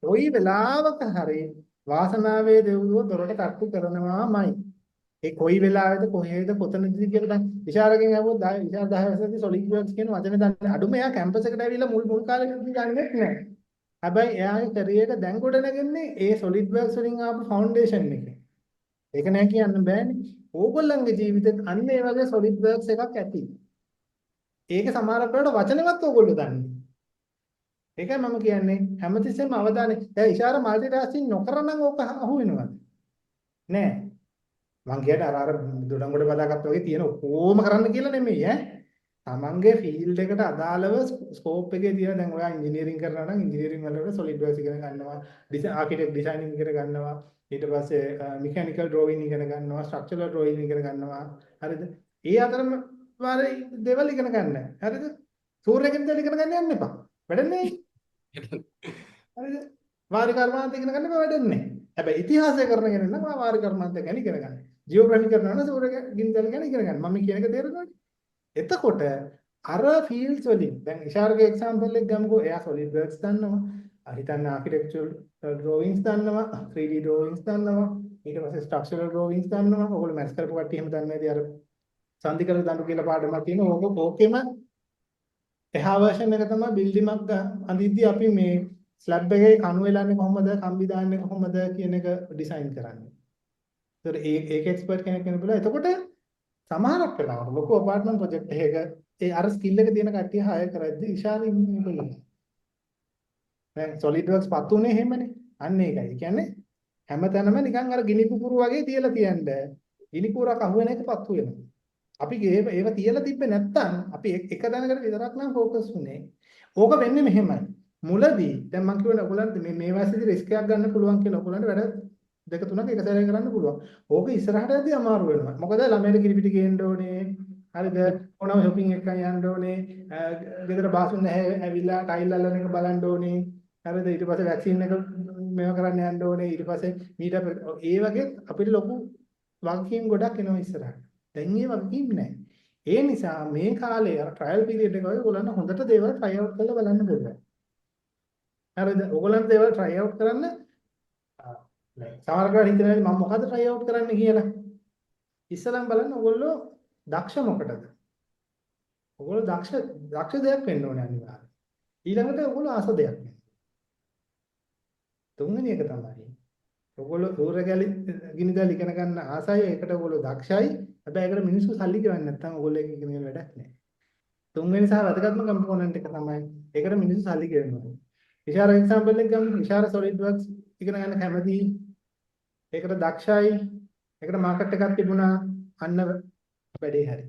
කොයි වෙලාවක හරි වාසනාවේ දෙව්දුව දොරට තට්ටු කරනවාමයි. ඒ කොයි වෙලාවෙද කොහේද කොතනද කියලා දැන් ඉෂාරගෙන් අහුවොත් ඉෂාර 10 වසරේදී solid works කියන වචනේ දන්නේ අඩුම එයා කැම්පස් එකට ඇවිල්ලා මුල් කාලේදී දන්නේ නැහැ. හැබැයි එයාගේ කැරියර් එක දැන් ගොඩ නැගෙන්නේ ඒ solid works වලින් ආපු ෆවුන්ඩේෂන් එකේ. ඒක නෑ කියන්න බෑනේ. ඕගොල්ලන්ගේ ජීවිතෙත් අන්න ඒ වගේ solid works එකක් ඇති. ඒක සමහරක් වෙලාවට වචනෙවත් ඕගොල්ලෝ දන්නේ. ඒකයි මම කියන්නේ හැමතිස්සෙම අවධානය. දැන් ඉෂාර মালටි ටාස්කින් නොකර නම් ඕක අහු වෙනවද? නෑ. මං කියන්නේ අර දොඩංගොඩ බදාගත්තා වගේ තියෙන ඔක්කොම කරන්න කියලා නෙමෙයි ඈ. තමන්ගේ ෆීල්ඩ් එකට අදාළව ස්කෝප් එකේ තියෙන දැන් ඔයා ඉංජිනේරින් කරනවා නම් ඉංජිනේරින් වලට solid works ඉගෙන ගන්නවා. ආකිටෙක්ට් ඩිසයිනින් ඉගෙන ගන්නවා. ඊට පස්සේ මෙකැනිකල් ඩ්‍රෝයින් ඉගෙන ගන්නවා. ස්ට්‍රක්චරල් ඩ්‍රෝයින් ඉගෙන ගන්නවා. හරිද? ඒ අතරම වාරේ දේවල් ඉගෙන ගන්න. හරිද? සූර්යගෙන් දේවල් ඉගෙන ගන්න යන්න එපා. වැඩන්නේ. හරිද? වාරි කර්මාන්ත ඉගෙන ගන්න එපා වැඩන්නේ. හැබැයි ඉතිහාසය කරන කෙනෙක් නම් වාරි කර්මාන්ත ගැන ඉගෙන ගන්න. ජියෝග්‍රැෆි කරනවා නම් සූර්යගෙන් දේවල් ගැන ඉගෙන ගන්න. මම කියන එක තේරෙනවද? එතකොට අර ෆීල්ඩ්ස් වලින් දැන් ඉෂාර්ගේ එක්සැම්පල් එක ගමුකෝ එයා solid works දන්නවා හිතන්න ආකිටෙක්චරල් ඩ්‍රෝවින්ග්ස් දන්නවා 3D ඩ්‍රෝවින්ග්ස් දන්නවා ඊට පස්සේ ස්ට්‍රක්චරල් ඩ්‍රෝවින්ග්ස් දන්නවා ඔයගොල්ලෝ මැත්ස් කරපු කට්ටිය එහෙම දන්නේ නැති අර සන්ධිකල දඬු කියලා පාඩමක් තියෙනවා ඕකෙම එහා version එක තමයි බිල්ඩින් එකක් අඳිද්දී අපි මේ ස්ලැබ් එකේ කණු වෙලන්නේ කොහොමද කම්බි දාන්නේ කොහොමද කියන එක ඩිසයින් කරන්නේ ඒතර ඒක එක්ස්පර්ට් කෙනෙක් වෙනකොට එතකොට සමහරක් වෙලාවට ලොකු අපාර්ට්මන්ට් ප්‍රොජෙක්ට් එකක ඒ අර ස්කිල් එක තියෙන කට්ටිය හය කරද්දී ඉෂාරි ඉන්නේ. දැන් solid works පතුනේ එහෙමනේ. අන්න ඒකයි. ඒ කියන්නේ හැමතැනම නිකන් අර ගිනි පුපුරු වගේ තියලා තියන්න. ගිනි පුරක් අහුවෙන එක පත්තු වෙනවා. අපි ඒව තියලා තිබ්බේ නැත්තම් අපි එක දැනකට විතරක් නම් ફોකස් වුනේ. ඕක වෙන්නේ මෙහෙමයි. මුලදී දැන් මම කියවනේ ඔයගොල්ලන්ට මේ වයසේදී රිස්ක් එකක් ගන්න පුළුවන් කියලා ඔයගොල්ලන්ට වැඩ දෙක තුනක් එක සැරේ කරන්න පුළුවන්. ඕක ඉස්සරහට යද්දී අමාරු වෙනවා. මොකද ළමයට කිරිපිටි ගේන්න ඕනේ. හරිද? ඕනම shopping එකක් යන්න ඕනේ. ගෙදර බාසුන් නැහැ ඇවිල්ලා ටයිල් අල්ලන එක බලන්න ඕනේ. හරිද? ඊට පස්සේ වැක්සින් එක මේව කරන්න යන්න ඕනේ. ඊට පස්සේ මීට ඒ වගේ අපිට ලොකු වගකීම් ගොඩක් එනවා ඉස්සරහට. දැන් ඒ වගකීම් නැහැ. ඒ නිසා මේ කාලේ අර ට්‍රයල් පීරියඩ් එක වගේ ඔයගොල්ලන් හොඳට දේවල් try out කරලා බලන්න පුළුවන්. හරිද? ඔයගොල්ලන් දේවල් try out කරන්න සමහරකට හිතනවා මම මොකද try out කරන්න කියලා. ඉස්සලම් බලන්න ඔයගොල්ලෝ දක්ෂ මොකටද? ඔයගොල්ලෝ දක්ෂ දෙයක් වෙන්න ඕනේ අනිවාර්යයෙන්. ඊළඟට ඔයගොල්ලෝ ආස දෙයක් වෙන්න. තුන්වෙනි එක තමයි ඔයගොල්ලෝ සූර්යගැලි ගිනිදැල් ඉගෙන ගන්න ආසයි ඒකට ඔයගොල්ලෝ දක්ෂයි. හැබැයි ඒකට මිනිස්සු සල්ලි ගෙවන්නේ නැත්නම් ඔයගොල්ලෝ ඒක ඉගෙන ගන්න වැඩක් නැහැ. තුන්වෙනි සහ වැදගත්ම කම්පොනන්ට් එක තමයි ඒකට මිනිස්සු සල්ලි ගෙවනවා. ඉෂාර එක්සැම්පල් එක ගමු. ඉෂාර solid works ඉගෙන ගන්න කැමති. ඒකට දක්ෂයි. ඒකට මාකට් එකක් තිබුණා. අන්න වැඩේ හරි.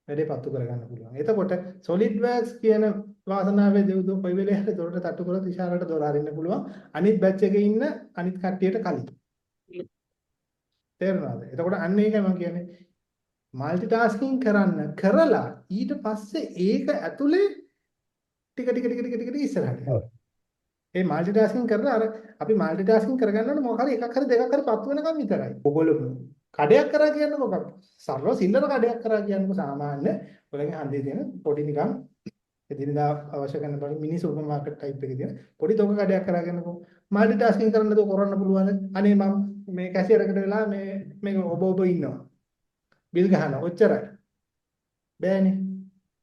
වැඩේ පත්තු කරගන්න පුළුවන්. එතකොට solid works කියන වාසනාවේ දෙව්දෝ කොයි වෙලේ හරි දොරට තට්ටු කරලා ඉෂාරට දොර අරින්න පුළුවන්. අනිත් බැච් එකේ ඉන්න අනිත් කට්ටියට කලින්. තේරුණාද? එතකොට අන්න ඒකයි මම කියන්නේ মালටි ටාස්කින් කරන්න කරලා ඊට පස්සේ ඒක ඇතුලේ ටික ඉස්සරහට. ඒ মালටි ටාස්කින් කරලා අර අපි মালටි ටාස්කින් කරගන්නකොට මොකක් හරි එකක් හරි දෙකක් හරි පත්තු වෙනකම් විතරයි. ඔයගොල්ලෝ කඩයක් කරා කියන්නේ මොකක්ද? සර්ව සිල්ලර කඩයක් කරා කියන්නේ සාමාන්‍ය ඔයගොල්ලන්ගේ හන්දියේ තියෙන පොඩි නිකන් එදිනදා අවශ්‍ය කරන බඩ මිනි සුපර් මාකට් ටයිප් එකේ තියෙන පොඩි තොග කඩයක් කරා කියනකො মালටි ටාස්කින් කරන්න දෝ කරන්න පුළුවන්. අනේ මම මේ කැෂියර් එකට වෙලා මේක ඔබ ඉන්නවා. බිල් ගහනවා. ඔච්චරයි. බෑනේ.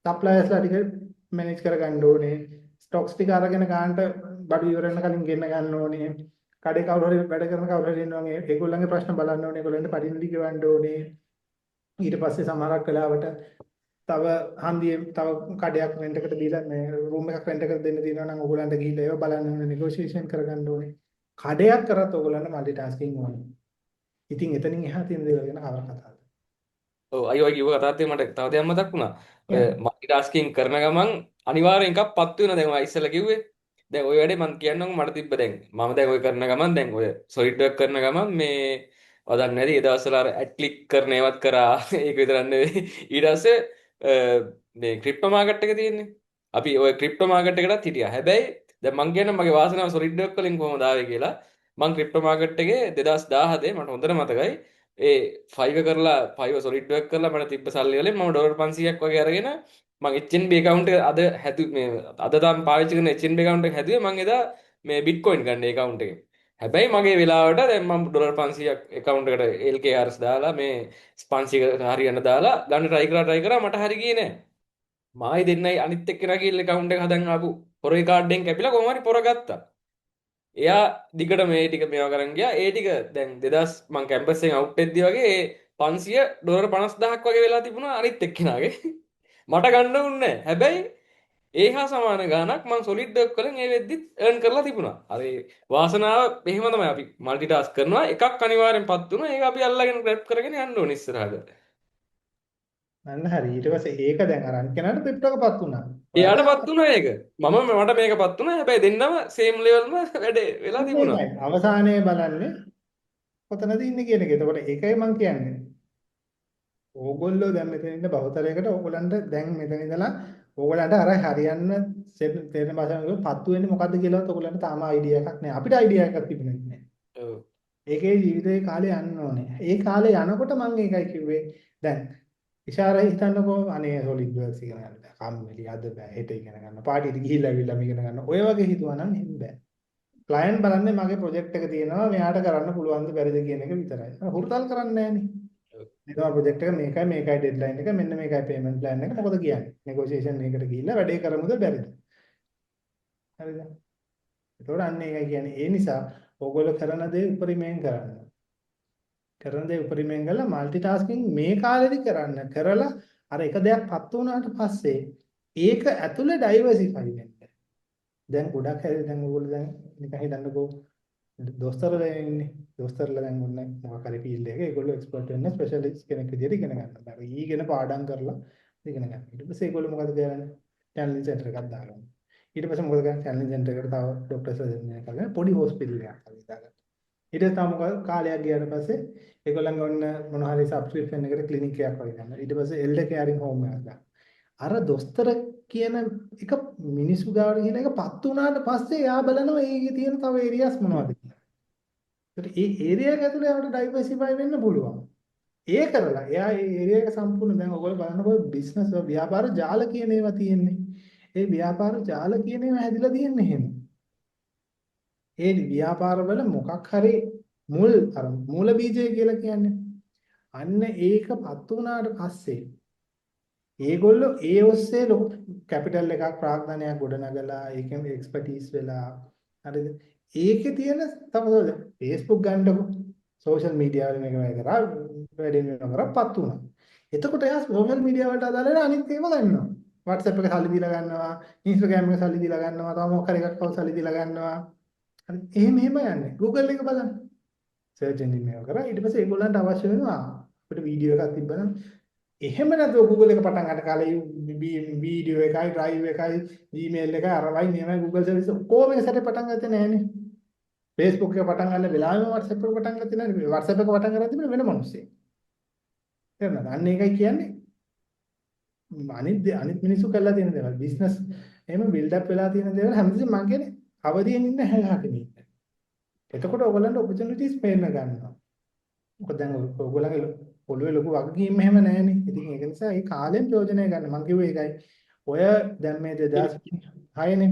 සප්ලයර්ස්ලා ටික මැනේජ් කරගන්න ඕනේ. ස්ටොක්ස් ටික අරගෙන ගන්නට බඩු ඉවර වෙන කලින් ගෙන්න ගන්න ඕනේ. කඩේ කවුරු හරි වැඩ කරන කවුරු හරි ඉන්නවා නම් ඒගොල්ලන්ගේ ප්‍රශ්න බලන්න ඕනේ. ඒගොල්ලන්ට පරිණිති ගෙවන්න ඕනේ. ඊට පස්සේ සමහරක් වෙලාවට තව හන්දියේ තව කඩයක් රෙන්ට් එකට දීලා මේ රූම් එකක් රෙන්ට් එකට දෙන්න තියෙනවා නම් ඕගොල්ලන්ට ගිහිල්ලා ඒව බලන්න ඕනේ නෙගෝෂියේෂන් කරගන්න ඕනේ. කඩයක් කරත් ඕගොල්ලන්ට মালටි ටාස්කින් ඕනේ. ඉතින් එතනින් එහා තියෙන දේවල් ගැන කවර කතාවද? ඔව් අයියෝ කිව්ව කතාවත් මට තව දෙයක් මතක් වුණා. ඔය කියන්න. මල්ටි ටාස්කින් කරන ගමන් අනිවාර්යෙන් එකක් පත්තු වෙනවා. දැන් මම ඉස්සෙල්ලා කිව්වේ. දැන් ওই වැඩේ මම කියන්නකො මට තිබ්බ දැන් මම දැන් ඔය කරන ගමන් දැන් ඔය සොලිඩ් වර්ක් කරන ගමන් මේ වදන් නැති ඒ දවස්වල අර ඇඩ් ක්ලික් කරන ඒවත් කරා ඒක විතරක් නෙවෙයි ඊට පස්සේ මේ ක්‍රිප්ටෝ මාකට් එක තියෙන්නේ අපි ඔය ක්‍රිප්ටෝ මාකට් එකටත් හිටියා හැබැයි දැන් මං කියන්නේ මගේ වාසනාව සොලිඩ් වර්ක් වලින් කොහොමද ආවේ කියලා මං ක්‍රිප්ටෝ මාකට් එකේ 2017 මට හොඳට මතකයි ඒ 5 කරලා 5 සොලිඩ් වර්ක් කරලා මට තිබ්බ සල්ලි වලින් මම ඩොලර් 500ක් වගේ අරගෙන මං HNB account එක අද හැදු මේ අද තාම පාවිච්චි කරන HNB account එක හැදුවේ මං එදා මේ බිට්කොයින් ගන්න account එකේ හැබැයි මගේ වෙලාවට දැන් මම ඩොලර් 500ක් account එකට LKRs දාලා මේ 500 හරියන්න දාලා ගන්න try කරා මට හරි ගියේ නෑ මායි දෙන්නයි අනිත් එක්කෙනා කියලා account එක හදන් ආපු පොරේ කාඩ් එකෙන් කැපිලා කොහොම හරි පොර ගත්තා එයා දිගට මේ ටික මේවා කරන් ගියා ඒ ටික දැන් 2000 මං කැම්පස් එකෙන් අවුට් වෙද්දි වගේ ඒ 500 ඩොලර් 50000ක් වගේ වෙලා තිබුණා අනිත් එක්කෙනාගේ මට ගන්න උන්නේ නැහැ හැබැයි ඒ හා සමාන ගාණක් මං සොලිඩ් වර්ක් වලින් ඒ වෙද්දිත් earn කරලා තිබුණා. අර ඒ වාසනාව එහෙම තමයි අපි মালටි ටාස්ක් කරනවා එකක් අනිවාර්යෙන් පත් වුණා ඒක අපි අල්ලගෙන grab කරගෙන යන්න ඕනේ ඉස්සරහට. අන්න හරි. ඊට පස්සේ ඒක දැන් අරන් කෙනාට ක්‍රිප්ටෝ එකපත් වුණා. එයාට ඔයාට පත් වුණා ඒක. මට මේකපත් වුණා හැබැයි දෙන්නම same levelම වැඩේ වෙලා තිබුණා. මේකයි. අවසානයේ බලන්නේ කොතනද ඉන්නේ කියන එක. එතකොට ඒකයි මම කියන්නේ. ඕගොල්ලෝ දැන් මෙතන ඉන්න බහුතරයකට ඕගොල්ලන්ට දැන් මෙතන ඉඳලා ඕගොල්ලන්ට අර හරියන්න තේරෙන භාෂාවෙන් පත්තු වෙන්නේ මොකද්ද කියලාත් ඕගොල්ලන්ට තාම අයිඩියා එකක් නැහැ. අපිට අයිඩියා එකක් තිබුණේ නැහැ. ඔව්. ඒකේ ජීවිතේ කාලේ යන්න ඕනේ. ඒ කාලේ යනකොට මම ඒකයි කිව්වේ. දැන් ඉෂාරයි හිතන්නකෝ අනේ සොලිඩ් වර්ක්ස් ඉගෙන ගන්න. කම්මැලි අද බෑ හෙට ඉගෙන ගන්න. පාටියට ගිහිල්ලා ඇවිල්ලා මේක ඉගෙන ගන්න. ඔය වගේ හිතුවා නම් එහෙම බෑ. ක්ලයන්ට් බලන්නේ මගේ ප්‍රොජෙක්ට් එක තියෙනවා මෙයාට කරන්න පුළුවන්ද බැරිද කියන එක විතරයි. හුරුතල් කරන්නේ නැහනේ. මේකම ප්‍රොජෙක්ට් එක මේකයි ඩෙඩ්ලයින් එක මෙන්න මේකයි පේමන්ට් ප්ලෑන් එක මොකද කියන්නේ? නෙගෝෂියේෂන් එකකට ගිහිල්ලා වැඩේ කරමුද බැරිද? හරිද? ඒතකොට අන්න ඒකයි කියන්නේ. ඒ නිසා ඕගොල්ලෝ කරන දේ උපරිමයෙන් කරන්න. කරන දේ උපරිමයෙන් කළා মালටි ටාස්කින් මේ කාලෙදි කරන්න. කරලා අර එක දෙයක් පත් වුණාට පස්සේ ඒක ඇතුලේ ඩයිවර්සිෆයි වෙන්න. දැන් ගොඩක් හැරි දැන් ඕගොල්ලෝ දැන් නිකන් හිතන්නකෝ දොස්තරලා ඉන්නේ. දොස්තරලා දැන් ඔන්න මොකක් හරි ෆීල්ඩ් එකක ඒගොල්ලෝ එක්ස්පර්ට් වෙන්න ස්පෙෂලිස්ට් කෙනෙක් විදියට ඉගෙන ගන්නවා. දැන් ඊගෙන පාඩම් කරලා ඉගෙන ගන්නවා. ඊට පස්සේ ඒගොල්ලෝ මොකද කරන්නේ? ටැලන්ට් සෙන්ටර් එකක් දාගන්නවා. ඊට පස්සේ මොකද කරන්නේ? ටැලන්ට් සෙන්ටර් එකට තව ડોක්ටර්ස්ලා දෙන්නෙක් කරගෙන පොඩි හොස්පිටල් එකක් හදාගන්නවා. ඊට පස්සේ තව මොකද කාලයක් ගියාට පස්සේ ඒගොල්ලන්ගේ ඔන්න මොන හරි සබ්ස්ක්‍රිප්ෂන් එකකට ක්ලිනික් එකක් වගේ ගන්නවා. ඊට පස්සේ එල්ඩර් කෙයාරින් හෝම් එකක් ගන්නවා. අර දොස්තර කියන එක මිනිස්සු ගාවට කියන එක පත් වුණාට පස්සේ එයා බලනවා ඒකේ තියෙන තව ඒරියාස් මොනවද කියලා. ඒත් ඒ ඒරියා එක ඇතුලේ යාට ඩයිවර්සිෆයි වෙන්න පුළුවන්. ඒ කරලා එයා ඒ ඒරියා එක සම්පූර්ණ දැන් ඔයගොල්ලෝ බලනකොට බිස්නස් ව්‍යාපාර ජාල කියන ඒවා තියෙන්නේ. ඒ ව්‍යාපාර ජාල කියන ඒවා හැදිලා තියෙන්නේ එහෙම. ඒ ව්‍යාපාරවල මොකක් හරි මූල බීජය කියලා කියන්නේ. අන්න ඒකපත් වුණාට පස්සේ ඒගොල්ලෝ ඒ ඔස්සේ ලොකු කැපිටල් එකක් ප්‍රාග්ධනයක් ගොඩනගලා ඒකෙන් එක්ස්පර්ටීස් වෙලා හරිද ඒකේ තියෙන තමයි Facebook ගන්නකො සෝෂල් මීඩියා වල මේක වැඩ කරා වැඩිම කරපත් වුණා. එතකොට එයා සෝෂල් මීඩියා වලට අදාළ වෙන අනිත් ඒවා ගන්නවා. WhatsApp එක සල්ලි දීලා ගන්නවා, Instagram එක සල්ලි දීලා ගන්නවා, තව මොකක් හරි එකක් සල්ලි දීලා ගන්නවා. හරි එහෙම යන්නේ. Google එක බලන්න. සර්ච් එන්ජින් මේක කරා ඊට පස්සේ ඒගොල්ලන්ට අවශ්‍ය වෙනවා අපිට වීඩියෝ එකක් තිබ්බනම් එහෙම නැතුව Google එක පටන් ගන්න කාලේ වීඩියෝ එකයි ඩ්‍රයිව් එකයි Gmail එකයි අරවයි මේවයි Google සර්විස් කොහොම එකකට පටන් ගත්තේ නැහනේ. Facebook එක පටන් ගන්න වෙලාවෙම WhatsApp එක පටන් ගත්තේ නැහැ. WhatsApp එක පටන් ගන්න තිබුණේ වෙන මිනිස්සෙක්. තේරුණාද? අන්න ඒකයි කියන්නේ අනිත් මිනිස්සු කරලා තියෙන දේවල් බිස්නස් එහෙම බිල්ඩ් අප් වෙලා තියෙන දේවල් හැමතිස්සෙම මම කියන්නේ අවදියෙන් ඉන්න හැලහකින් ඉන්න. එතකොට ඔයගොල්ලන්ට ඔපචුනිටිස් පේන්න ගන්නවා. මොකද දැන් ඔයගොල්ලන්ගේ පොළොවේ ලොකු වගකීම් එහෙම නැහැනේ. ඉතින් ඒක නිසා මේ කාලෙන් ප්‍රයෝජනය ගන්න. මම කිව්වේ ඒකයි. ඔය දැන් මේ 2006නේ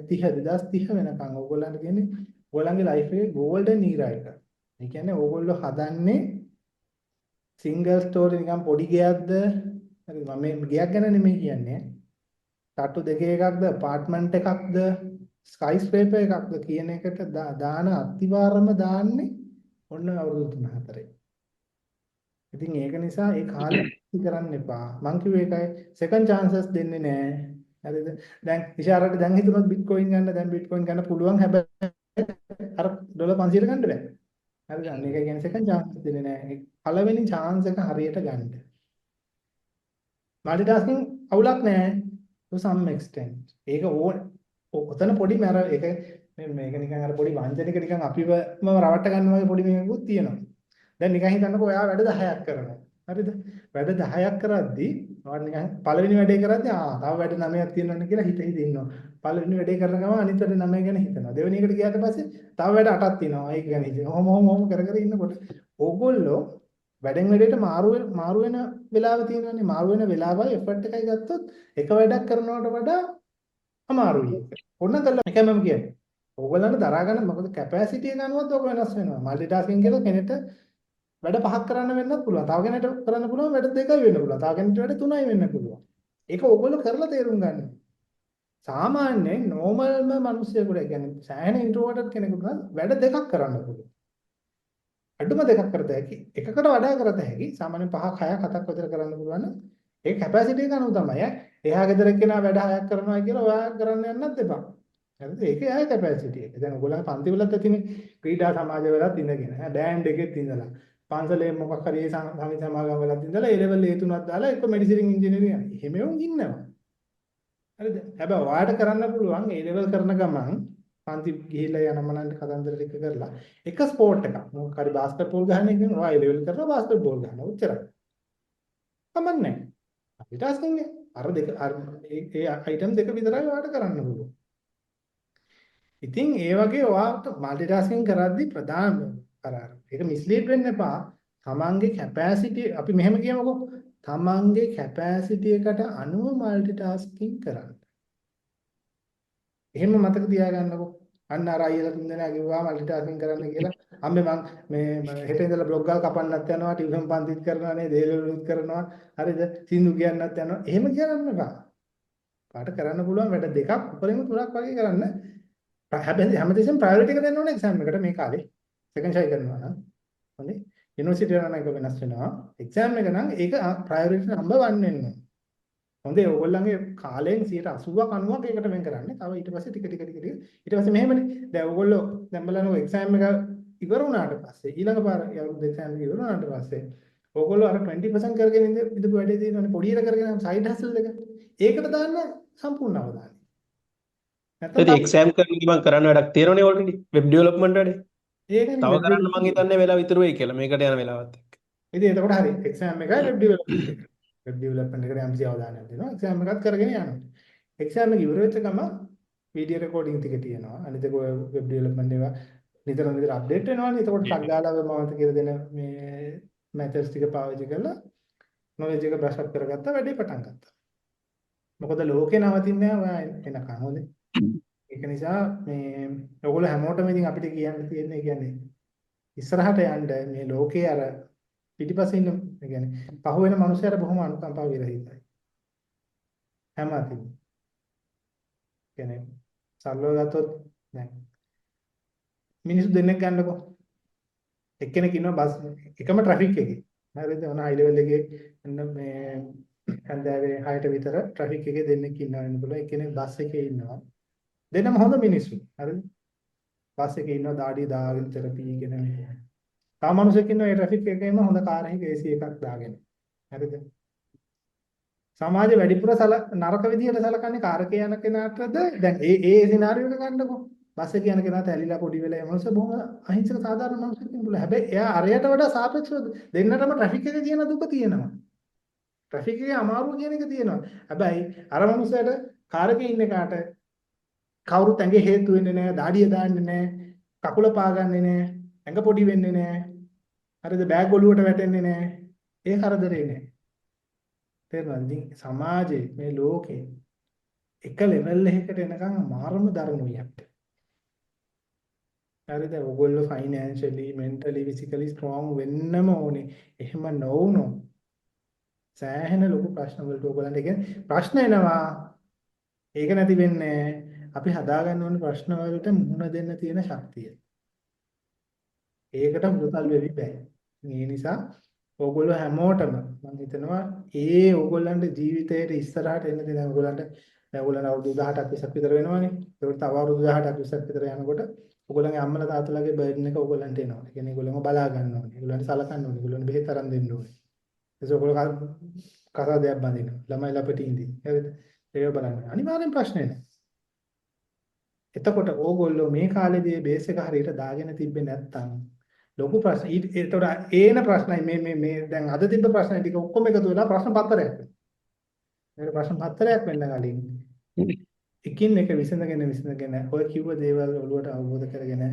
2030 වෙනකන් ඕගොල්ලන්ට කියන්නේ ඕගොල්ලන්ගේ ලයිෆ් එකේ ගෝල්ඩන් ඊරා එක. ඒ කියන්නේ ඕගොල්ලෝ හදන්නේ සිංගල් ස්ටෝරි නිකන් පොඩි ගයක්ද හරි මම මේ ගයක් ගැන නෙමෙයි කියන්නේ. තට්ටු දෙක එකක්ද අපාර්ට්මන්ට් එකක්ද ස්කයි ස්ක්‍රේපර් එකක්ද කියන එකට දාන අතිවාරම දාන්නේ ඔන්න අවුරුදු 3-4. ඉතින් ඒක නිසා ඒ කාලේ ඉති කරන්න එපා. මං කිව්වේ ඒකයි second chances දෙන්නේ නැහැ. හරිද? දැන් ඉෂාරට දැන් හිතුනොත් බිට්කොයින් ගන්න දැන් බිට්කොයින් ගන්න පුළුවන් හැබැයි අර ඩොලර් 500 ගන්න බෑ. හරිද? අන්න ඒක කියන්නේ second chances දෙන්නේ නැහැ. පළවෙනි chance එක හරියට ගන්න. මල්ටිටාස්කින් අවුලක් නැහැ to some extent. ඒක ඔතන පොඩි මර ඒක මේක නිකන් අර පොඩි වංචනික නිකන් අපිවම රවට්ට ගන්න වගේ පොඩි මේකුත් තියෙනවා. දැන් නිකන් හිතන්නකෝ ඔයා වැඩ 10ක් කරනවා. හරිද? වැඩ 10ක් කරද්දී ඔයාලා නිකන් පළවෙනි වැඩේ කරද්දී තව වැඩ 9ක් තියෙනවනේ කියලා හිත ඉන්නවා. පළවෙනි වැඩේ කරන ගමන් අනිත් වැඩ 9 ගැන හිතනවා. දෙවෙනි එකට ගියාට පස්සේ තව වැඩ 8ක් තියෙනවා. ඒක ගැන හිතනවා. ඔහොම කර කර ඉන්නකොට ඕගොල්ලෝ වැඩෙන් වැඩේට මාරු වෙන වෙලාව තියෙනවානේ. මාරු වෙන වෙලාවයි එෆර්ට් එකයි ගත්තොත් එක වැඩක් කරනවට වඩා අමාරුයි ඒක. ඕන කරලා එකම කියන්නේ. ඕගොල්ලන්ට දරා ගන්න මොකද කැපැසිටි එක අනුවත් ඕක වෙනස් වෙනවා. මල්ටි ටාස්කින් කියලා කෙනෙක්ට වැඩ 5ක් කරන්න වෙන්නත් පුළුවන්. තව කෙනෙක්ට කරන්න පුළුවන් වැඩ 2යි වෙන්න පුළුවන්. තව කෙනෙක්ට වැඩ 3යි වෙන්න පුළුවන්. ඒක ඕගොල්ලෝ කරලා තේරුම් ගන්න. සාමාන්‍යයෙන් නෝමල්ම මිනිස්සුයෙකුට කියන්නේ සෑහෙන ඉන්ට්‍රෝවර්ටඩ් කෙනෙකුට වැඩ 2ක් කරන්න පුළුවන්. අඩුම 2ක් කරත හැකි. එකකට වඩා කරත හැකි. සාමාන්‍යයෙන් 5ක් 6ක් 7ක් විතර කරන්න පුළුවන්. ඒ කැපැසිටි එක අනුව තමයි. එහා ගෙදර එක්කෙනා වැඩ 6ක් කරනවා කියලා ඔයා කරන්න යන්නත් එපා. හරිද? ඒක එයාගේ කැපැසිටි එක. දැන් ඔයගොල්ලෝ පන්ති වලත් ඇතිනේ ක්‍රීඩා සමාජ වලත් ඉඳගෙන. බෑන්ඩ් එකෙත් ඉඳලා. පන්සලේ මොකක් හරි සමිති සමාගම් වලත් ඉඳලා ඒ ලෙවල් ඒ තුනක් දාලා එක්ක මෙඩිසින් ඉංජිනේරින් යනවා. එහෙම උන් ඉන්නවා. හරිද? හැබැයි ඔයාට කරන්න පුළුවන් ඒ ලෙවල් කරන ගමන් පන්ති ගිහිල්ලා යන මනන්ට කතන්දර ටික කරලා එක ස්පෝර්ට් එකක් මොකක් හරි බාස්කට් බෝල් ගහන එක නේ ඔයා ඒ ලෙවල් කරලා බාස්කට් බෝල් ගහනවා. උච්චරයි. කමන්නේ. අපි ටාස්කින් නේ. අර දෙක ඒ අයිටම් දෙක විතරයි ඔයාට කරන්න පුළුවන්. ඉතින් ඒ වගේ ඔයාට মালටි ටාස්කින් කරද්දී ප්‍රධාන කරාර. ඒක මිස්ලීඩ් වෙන්න එපා. තමන්ගේ කැපැසිටි අපි මෙහෙම කියමුකෝ. තමන්ගේ කැපැසිටි එකට අනුව মালටි ටාස්කින් කරන්න. එහෙම මතක තියාගන්නකෝ. අන්න අර අයියලා තුන් දෙනා කිව්වා মালටි ටාස්කින් කරන්න කියලා. අම්මේ මං මේ හෙට ඉඳලා බ්ලොග් ගාල් කපන්නත් යනවා, ටියුෂන් පන්තිත් කරනවා නේ, දේලවලුත් කරනවා. හරිද? සින්දු කියන්නත් යනවා. එහෙම කියන්න එපා. පාට කරන්න පුළුවන් වැඩ දෙකක් උපරිම තුනක් වගේ කරන්න. හැබැයි හැමදේශෙම ප්‍රයොරිටි එක දෙන්න ඕනේ එක්සෑම් එකට මේ කාලේ. සෙකන්ඩ් ෂයි කරනවා නම්. හොඳේ. යුනිවර්සිටි යනවා නම් ඒක වෙනස් වෙනවා. එක්සෑම් එක නම් ඒක ප්‍රයොරිටි නම්බර් 1 වෙන්න ඕනේ. හොඳේ ඕගොල්ලන්ගේ කාලයෙන් 80ක් 90ක් ඒකට වෙන් කරන්නේ. තව ඊට පස්සේ ටික ඊට පස්සේ මෙහෙමනේ. දැන් ඕගොල්ලෝ දැන් බලන්න එක්සෑම් එක ඉවර වුණාට පස්සේ ඊළඟ පාර අවුරුදු එක්සෑම් එක ඉවර වුණාට පස්සේ ඕගොල්ලෝ අර 20% කරගෙන ඉඳපු වැඩේ තියෙනවානේ පොඩියට කරගෙන සයිඩ් හසල් එක. ඒකට දාන්න සම්පූර්ණ අවධානය. ඉතින් එක්සෑම් කරන ගමන් කරන්න වැඩක් තියෙනවනේ ඔල්රෙඩි වෙබ් ඩෙවලොප්මන්ට් වැඩේ. ඒකනේ තව කරන්න මං හිතන්නේ වෙලාව ඉතුරු වෙයි කියලා මේකට යන වෙලාවත් එක්ක. ඉතින් එතකොට හරි එක්සෑම් එකයි වෙබ් ඩෙවලොප්මන්ට් එක. වෙබ් ඩෙවලොප්මන්ට් එකට යම්සි අවධානයක් දෙනවා. එක්සෑම් එකත් කරගෙන යනවා. එක්සෑම් එක ඉවර වෙච්ච ගමන් වීඩියෝ රෙකෝඩින් ටික තියෙනවා. අනිත් එක වෙබ් ඩෙවලොප්මන්ට් ඒවා නිතර අප්ඩේට් වෙනවානේ. එතකොට ටක් ගාලා මමත කියලා දෙන මේ මෙතඩ්ස් ටික පාවිච්චි කරලා නොලෙජ් එක බ්‍රෂ් අප් කරගත්තා වැඩේ පටන් ගත්තා. මොකද ලෝකේ නවතින්නේ නැහැ ඔයා එනකන් හොඳේ. ඒක නිසා මේ ඔයගොල්ලෝ හැමෝටම ඉතින් අපිට කියන්න තියෙන්නේ කියන්නේ ඉස්සරහට යන්න මේ ලෝකේ අර පිටිපස්සේ ඉන්න ඒ කියන්නේ පහුවෙන මිනිස්සුන්ට බොහොම අනුකම්පාව විරහිතයි. හැම අතින්. කියන්නේ සල්ලෝ ගත්තොත් දැන් මිනිස්සු දෙන්නෙක් ගන්නකො. එක්කෙනෙක් ඉන්නවා බස් එකම ට්‍රැෆික් එකේ. හරිද? ඔන හයි ලෙවල් එකේ මේ හන්දෑවේ 6ට විතර ට්‍රැෆික් එකේ දෙන්නෙක් ඉන්නවා වෙනකොට එක්කෙනෙක් බස් එකේ ඉන්නවා. දෙන්නම හොඳ මිනිස්සු. හරිද? බස් එකේ ඉන්නවා දාඩිය දාගෙන තෙරපීගෙන මේ. තා මිනිස්සෙක් ඉන්නවා ඒ ට්‍රැෆික් එකේම හොඳ කාර් එකක AC එකක් දාගෙන. හරිද? සමාජයේ වැඩිපුර නරක විදියට සලකන්නේ කාර් එකේ යන කෙනාටද? දැන් ඒ සිනාරියෝ එක ගන්නකො. බස් එකේ යන කෙනාට ඇලිලා පොඩි වෙලා ඒ මිනිස්සු බොහොම අහිංසක සාධාරණ මිනිස්සුන් ඉන්නුලා. හැබැයි එයා අරයට වඩා සාපේක්ෂව දෙන්නටම ට්‍රැෆික් එකේ තියෙන දුක තියෙනවා. ට්‍රැෆික් එකේ අමාරුව කියන එක තියෙනවා. හැබැයි අර මිනිස්සයාට කාර් එකේ ඉන්න කාට කවුරුත් ඇඟේ හේතු වෙන්නේ නැහැ, දාඩිය දාන්නේ නැහැ, කකුල පාගන්නේ නැහැ, ඇඟ පොඩි වෙන්නේ නැහැ. හරිද? බෑග් ඔලුවට වැටෙන්නේ නැහැ. ඒ කරදරේ නැහැ. තේරුණාද? ඉතින් සමාජයේ මේ ලෝකේ එක ලෙවල් එකකට එනකන් මාරම දරුණුයි අපිට. හරිද? ඔයගොල්ලෝ ෆයිනෑන්ෂියලි, මෙන්ටලි, ෆිසිකලි ස්ට්‍රෝං වෙන්නම ඕනේ. එහෙම නොවුනොත් සෑහෙන ලොකු ප්‍රශ්න වලට ඔයගොල්ලන්ට කියන්නේ ප්‍රශ්න එනවා. ඒක නැති වෙන්නේ අපි හදාගන්න ඕනේ ප්‍රශ්න වලට මුහුණ දෙන්න තියෙන ශක්තිය. ඒකට මුදල් වෙවි බෑ. ඒ නිසා ඕගොල්ලෝ හැමෝටම මම හිතනවා ඒ ඕගොල්ලන්ට ජීවිතේට ඉස්සරහට එන්න දෙන ඕගොල්ලන්ට දැන් ඕගොල්ලන් අවුරුදු 18ක් 20ක් විතර වෙනවනේ. ඒකට තව අවුරුදු 18ක් 20ක් විතර යනකොට ඕගොල්ලන්ගේ අම්මලා තාත්තලාගේ බර්ඩන් එක ඕගොල්ලන්ට එනවා. ඒ කියන්නේ ඒගොල්ලන්ව බලා ගන්න ඕනේ. ඒගොල්ලන්ට සලකන්න ඕනේ. ඒගොල්ලන්ට බෙහෙත් අරන් දෙන්න ඕනේ. ඒක ඕගොල්ලෝ කසාදයක් බඳිනවා. ළමයි ලපටි ඉඳි. හරිද? ඒක බලන්න. අනිවාර්යෙන් ප්‍රශ්නේ නැහැ. එතකොට ඕගොල්ලෝ මේ කාලේදී බේස් එක හරියට දාගෙන තිබ්බේ නැත්නම් ලොකු ප්‍රශ්න ඒතකොට ඒන ප්‍රශ්නයි මේ දැන් අද තිබ්බ ප්‍රශ්න ටික ඔක්කොම එකතු වෙලා ප්‍රශ්න පත්‍රයක් වෙනවා. මේක ප්‍රශ්න පත්‍රයක් වෙන්න කලින් එකින් එක විසඳගෙන ඔය කිව්ව දේවල් ඔළුවට අවබෝධ කරගෙන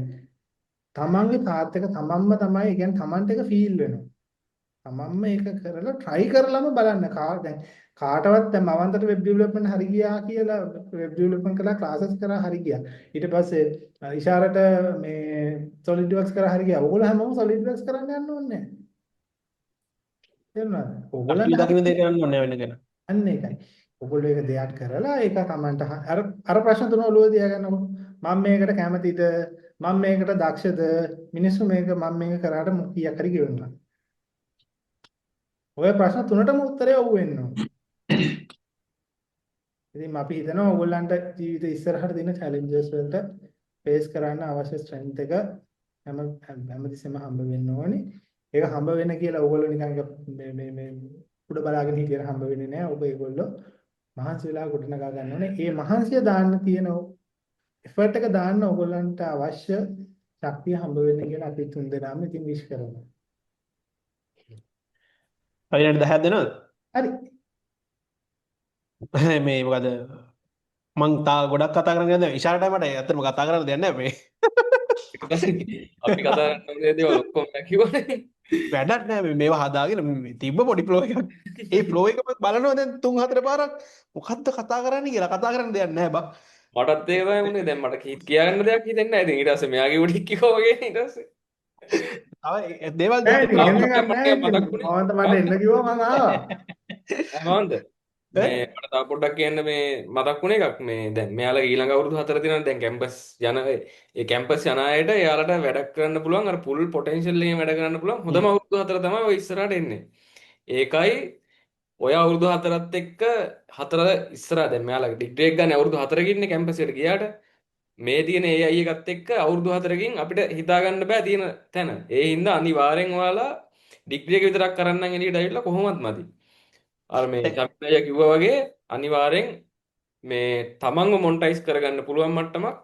තමන්ගේ පාත් එක තමන්ම තමයි කියන්නේ තමන්ට එක ෆීල් වෙනවා. තමන්ම ඒක කරලා try කරලම බලන්න දැන් කාටවත් දැන් මවන්තට වෙබ් ඩෙවලොප්මන්ට් හරි ගියා කියලා වෙබ් ඩෙවලොප්මන්ට් කරලා ක්ලාසස් කරා හරි ගියා. ඊට පස්සේ ඉෂාරට මේ solid works කරා හරි ගියා. ඕගොල්ලෝ හැමෝම solid works කරන්න යන්න ඕනේ නැහැ. තේරුණාද? අපි ඕගොල්ලන්ට දකින්න දේ කරන්න ඕනේ වෙන කෙනා. අන්න ඒකයි. ඔයගොල්ලෝ ඒක දෙයක් කරලා ඒක තමන්ට අර ප්‍රශ්න තුන ඔළුව තියාගන්නකො. මම මේකට කැමතිද? මම මේකට දක්ෂද? මිනිස්සු මම මේක කරාට කීයක් හරි ගෙවන්නවා. ඔය ප්‍රශ්න තුනටම උත්තරය ඔව් වෙන්න ඕනේ. ඉතින් අපි හිතනවා ඔයගොල්ලන්ට ජීවිත ඉස්සරහට දෙන challenges වලට face කරන්න අවශ්‍ය strength එක හැමතිස්සෙම හම්බ වෙන්න ඕනේ. ඒක හම්බ වෙන්න කියලා ඔයගොල්ලෝ නිකන් මේ උඩ බලාගෙන හිටියට හම්බ වෙන්නේ නැහැ. ඔබ ඒගොල්ලෝ මහන්සි වෙලා ගොඩනගා ගන්න ඕනේ. ඒ මහන්සිය දාන්න තියෙන effort එක දාන්න ඔයගොල්ලන්ට අවශ්‍ය ශක්තිය හම්බ වෙන්න කියලා අපි තුන් දෙනාම ඉතින් විශ් කරනවා. හරියට 10ක් දෙනවද? හරි. මේ මොකද මං තා ගොඩක් කතා කරන්න යනවා. ඉෂාරට මට ඇත්තටම කතා කරන්න දෙයක් නැහැ මේ. අපි කතා කරන්න දේවල් ඔක්කොම කිව්වනේ. වැඩක් නැහැ මේවා හදාගෙන තිබ්බ පොඩි ෆ්ලෝ එකක්. ඒ ෆ්ලෝ එක බලනවා දැන් 3-4 පාරක් මොකද්ද කතා කරන්නේ කියලා කතා කරන්න දෙයක් නැහැ බා. මටත් ඒක තමයි වුනේ. දැන් මට කියාගන්න දෙයක් හිතෙන්නේ නැහැ. ඉතින් ඊට පස්සේ මෙයාගේ උඩින් කිව්වා වගේ ඊට පස්සේ තව දේවල් නෑ ඉතින් දැන් එහෙම මට එකක් නෑ ඉතින් මතක් වුණේ. මට එන්න කිව්වා මම ආවා. මහන්ද මේ මට තව පොඩ්ඩක් කියන්න මේ මතක් වුණ එකක් මේ දැන් මෙයාලා ඊළඟ අවුරුදු 4 දිනක් දැන් කැම්පස් යන ඒ කැම්පස් යන අයට එයාලට වැඩ කරන්න පුළුවන් අර පුල් පොටෙන්ෂල් එකෙන් වැඩ කරන්න පුළුවන් හොඳම අවුරුදු 4 තමයි ඔය ඉස්සරහට එන්නේ. ඒකයි ඔය අවුරුදු 4ත් එක්ක 4 ඉස්සරහ දැන් මෙයාලා ඩිග්‍රී එක ගන්න අවුරුදු 4කින් ඉන්නේ කැම්පස් එකට ගියාට මේ තියෙන AI එකත් එක්ක අවුරුදු 4කින් අපිට හිතා ගන්න බෑ තියෙන තැන. ඒ හින්දා අනිවාර්යෙන් ඔයාලා ඩිග්‍රී එක විතරක් කරන්නම් එළියට ඇවිල්ලා කොහොමවත් මදි. අර මේ චමිනය කිව්වා වගේ අනිවාර්යෙන් මේ තමන්ව මොනිටයිස් කරගන්න පුළුවන් මට්ටමක්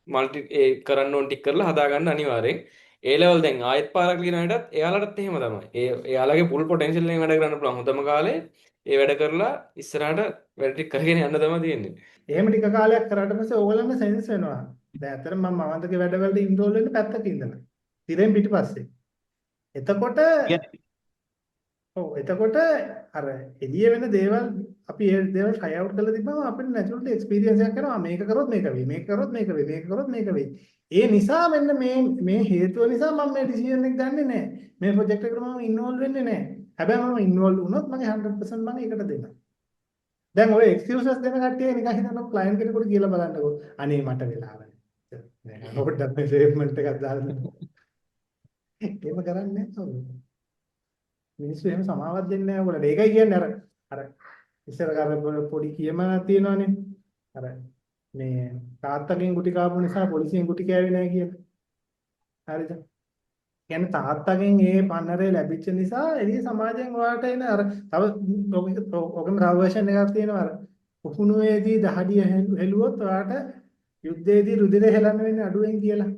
මල්ටි ඒ කරන්න ඕන ටික කරලා හදාගන්න අනිවාර්යෙන්. ඒ ලෙවල් දැන් ආයෙත් පාරක් ලියන අයටත් එයාලටත් එහෙම තමයි. එයාලගේ පුල් පොටෙන්ෂල් එකෙන් වැඩ කරන්න පුළුවන් හොඳම කාලේ ඒ වැඩ කරලා ඉස්සරහට වැඩ ටික කරගෙන යන්න තමයි තියෙන්නේ. එහෙම ටික කාලයක් කරාට පස්සේ ඕගොල්ලන්ට සෙන්ස් වෙනවා. දැන් ඇත්තටම මම මවන්තගේ වැඩවලට ඉන්රෝල් වෙන්න පැත්තක ඉඳලා. තිරෙන් පිටිපස්සේ. එතකොට එතකොට අර එළිය වෙන දේවල් අපි ඒ දේවල් try out කරලා තිබ්බම අපිට naturally experience එකක් කරනවා මේක කරොත් මේක වෙයි මේක කරොත් මේක වෙයි මේක කරොත් මේක වෙයි. ඒ නිසා මෙන්න මේ හේතුව නිසා මම මේ decision එක ගන්නෙ නැහැ. මේ project එකට මම involve වෙන්නේ නැහැ. හැබැයි මම involve වුණොත් මගේ 100% මම ඒකට දෙනවා. දැන් ඔය excuses දෙන කට්ටිය නිකන් හිතනවා client කෙනෙකුට කියලා බලන්නකෝ. අනේ මට වෙලාව නැහැ. නෑ පොඩ්ඩක් මේ statement එකක් දාන්න. එහෙම කරන්නේ නැහැ. මිනිස්සු එහෙම සමාවක් දෙන්නේ නැහැ ඔයගොල්ලෝ. ඒකයි කියන්නේ අර ඉස්සර පොඩි කියමනක් තියෙනවානේ. අර මේ තාත්තගෙන් ගුටි කාපු නිසා පොලිසියෙන් ගුටි කෑවේ නැහැ කියලා. හරිද? කියන්නේ තාත්තගෙන් ඒ පන්නරේ ලැබිච්ච නිසා එළිය සමාජයෙන් ඔයාලට එන අර තව ඔකම තව version එකක් තියෙනවා අර උකුණුවේදී දහඩිය හෙළුවොත් ඔයාලට යුද්ධයේදී රුධිරය හෙලන්න වෙන්නේ අඩුවෙන් කියලා.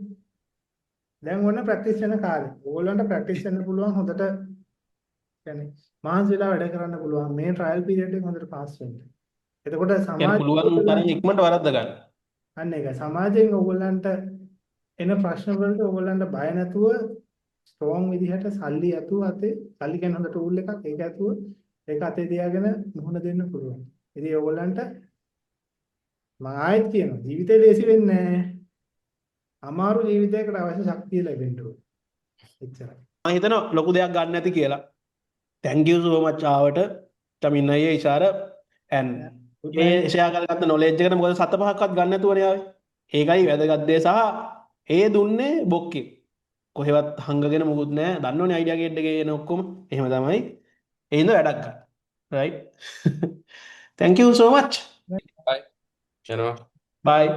දැන් ඔන්න ප්‍රැක්ටිස් වෙන කාලේ. ඕගොල්ලන්ට ප්‍රැක්ටිස් වෙන්න පුළුවන් හොඳට කියන්නේ මහන්සි වෙලා වැඩ කරන්න පුළුවන් මේ ට්‍රයල් පීරියඩ් එක හොඳට පාස් වෙන්න. එතකොට කියන්නේ පුළුවන් තරම් ඉක්මනට වරද්ද ගන්න. අන්න ඒක සමාජයෙන් ඕගොල්ලන්ට එන ප්‍රශ්න වලට ඕගොල්ලන්ට බය නැතුව ස්ට්‍රෝං විදිහට සල්ලි ඇතුව අතේ සල්ලි කියන්නේ හොඳ ටූල් එකක් ඒක ඇතුව ඒක අතේ තියාගෙන මුහුණ දෙන්න පුළුවන්. ඉතින් ඕගොල්ලන්ට මම ආයෙත් කියනවා ජීවිතේ ලේසි වෙන්නේ නැහැ. අමාරු ජීවිතයකට අවශ්‍ය ශක්තිය ලැබෙන්න ඕනේ. එච්චරයි. මම හිතනවා ලොකු දෙයක් ගන්න නැති කියලා. Thank you so much ආවට චමින් අයියේ ඉෂාර and මේ ෂෙයා කරගත්ත knowledge එකට මොකද 7-5ක්වත් ගන්න නැතුවනේ ආවේ. ඒකයි වැදගත් දේ සහ ඒ දුන්නේ බොක්කේ. කොහෙවත් හංගගෙන මුකුත් නෑ දන්නවනේ අයිඩියා ගේට් එකේ එන ඔක්කොම එහෙම තමයි ඒ හින්දා වැඩක් ගන්න right thank you so much බයි යනවා bye